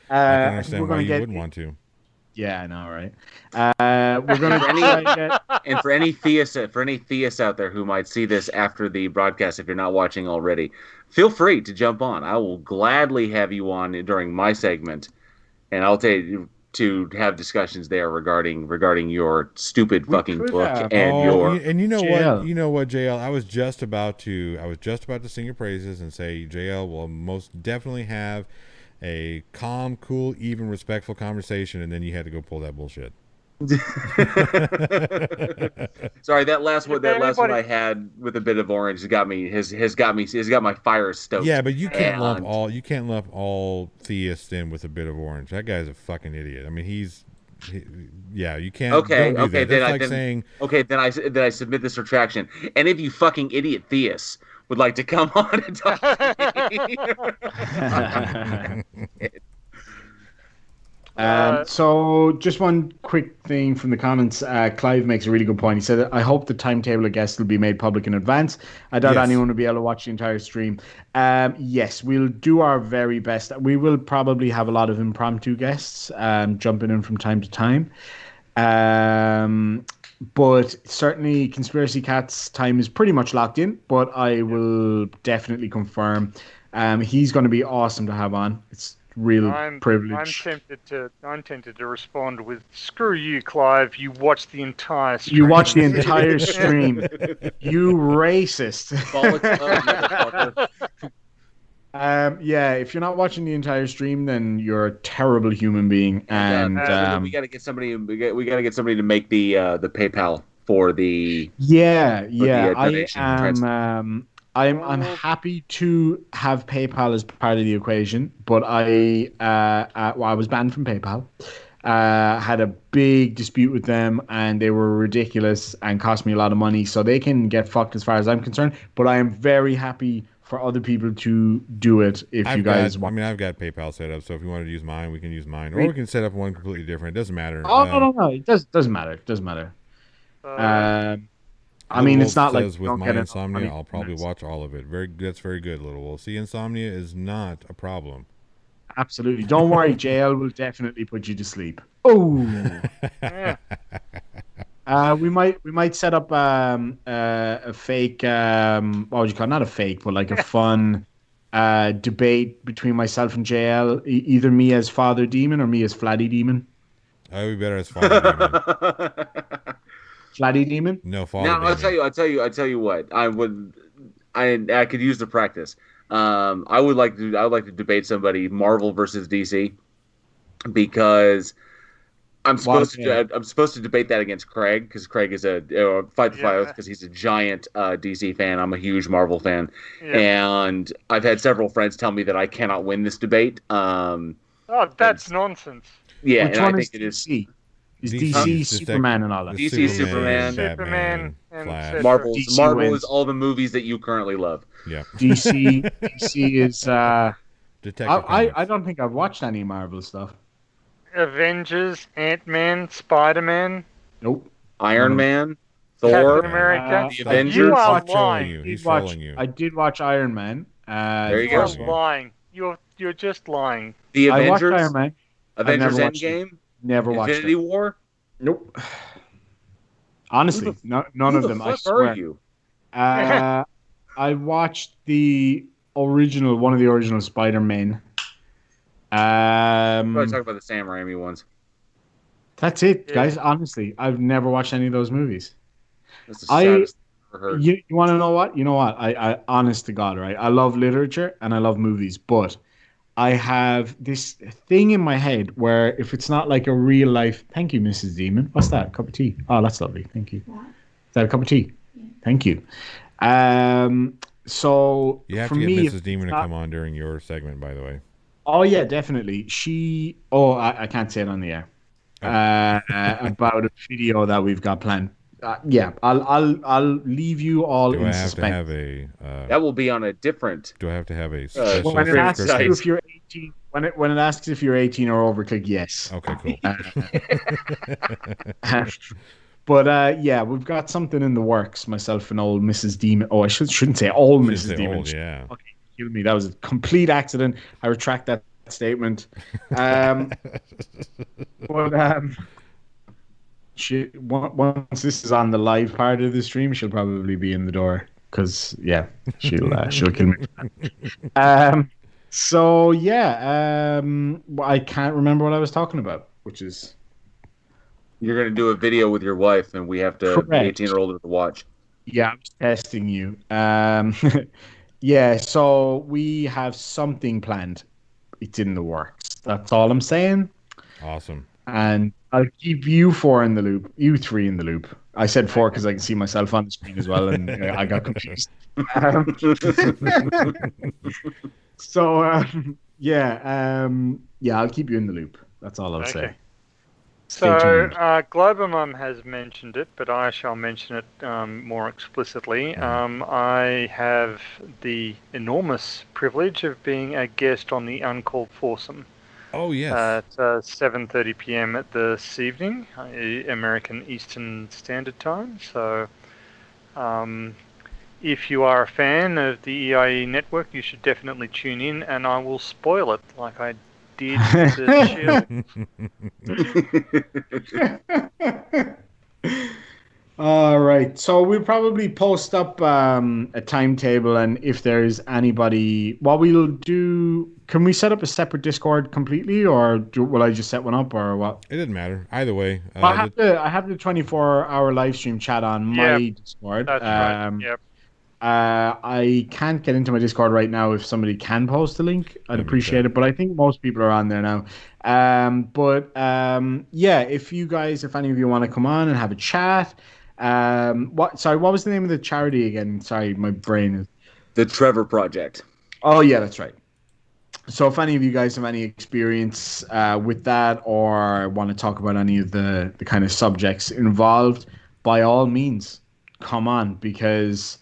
I can understand why you wouldn't want to. Yeah, I know, right? We're gonna and for any theists out there who might see this after the broadcast, if you're not watching already, feel free to jump on. I will gladly have you on during my segment, and I'll tell you to have discussions there regarding your stupid fucking book and your. And you know what? You know what, JL? I was just about to sing your praises and say JL will most definitely have a calm, cool, even, respectful conversation, and then you had to go pull that bullshit. Sorry, that last one I had with a bit of orange has got my fire stoked. Yeah, but you can't lump all theists in with a bit of orange. That guy's a fucking idiot. I mean, you can't. Okay, Then I submit this retraction. And if you fucking idiot theists would like to come on and talk to me. So just one quick thing from the comments. Clive makes a really good point. He said, I hope the timetable of guests will be made public in advance. I doubt anyone will be able to watch the entire stream. Yes, we'll do our very best. We will probably have a lot of impromptu guests jumping in from time to time. But certainly Conspiracy Cat's time is pretty much locked in, but I will definitely confirm. He's going to be awesome to have on. It's real privilege. I'm tempted to respond with, screw you, Clive. You watched the entire stream. You watched the entire stream. You racist. Yeah, if you're not watching the entire stream, then you're a terrible human being. And we got to get somebody. We got to get somebody to make the PayPal for the. I'm happy to have PayPal as part of the equation, but I was banned from PayPal. Had a big dispute with them, and they were ridiculous and cost me a lot of money. So they can get fucked as far as I'm concerned. But I am very happy for other people to do it if you guys want. I mean, I've got PayPal set up, so if you wanted to use mine, we can use mine, or we can set up one completely different. It doesn't matter. Oh no, it doesn't matter. It doesn't matter. I mean, it's not like with my insomnia, I'll probably watch all of it. That's very good, Little Wolf. See, insomnia is not a problem. Absolutely, don't worry. JL will definitely put you to sleep. Oh. We might set up a fake what would you call it? Not a fake, but like a fun debate between myself and JL. Either me as Father Demon or me as Flatty Demon. I would be better as Father Demon. Flatty Demon? No, Father Demon. I'll tell you what. I could use the practice. I would like to debate somebody Marvel versus DC because I'm supposed to debate that against Craig because Craig is a fight because he's a giant DC fan. I'm a huge Marvel fan, and I've had several friends tell me that I cannot win this debate. That's nonsense. Yeah, which one I think it is DC? Is DC Superman and all that? DC Superman, and Marvel is all the movies that you currently love. Yeah. DC is Detective I don't think I've watched any Marvel stuff. Avengers, Ant-Man, Spider-Man. Nope. Iron Man, Thor, Captain America, the Avengers. You are lying. He's trolling you. I did watch Iron Man. There you go. You're lying. You're just lying. The Avengers. I watched Iron Man. Avengers Endgame. Never watched Infinity War. Nope. Honestly, none of them. I swear. Are you? I watched one of the original Spider-Man. Probably talk about the Sam Raimi ones. That's it, guys. Honestly, I've never watched any of those movies. That's the saddest You want to know what? You know what? I honest to God, right? I love literature and I love movies, but I have this thing in my head where if it's not like a real life, thank you, Mrs. Demon. What's that? A cup of tea? Oh, that's lovely. Thank you. What? Is that a cup of tea? Yeah. Thank you. So you have for to get me, Mrs. Demon to come on during your segment, by the way. Oh yeah, definitely. I can't say it on the air. About a video that we've got planned. Yeah, I'll leave you all in suspense. That will be on a different. Do I have to have a special when it asks you if you're 18? When it asks if you're 18 or over, click yes. Okay, cool. But yeah, we've got something in the works. Myself and old Mrs. Demon. Oh, I shouldn't say old Mrs. Demon. Old, yeah. Okay, kill me. That was a complete accident. I retract that statement. Once this is on the live part of the stream, she'll probably be in the door because she'll kill me. So yeah, I can't remember what I was talking about, which is you're going to do a video with your wife, and we have to be 18 or older to watch. Yeah, I'm testing you. Yeah, so we have something planned. It's in the works. That's all I'm saying. Awesome. And I'll keep you three in the loop. I said 4 because I can see myself on the screen as well, and I got confused. Yeah, I'll keep you in the loop. That's all I'll say. So, Globomum has mentioned it, but I shall mention it more explicitly. I have the enormous privilege of being a guest on the Uncalled Foursome. Oh, yes. At 7:30 p.m. this evening, American Eastern Standard Time. So, if you are a fan of the EIE network, you should definitely tune in, and I will spoil it like I did the Shield. All right, so we'll probably post up a timetable, and if there's anybody, what we'll do, can we set up a separate Discord completely, or will I just set one up, or what? It doesn't matter either way. I have the 24-hour live stream chat on my Discord. That's right. Yep. I can't get into my Discord right now. If somebody can post a link, I'd appreciate it. But I think most people are on there now. If any of you want to come on and have a chat. What was the name of the charity again? Sorry, my brain is. The Trevor Project. Oh yeah, that's right. So if any of you guys have any experience with that, or want to talk about any of the kind of subjects involved, by all means, come on, because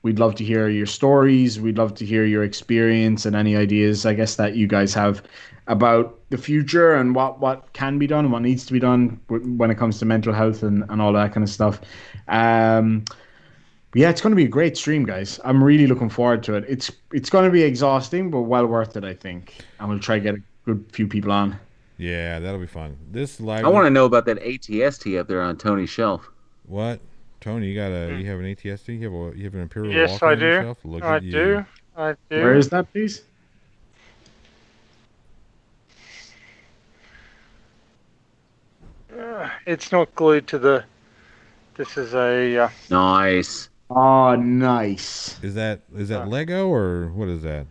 we'd love to hear your stories. We'd love to hear your experience and any ideas, I guess, that you guys have about the future and what can be done and what needs to be done when it comes to mental health and all that kind of stuff. Yeah, it's going to be a great stream, guys. I'm really looking forward to it. It's going to be exhausting, but well worth it, I think. And we'll try to get a good few people on. Yeah, that'll be fun. I want to know about that ATST up there on Tony's shelf. What? Tony, you have an ATST? You have an Imperial Yes, Walker I on do. your shelf? Look I at do. you. I do. Where is that, please? It's not glued to the. This is a. Nice. Oh, nice. Is that Lego or what is that?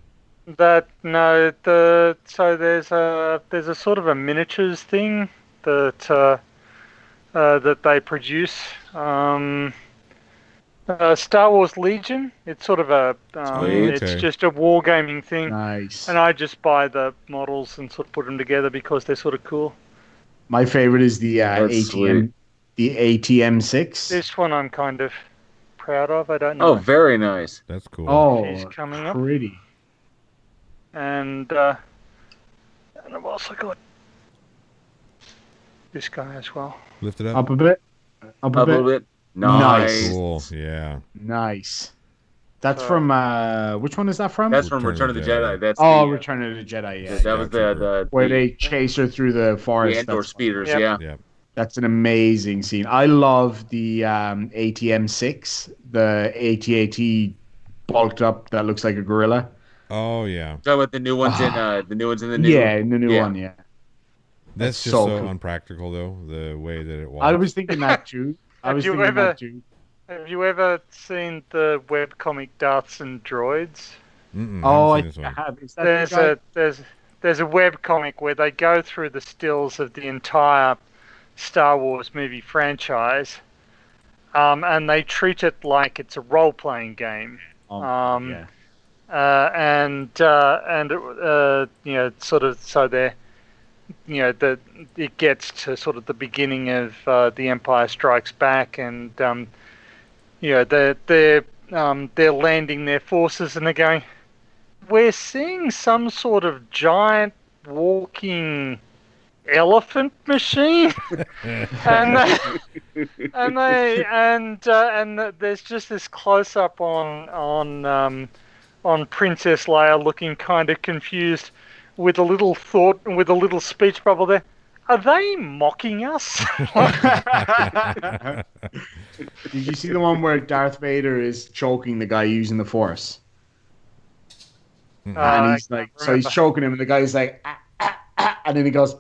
So there's a sort of a miniatures thing that they produce. Star Wars Legion. It's sort of a. It's just a wargaming thing. Nice. And I just buy the models and sort of put them together because they're sort of cool. My favorite is the ATM. The ATM-6. This one I'm kind of proud of. I don't know. Oh, very nice. That's cool. Oh, she's coming up. Pretty. And I've also got this guy as well. Lift it up. Up a bit. Up a little bit. Nice. Cool. Yeah. Nice. That's from which one is that from? That's from Return of the Jedi. That's Return of the Jedi. Yeah. That was the where they chase her through the forest. The Andor speeders. Yep. Yeah. That's an amazing scene. I love the ATM-6, the AT-AT bulked up that looks like a gorilla. Oh yeah. Talking about the new ones in the new. Yeah, in the new one. Yeah. That's just so cool. Unpractical though, the way that it walks. I was thinking that too. Have you ever seen the webcomic Darths and Droids? Oh, I have. Is that there's a webcomic where they go through the stills of the entire Star Wars movie franchise, and they treat it like it's a role-playing game. Yeah. Sort of, so they're, it gets to sort of the beginning of The Empire Strikes Back, and they're landing their forces, and they're going, we're seeing some sort of giant walking elephant machine, and there's just this close up on Princess Leia looking kind of confused, with a little speech bubble there. Are they mocking us? Did you see the one where Darth Vader is choking the guy using the Force? And he's like, so he's choking him, and the guy's like, and then he goes,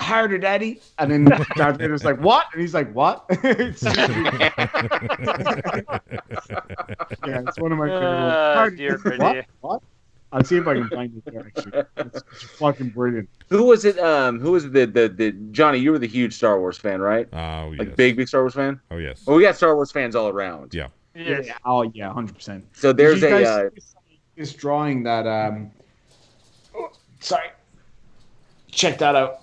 harder, daddy. And then Darth Vader's like, what? And he's like, what? Yeah, it's one of my favorite ones. What? I'll see if I can find it there, actually. It's fucking brilliant. Who was it? Who was the Johnny? You were the huge Star Wars fan, right? Oh, yes. Like big Star Wars fan. Oh, yes. Well, we got Star Wars fans all around. Yeah. Yes. Yeah. Oh, yeah, 100%. So there's this drawing that sorry, check that out.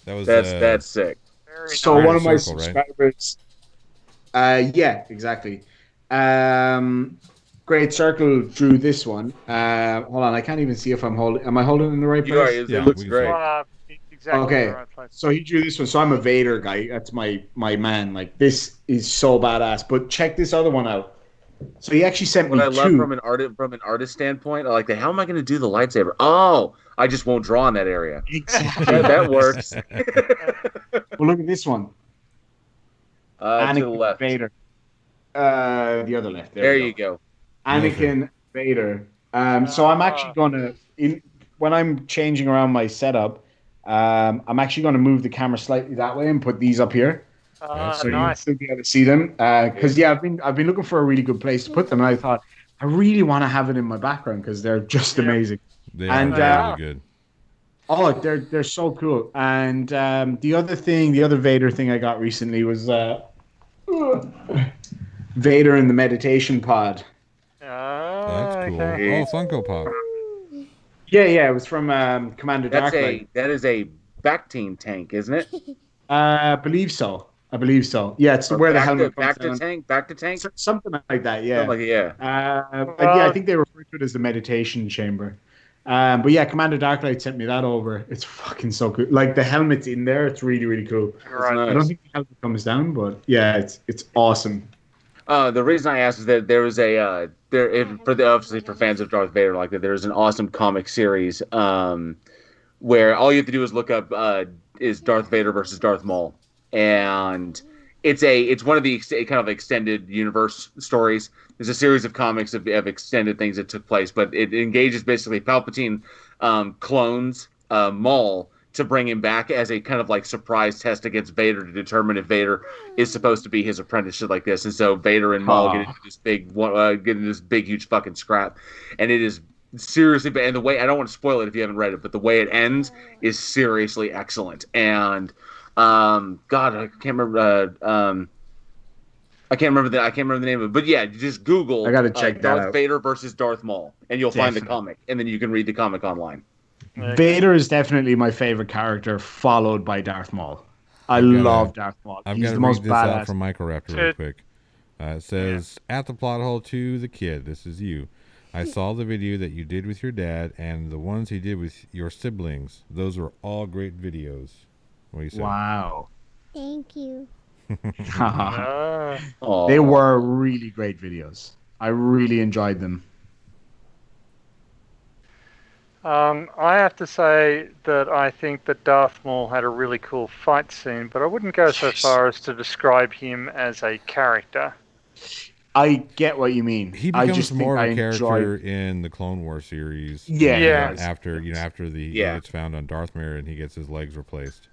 That's sick. So nice. one of my Circle, subscribers, right? Yeah, exactly. Great Circle drew this one. Hold on, I can't even see if I'm holding. Am I holding it in the right place? It looks great. Exactly okay, the right place. So he drew this one. So I'm a Vader guy. That's my man. Like, this is so badass. But check this other one out. So he actually sent me What I love two. from an artist standpoint, I like that. How am I going to do the lightsaber? Oh, I just won't draw in that area. Exactly. that works. Well, look at this one. To the left. Vader. The other left. There you go. Anakin Vader. So I'm actually going to, when I'm changing around my setup, I'm actually going to move the camera slightly that way and put these up here. So Nice. you still be able to see them. Because I've been looking for a really good place to put them, and I thought I really want to have it in my background because they're just amazing. They are really good. Oh, they're so cool. And the other Vader thing I got recently was Vader in the meditation pod. That's cool. Okay. Oh, Funko Pop. Yeah, it was from Commander Darklight. That is a Bactine tank, isn't it? I believe so. Yeah, it's where the helmet comes down. Back to tank? Something like that, yeah. I think they refer to it as the meditation chamber. But yeah, Commander Darklight sent me that over. It's fucking so cool. Like, the helmet's in there. It's really, really cool. Right. I don't think the helmet comes down, but yeah, it's awesome. The reason I asked is that there was obviously for fans of Darth Vader like that, there's an awesome comic series where all you have to do is look up is Darth Vader versus Darth Maul, and it's one of the kind of extended universe stories. There's a series of comics of extended things that took place, but it engages basically Palpatine clones Maul to bring him back as a kind of like surprise test against Vader to determine if Vader is supposed to be his apprentice, shit like this. And so Vader and Maul get into this big huge fucking scrap, and it is seriously, and the way, I don't want to spoil it if you haven't read it, but the way it ends is seriously excellent. And God, I can't remember the name of it, but yeah, just Google. I gotta check that Darth out. Vader versus Darth Maul, and you'll find the comic, and then you can read the comic online. Vader is definitely my favorite character, followed by Darth Maul. I love Darth Maul. He's the most badass. Out from Microraptor real quick. It says, at the plot hole to the kid, this is you. I saw the video that you did with your dad and the ones he did with your siblings. Those were all great videos. What do you say? Wow. Thank you. They were really great videos. I really enjoyed them. I have to say that I think that Darth Maul had a really cool fight scene, but I wouldn't go so far as to describe him as a character. I get what you mean. He becomes more of a character in the Clone Wars series. Yeah. After he gets found on Darth Maul and he gets his legs replaced.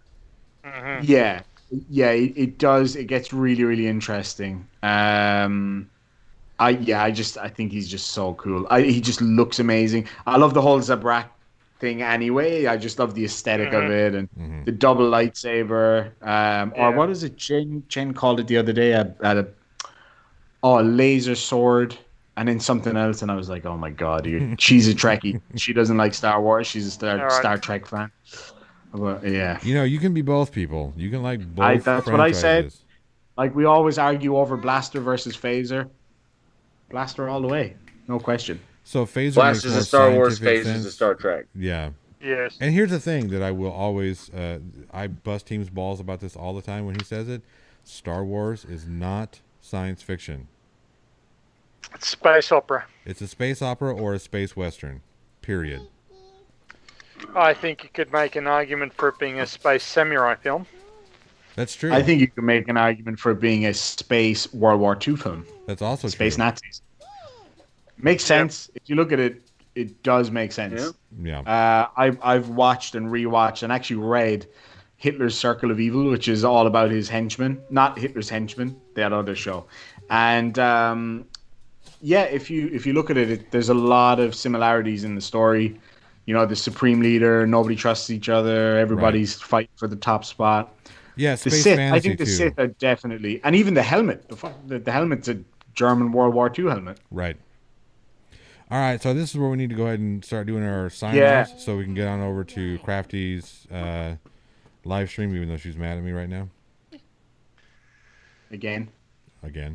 Yeah. Yeah, it does. It gets really, really interesting. I think he's just so cool. He just looks amazing. I love the whole Zabrak thing anyway. I just love the aesthetic of it and the double lightsaber. Or what is it? Jen called it the other day. A laser sword. And then something else, and I was like, "Oh my god, she's a Trekkie. She doesn't like Star Wars. She's a Star Trek fan." But, yeah, you can be both people. You can like both. That's what I said. Like we always argue over Blaster versus Phaser. Blaster all the way, no question. So Phaser Blaster's a Star Wars, Phaser's a Star Trek. Yeah. Yes. And here's the thing that I will always, I bust Team's balls about this all the time when he says it. Star Wars is not science fiction. It's space opera. It's a space opera or a space western, period. I think you could make an argument for it being a space samurai film. That's true. I think you can make an argument for it being a space World War II film. That's also space true. Nazis. Makes sense. If you look at it, it does make sense. Yeah. I've watched and rewatched and actually read Hitler's Circle of Evil, which is all about his henchmen, not Hitler's henchmen, that other show. And if you look at it, there's a lot of similarities in the story. You know, the Supreme Leader, nobody trusts each other, everybody's fighting for the top spot. Yeah, the space Sith. fantasy I think the too. Sith are definitely, and even the helmet. The helmet's a German World War II helmet. Right. All right, so this is where we need to go ahead and start doing our sign-offs so we can get on over to Crafty's live stream, even though she's mad at me right now. Again. Okay.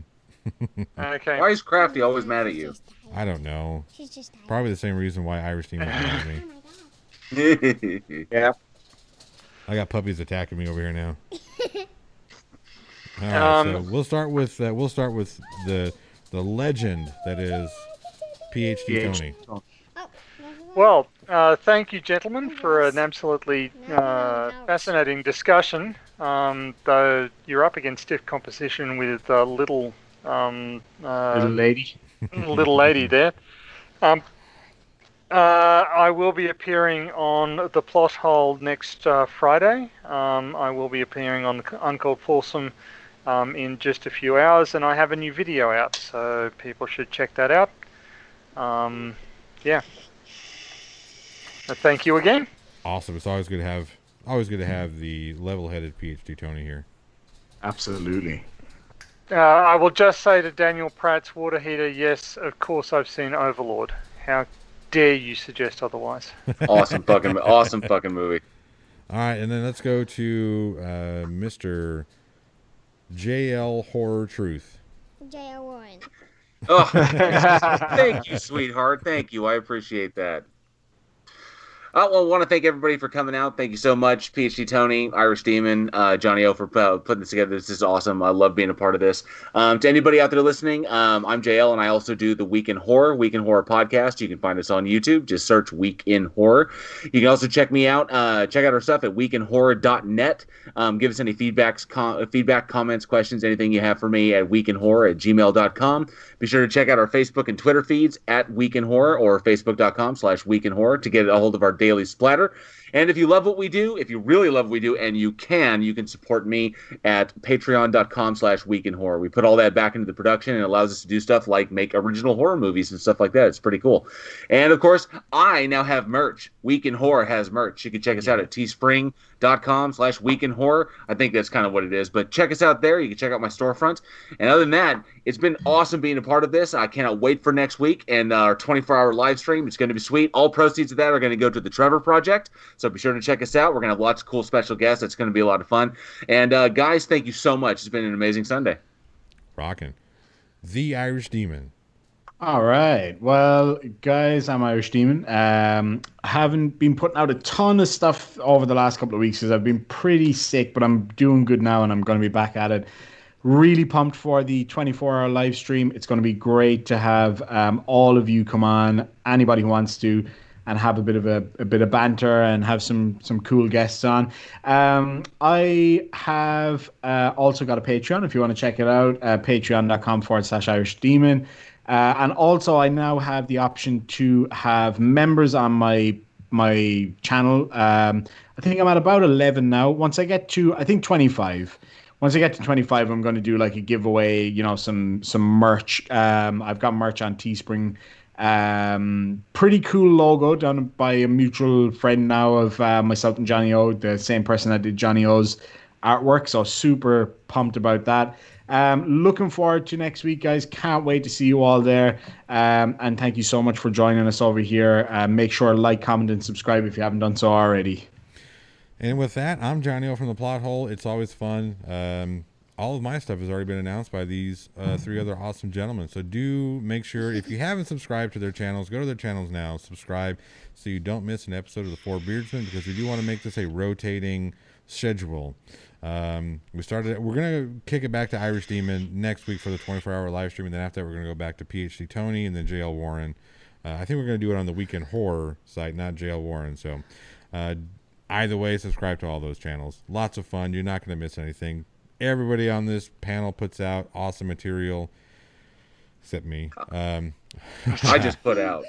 Why is Crafty always mad at you? I don't know. She's just tired. Probably the same reason why Irish Team is mad at me. Oh my god. Yeah. I got puppies attacking me over here now. All right, so we'll start with the legend that is PhD Tony. Well, thank you, gentlemen, for an absolutely fascinating discussion. Though you're up against stiff composition with little lady. little lady there. I will be appearing on the Plot Hole next Friday. I will be appearing on the Uncalled Foursome in just a few hours, and I have a new video out, so people should check that out. Yeah. Thank you again. Awesome. It's always good to have the level-headed PhD Tony here. Absolutely. Uh, I will just say to Daniel Pratt's water heater, yes, of course I've seen Overlord. How dare you suggest otherwise? Awesome fucking movie. All right, and then let's go to Mr. JL Horror Truth. J.L. Warren. Oh, thank you, sweetheart. Thank you. I appreciate that. I want to thank everybody for coming out. Thank you so much, PhD Tony, Irish Demon, Johnny O, for putting this together. This is awesome. I love being a part of this. To anybody out there listening, I'm JL, and I also do the Week in Horror podcast. You can find us on YouTube. Just search Week in Horror. You can also check me out. Check out our stuff at weekinhorror.net. Give us any feedback, comments, questions, anything you have for me at weekinhorror@gmail.com. Be sure to check out our Facebook and Twitter feeds at Week in Horror or facebook.com/weekinhorror to get a hold of our daily splatter. And if you love what we do, if you really love what we do, and you can support me at patreon.com/weekinhorror. We put all that back into the production, and it allows us to do stuff like make original horror movies and stuff like that. It's pretty cool. And of course, I now have merch. Week in Horror has merch. You can check us out at teespring.com/weekinhorror. I think that's kind of what it is. But check us out there. You can check out my storefront. And other than that, it's been awesome being a part of this. I cannot wait for next week and our 24-hour live stream. It's going to be sweet. All proceeds of that are going to go to the Trevor Project. So be sure to check us out. We're going to have lots of cool special guests. It's going to be a lot of fun. And guys, thank you so much. It's been an amazing Sunday. Rockin'. The Irish Demon. All right. Well, guys, I'm Irish Demon. I haven't been putting out a ton of stuff over the last couple of weeks because I've been pretty sick, but I'm doing good now and I'm going to be back at it. Really pumped for the 24-hour live stream. It's going to be great to have all of you come on, anybody who wants to, and have a bit of banter and have some cool guests on. I have also got a Patreon if you want to check it out, patreon.com/Irish Demon. And also I now have the option to have members on my my channel. I think I'm at about 11 now. Once I get to, I think 25. Once I get to 25, I'm going to do like a giveaway, you know, some merch. I've got merch on Teespring. Pretty cool logo done by a mutual friend now of myself and Johnny O, the same person that did Johnny O's artwork. So super pumped about that. Looking forward to next week, guys. Can't wait to see you all there. And thank you so much for joining us over here. Make sure to like, comment, and subscribe if you haven't done so already. And with that, I'm Johnny O from the Plot Hole. It's always fun. All of my stuff has already been announced by these 3 other awesome gentlemen. So do make sure, if you haven't subscribed to their channels, go to their channels now, subscribe, so you don't miss an episode of the 4 Beardsmen, because we do want to make this a rotating schedule. We're going to kick it back to Irish Demon next week for the 24-hour live stream, and then after that we're going to go back to PhD Tony and then JL Warren. I think we're going to do it on the Weekend Horror site, not JL Warren. So either way, subscribe to all those channels. Lots of fun. You're not going to miss anything. Everybody on this panel puts out awesome material, except me. I just put out.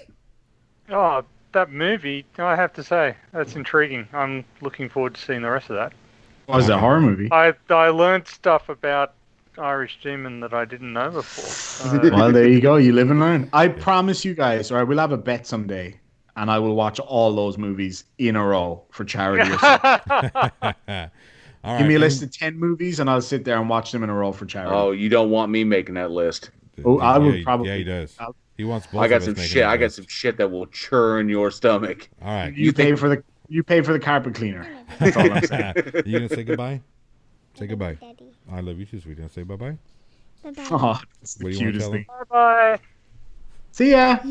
Oh, that movie, I have to say, that's intriguing. I'm looking forward to seeing the rest of that. Oh, it's a horror movie. I learned stuff about Irish Demon that I didn't know before. Well, there you go. You live and learn. I promise you guys, all right, we'll have a bet someday, and I will watch all those movies in a row for charity. All Give right, me a list of 10 movies, and I'll sit there and watch them in a row for charity. Oh, you don't want me making that list. Oh, I would probably. Yeah, he does. He wants both. I got some shit. I got some shit that will churn your stomach. All right. You pay for the carpet cleaner. That's all I'm saying. You gonna say goodbye? Say goodbye. Daddy. I love you too, sweet. Gonna say bye bye. Bye-bye. Oh, that's the What do you wanna cutest tell thing. Bye-bye. See ya. Bye.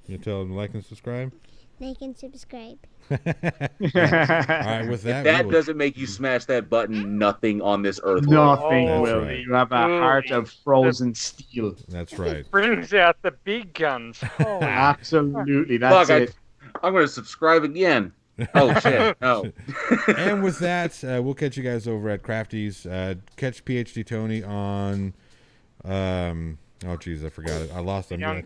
You tell them to like and subscribe. Like and subscribe. All right. With that, If that doesn't make you smash that button, nothing on this earth will. Nothing That's will. right. You have a heart of frozen steel. That's right. Brings out the big guns. Holy Absolutely. That's Fuck, it. I'm going to subscribe again. Oh, shit. No. And with that, we'll catch you guys over at Crafty's. Catch PhD Tony on. Oh, geez, I forgot it. I lost him. Young